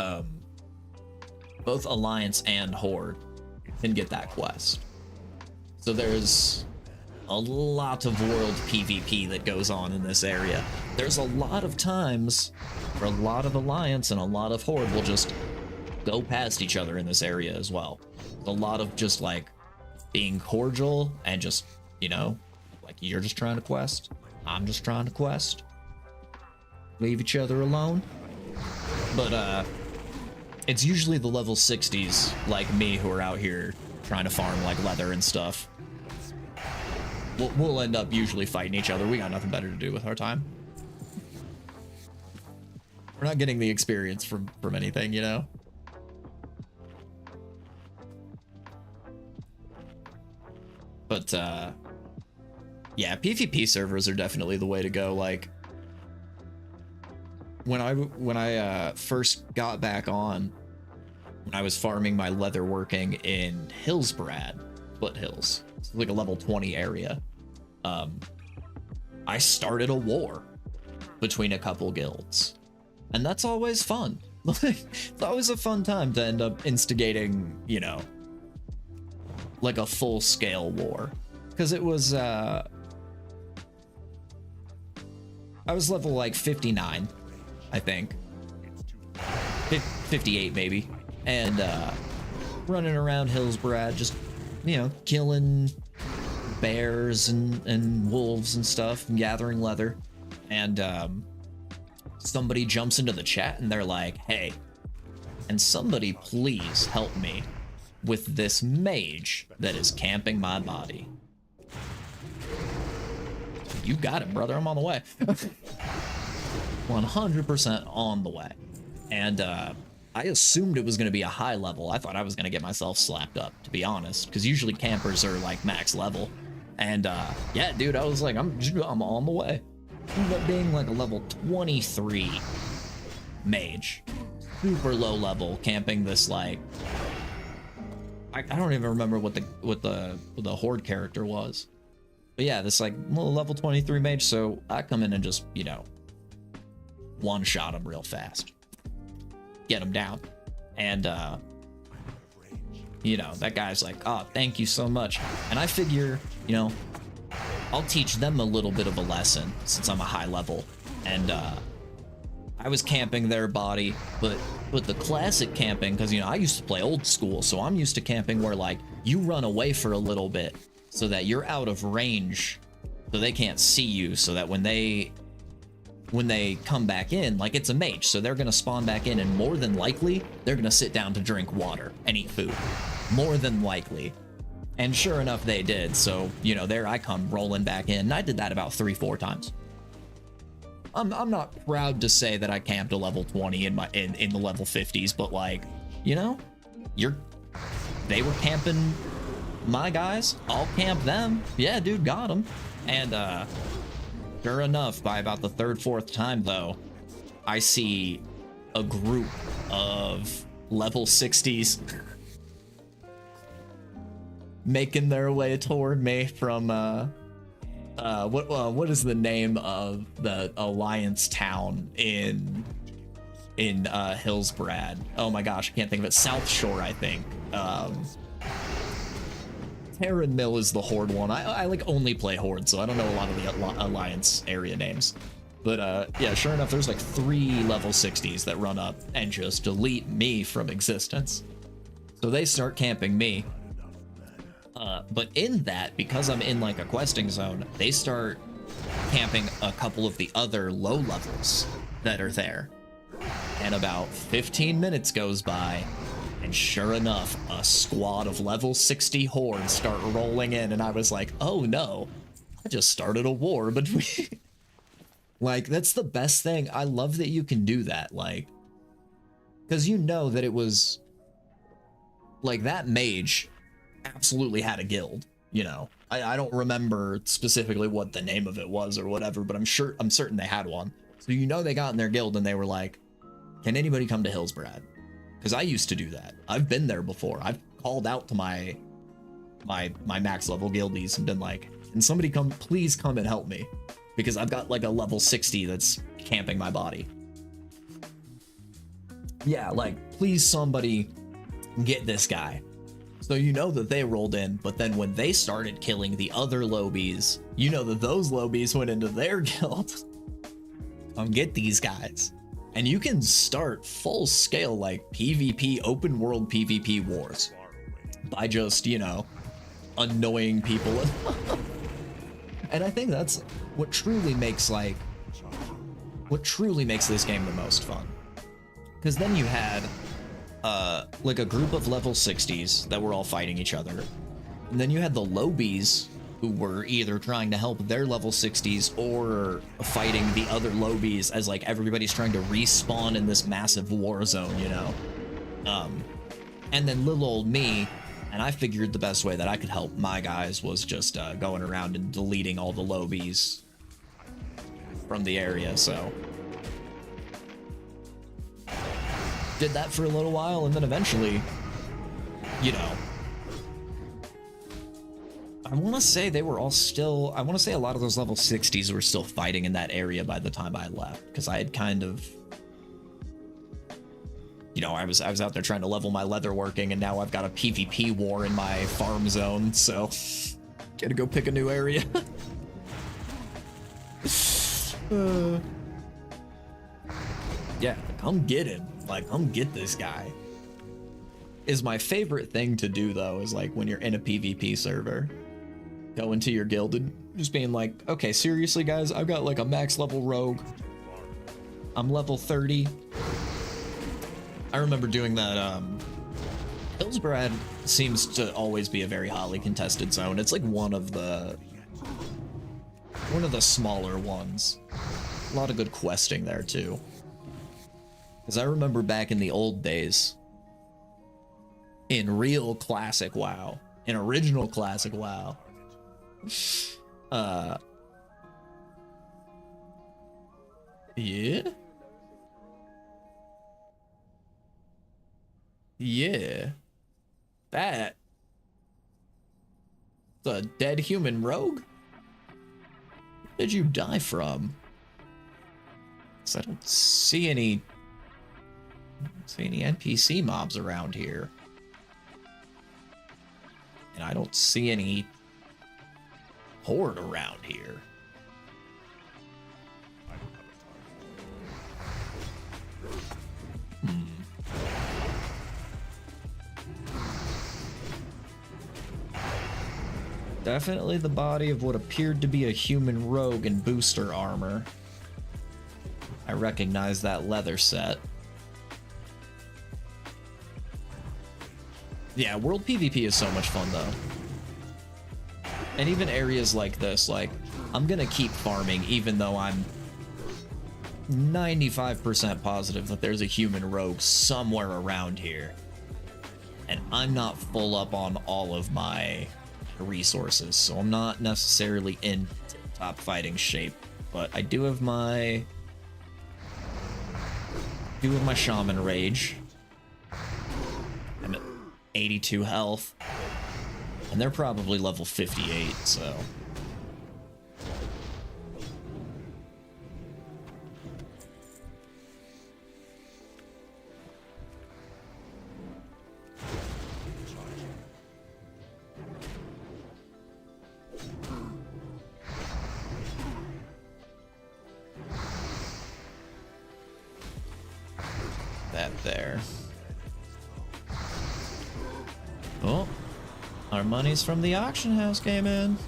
Alliance and Horde can get that quest. So there's a lot of world PvP that goes on in this area. There's a lot of times where a lot of Alliance and a lot of Horde will just go past each other in this area as well. A lot of just like being cordial and just, you know, like, you're just trying to quest, I'm just trying to quest, leave each other alone. But it's usually the level 60s like me who are out here trying to farm like leather and stuff. We'll end up usually fighting each other. We got nothing better to do with our time. We're not getting the experience from anything, you know? But yeah, PvP servers are definitely the way to go. Like when I first got back on, when I was farming my leatherworking in Hillsbrad, Foothills, it's like a level 20 area, I started a war between a couple guilds, and that's always fun. It's always a fun time to end up instigating, you know, like a full-scale war, because it was I was level like 59, I think, 58 maybe, and running around Hillsbrad, just, you know, killing bears and wolves and stuff, and gathering leather. And somebody jumps into the chat and they're like, hey, and somebody please help me with this mage that is camping my body. You got it, brother. I'm on the way. 100% on the way. And I assumed it was going to be a high level. I thought I was going to get myself slapped up, to be honest, because usually campers are like max level. And yeah, dude, I was like, I'm on the way. Ended up being like a level 23 mage, super low level, camping this like I don't even remember what the horde character was, but yeah, this like little level 23 mage. So I come in and just, you know, one shot him real fast, get him down, and you know, that guy's like, oh, thank you so much. And I figure, you know, I'll teach them a little bit of a lesson since I'm a high level. And I was camping their body, but the classic camping, because, you know, I used to play old school, so I'm used to camping where like you run away for a little bit so that you're out of range, so they can't see you, so that when they come back in, like, it's a mage, so they're gonna spawn back in, and more than likely they're gonna sit down to drink water and eat food, more than likely. And sure enough, they did. So, you know, there I come rolling back in. And I did that about 3-4 times. I'm not proud to say that I camped a level 20 in the level 50s, but like, you know, they were camping my guys. I'll camp them. Yeah, dude, got them. And sure enough, by about the 3rd, 4th time though, I see a group of level 60s making their way toward me from what is the name of the alliance town in Hillsbrad? Oh my gosh, I can't think of it. South Shore, I think. Terran Mill is the horde one. I like only play horde, so I don't know a lot of the alliance area names. But yeah, sure enough, there's like 3 level 60s that run up and just delete me from existence. So they start camping me. But in that, because I'm in like a questing zone, they start camping a couple of the other low levels that are there. And about 15 minutes goes by, and sure enough, a squad of level 60 hordes start rolling in, and I was like, oh no, I just started a war between... Like, that's the best thing. I love that you can do that, like, because you know that it was, like, that mage absolutely had a guild, you know. I don't remember specifically what the name of it was or whatever, but I'm certain they had one. So you know they got in their guild and they were like, can anybody come to Hillsbrad? Because I used to do that. I've been there before. I've called out to my max level guildies and been like, can somebody come, please come and help me? Because I've got like a level 60 that's camping my body. Yeah, like, please somebody get this guy. So you know that they rolled in, but then when they started killing the other lobies, you know that those lobies went into their guild. Come get these guys. And you can start full scale like PvP, open world PvP wars by just, you know, annoying people. And I think that's what truly makes this game the most fun. Because then you had like a group of level 60s that were all fighting each other. And then you had the lobies who were either trying to help their level 60s or fighting the other lobies as like everybody's trying to respawn in this massive war zone, you know? And then little old me, and I figured the best way that I could help my guys was just going around and deleting all the lobies from the area, so did that for a little while, and then eventually, you know, I want to say they were all still, I want to say a lot of those level 60s were still fighting in that area by the time I left, because I had kind of, you know, I was out there trying to level my leatherworking, and now I've got a PvP war in my farm zone, so gotta go pick a new area. Yeah, come get him. Like, come get this guy. Is my favorite thing to do, though, is like when you're in a PvP server, go into your guild and just being like, okay, seriously, guys, I've got like a max level rogue. I'm level 30. I remember doing that. Hillsbrad seems to always be a very hotly contested zone. It's like one of the smaller ones. A lot of good questing there too. Because I remember back in the old days, in real classic WoW, in original classic WoW, yeah. Yeah. That. The dead human rogue? Where did you die from? 'Cause I don't see any NPC mobs around here. And I don't see any horde around here. Definitely the body of what appeared to be a human rogue in booster armor. I recognize that leather set. Yeah, world PvP is so much fun though. And even areas like this, like, I'm gonna keep farming even though I'm 95% positive that there's a human rogue somewhere around here. And I'm not full up on all of my resources, so I'm not necessarily in top fighting shape, but I do have my shaman rage. I'm at 82 health, and they're probably level 58, so that there. Oh, our monies from the auction house came in.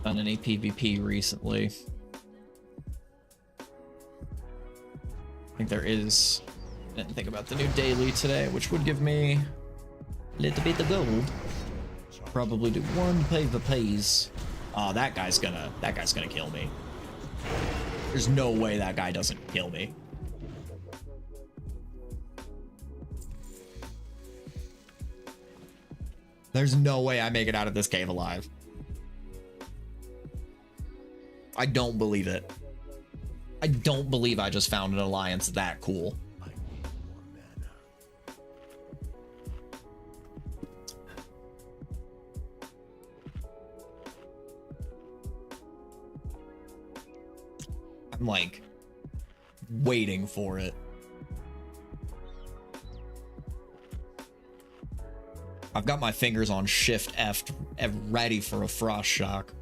Done any PvP recently? I think there is. Didn't think about the new daily today, which would give me a little bit of gold. Probably do one PvPs. Oh, that guy's gonna kill me. There's no way that guy doesn't kill me. There's no way I make it out of this cave alive. I don't believe it. I don't believe I just found an alliance that cool. I need more mana. I'm like waiting for it. I've got my fingers on Shift F ready for a frost shock.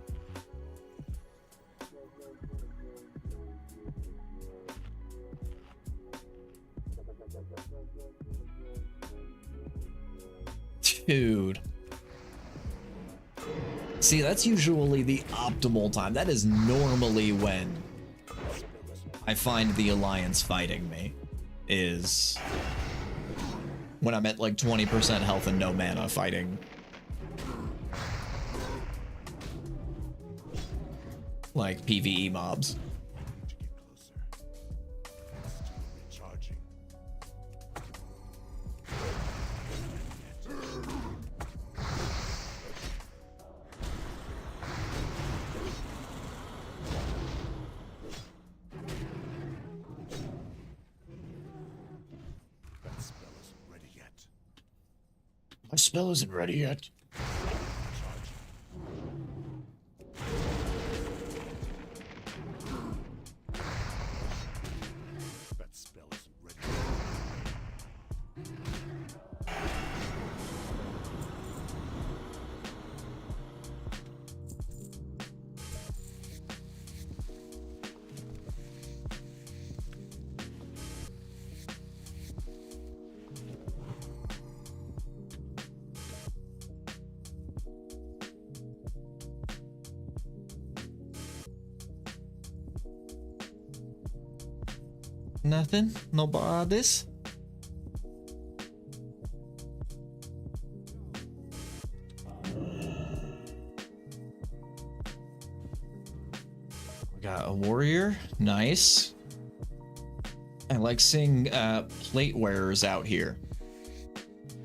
Dude. See, that's usually the optimal time. That is normally when I find the alliance fighting me, is when I'm at like 20% health and no mana fighting like PvE mobs. Charging. That spell isn't ready yet. My spell isn't ready yet. That spell isn't ready. Nothing? No bodies? We got a warrior. Nice. I like seeing plate wearers out here,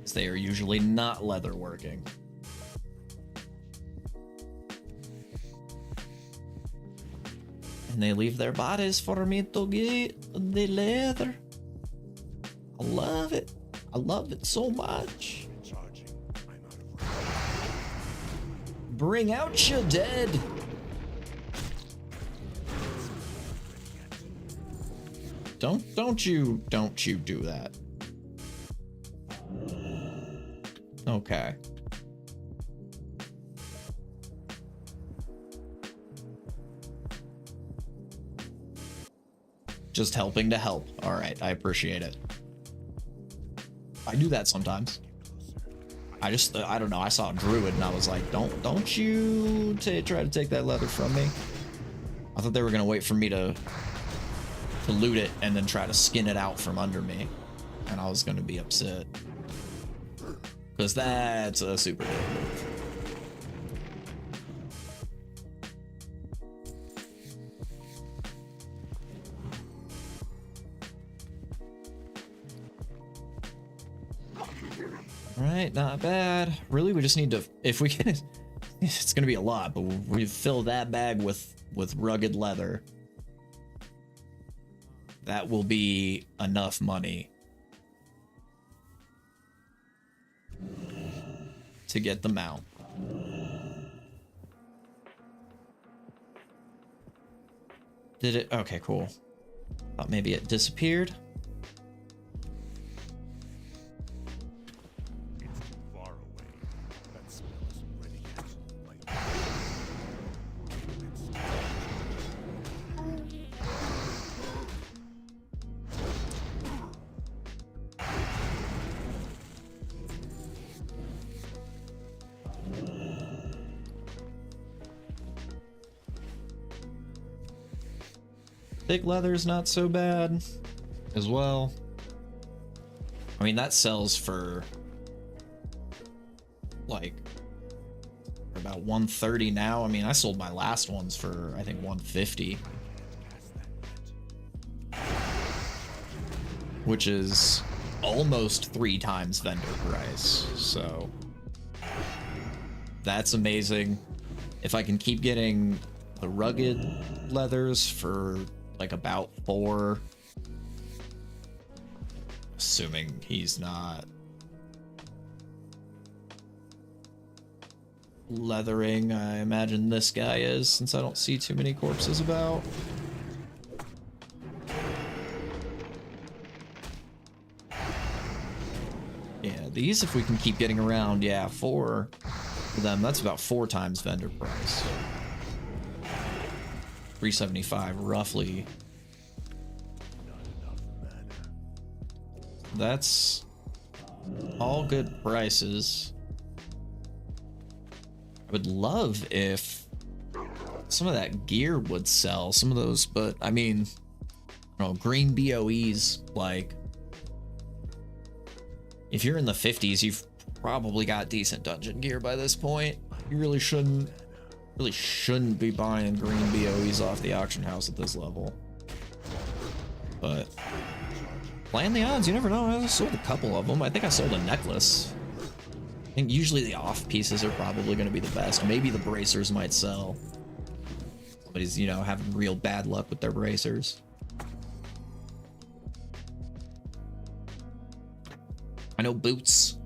as they are usually not leather working. And they leave their bodies for me to get the leather. I love it. I love it so much. Charging. I'm out of range. Bring out your dead. Don't you do that. Okay. Just helping to help. All right, I appreciate it. I do that sometimes. I don't know. I saw a druid and I was like, don't you try to take that leather from me. I thought they were gonna wait for me to loot it and then try to skin it out from under me, and I was gonna be upset because that's a super good move. All right, not bad. Really, we just need to, if we can, it's gonna be a lot, but we fill that bag with rugged leather. That will be enough money to get the mount. Did it? Okay, cool. Thought maybe it disappeared. It's too far away. That spell isn't ready yet. Thick leather's not so bad as well. I mean, that sells for like about 130 now. I mean, I sold my last ones for I think 150, which is almost 3 times vendor price. So that's amazing. If I can keep getting the rugged leathers for like about 4. Assuming he's not leathering. I imagine this guy is, since I don't see too many corpses about. Yeah, these, if we can keep getting around, yeah, 4 for them. That's about 4 times vendor price. 375 roughly. That's all good prices. I would love if some of that gear would sell, some of those, but I mean, I don't know, green BOEs, like, if you're in the 50s, you've probably got decent dungeon gear by this point. You really shouldn't be buying green BOEs off the auction house at this level. But playing the odds, you never know. I sold a couple of them. I think I sold a necklace. I think usually the off pieces are probably going to be the best. Maybe the bracers might sell. Somebody's, you know, having real bad luck with their bracers. I know boots.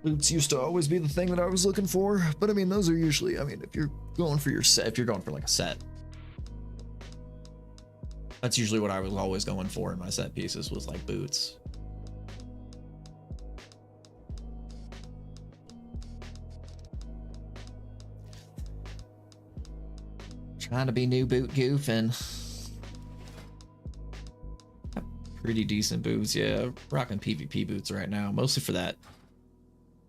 Boots used to always be the thing that I was looking for, but I mean, those are usually, I mean, if you're going for your set, if you're going for like a set, that's usually what I was always going for in my set pieces, was like boots. Trying to be new boot goofing. Pretty decent boots, yeah. Rocking PvP boots right now, mostly for that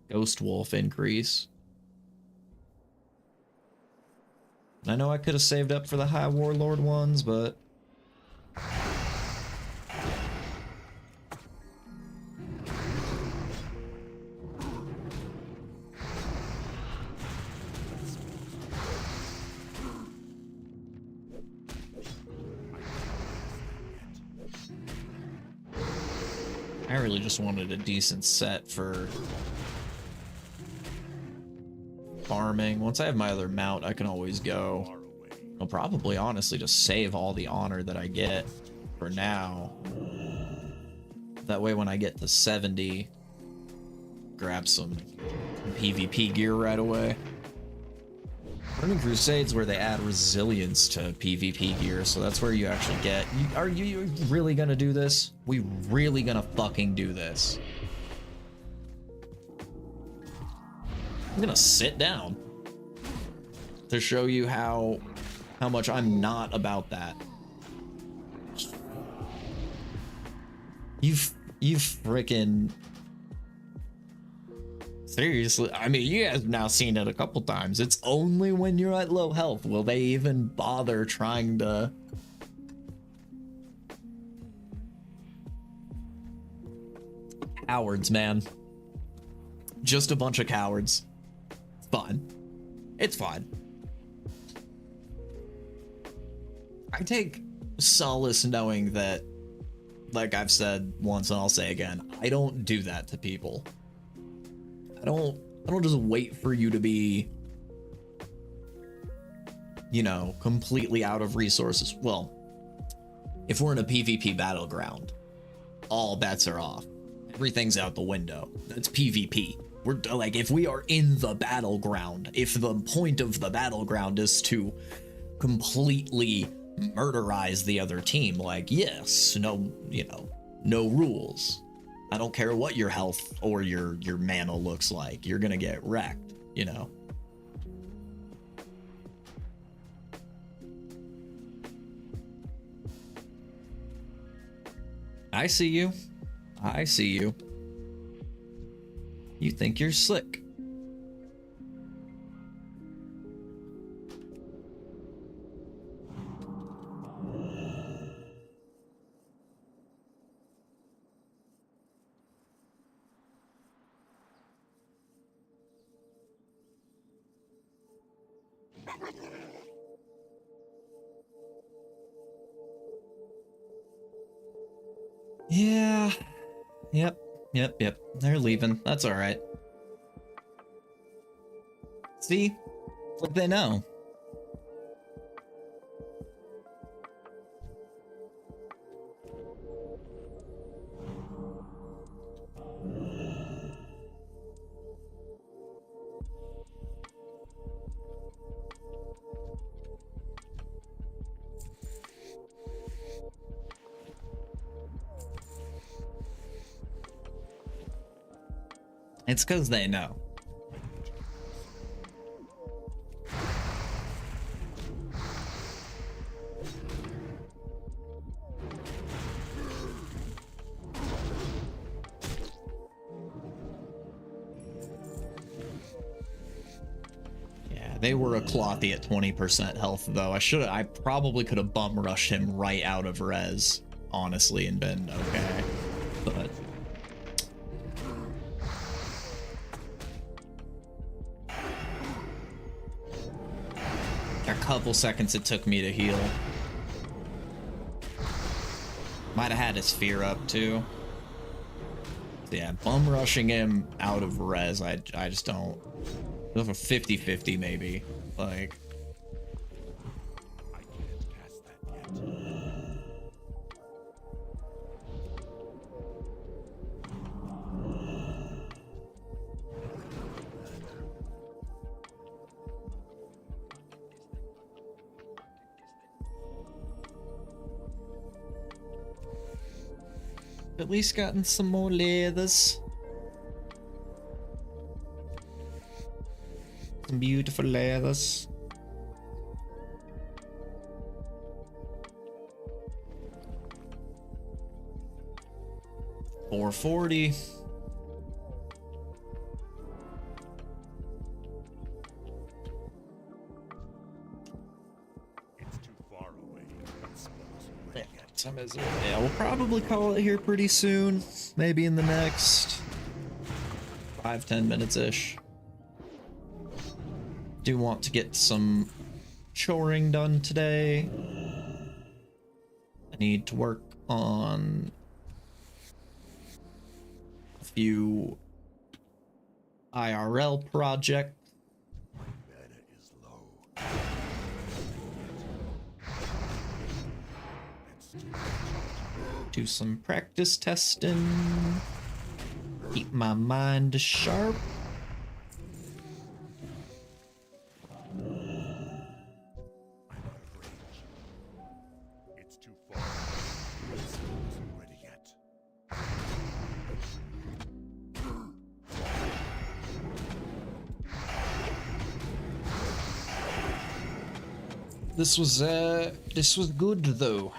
Ghost Wolf increase. I know I could have saved up for the High Warlord ones, but I really just wanted a decent set for farming. Once I have my other mount, I can always go. I'll probably honestly just save all the honor that I get for now. That way when I get to 70, grab some PvP gear right away. Burning Crusades where they add resilience to PvP gear, so that's where you actually get... Are you really gonna do this? We really gonna fucking do this? I'm gonna sit down to show you how much I'm not about that. You freaking... Seriously, I mean, you guys have now seen it a couple times. It's only when you're at low health will they even bother trying to... Cowards, man. Just a bunch of cowards. It's fine. It's fine. I take solace knowing that, like I've said once and I'll say again, I don't do that to people. I don't just wait for you to be, you know, completely out of resources. Well, if we're in a PvP battleground, all bets are off. Everything's out the window. That's PvP. We're like, if we are in the battleground, if the point of the battleground is to completely murderize the other team, like, yes, no, you know, no rules. I don't care what your health or your mana looks like. You're gonna get wrecked, you know. I see you. I see you. You think you're slick. Yeah. Yep. They're leaving. That's all right. See? Like they know. It's because they know. Yeah, they were a clothy at 20% health, though. I probably could have bum rushed him right out of res, honestly, and been okay. But a couple seconds it took me to heal. Might have had his fear up too. Yeah, bum rushing him out of res, I just don't. It was a 50-50 maybe. Like, I can't cast that yet. at least gotten some more leathers. Some beautiful leathers. $440. It's too far away. Yeah, what time is it? Yeah, we'll probably call it here pretty soon. Maybe in the next 5-10 minutes-ish. Do want to get some choring done today. I need to work on a few IRL projects. Mana is low. Do some practice testing. Keep my mind sharp. I'm out of range. It's too far. This isn't ready yet. This was good though.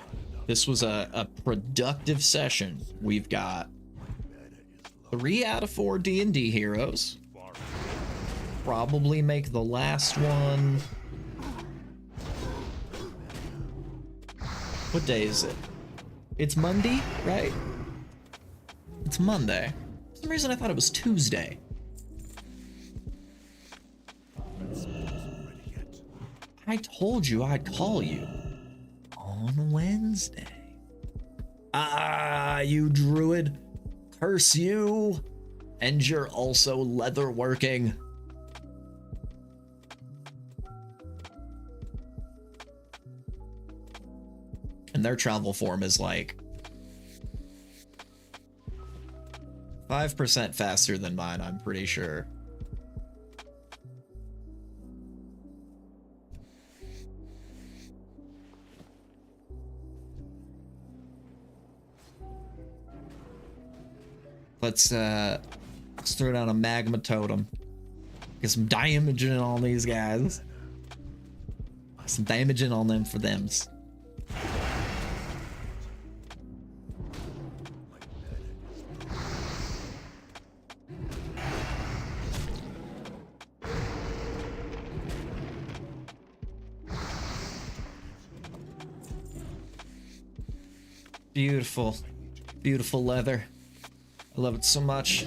This was a productive session. We've got 3 out of 4 D&D heroes. Far. Probably make the last one. What day is it? It's Monday, right? It's Monday. For some reason I thought it was Tuesday. This isn't ready yet. I told you I'd call you on Wednesday. Ah, you druid. Curse you. And you're also leather working. And their travel form is like 5% faster than mine, I'm pretty sure. Let's throw down a magma totem. Get some damaging on these guys. Some damaging on them for thems. Beautiful, beautiful leather. I love it so much.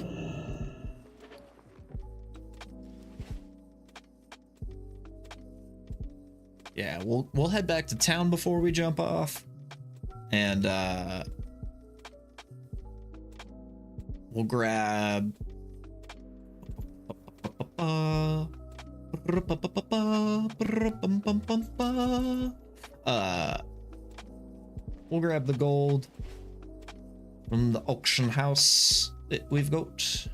Yeah, we'll head back to town before we jump off, and we'll grab we'll grab the gold from the auction house that we've got.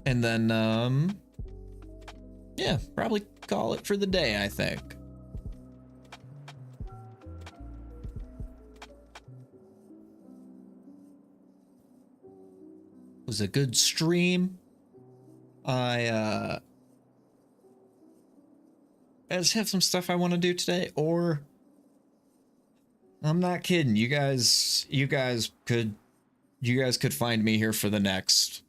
And then, yeah, probably call it for the day, I think. was a good stream. I just have some stuff I want to do today, or I'm not kidding. You guys could find me here for the next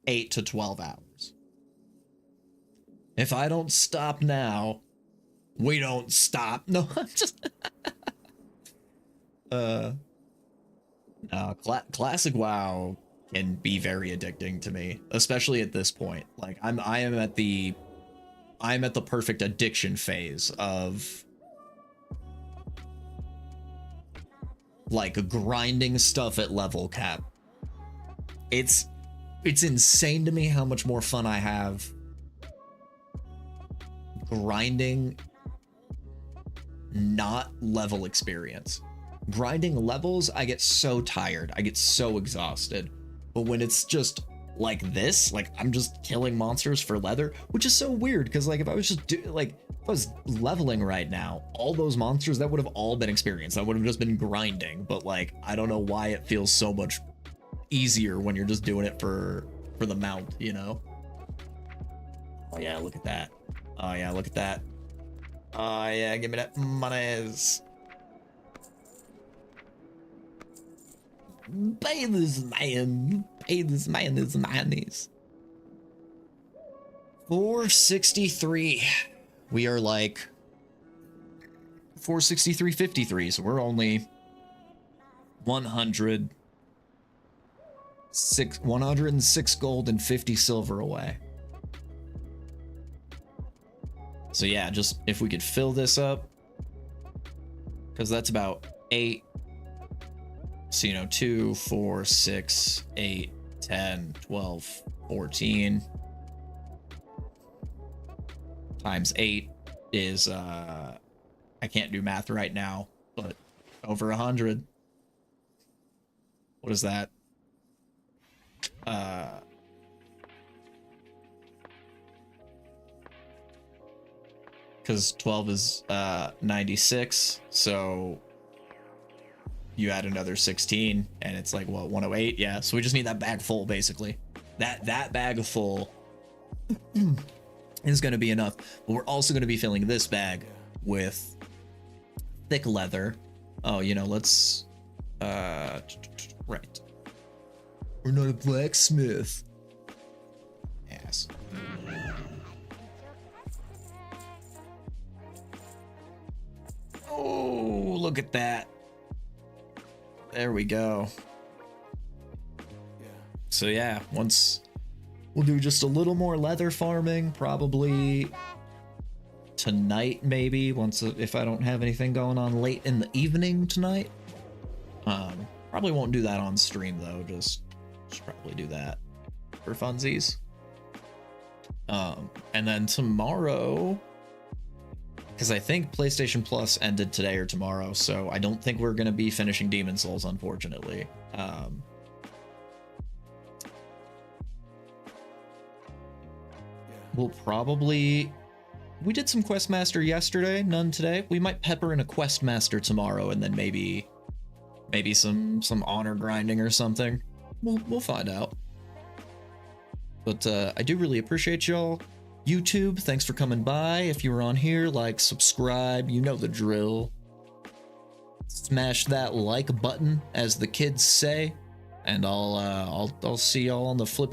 8 to 12 hours. If I don't stop now, we don't stop. No, I'm just classic WoW can be very addicting to me, especially at this point. Like I'm at the perfect addiction phase of like grinding stuff at level cap. It's insane to me how much more fun I have grinding not level experience. Grinding levels, I get so tired. I get so exhausted. But when it's just like this, like I'm just killing monsters for leather, which is so weird because like if I was just if I was leveling right now, all those monsters that would have all been experience. I would have just been grinding. But like I don't know why it feels so much easier when you're just doing it for the mount, you know? Oh yeah, look at that. Oh yeah, look at that. Oh yeah, give me that monies. Pay this man his monies. 463. We are like 463.53, so we're only 106 gold and 50 silver away. So yeah, just if we could fill this up, because that's about 8. So, you know, 2, 4, 6, 8, 10, 12, 14 times 8 is, I can't do math right now, but over 100. What is that? Because 12 is 96, so you add another 16 and it's like what, 108? Yeah, so we just need that bag full, basically. That bag full is going to be enough, but we're also going to be filling this bag with thick leather. Oh, you know, let's right, we're not a blacksmith. Yes. Oh, look at that. There we go. So yeah, once we'll do just a little more leather farming, probably tonight, maybe if I don't have anything going on late in the evening tonight. Probably won't do that on stream though. Just probably do that for funsies. And then tomorrow, because I think PlayStation Plus ended today or tomorrow, so I don't think we're going to be finishing Demon Souls, unfortunately. We'll probably... We did some Questmaster yesterday, none today. We might pepper in a Questmaster tomorrow, and then maybe some honor grinding or something. We'll find out. But I do really appreciate y'all. YouTube, thanks for coming by. If you were on here, like, subscribe, you know the drill. Smash that like button, as the kids say, and I'll see y'all on the flippity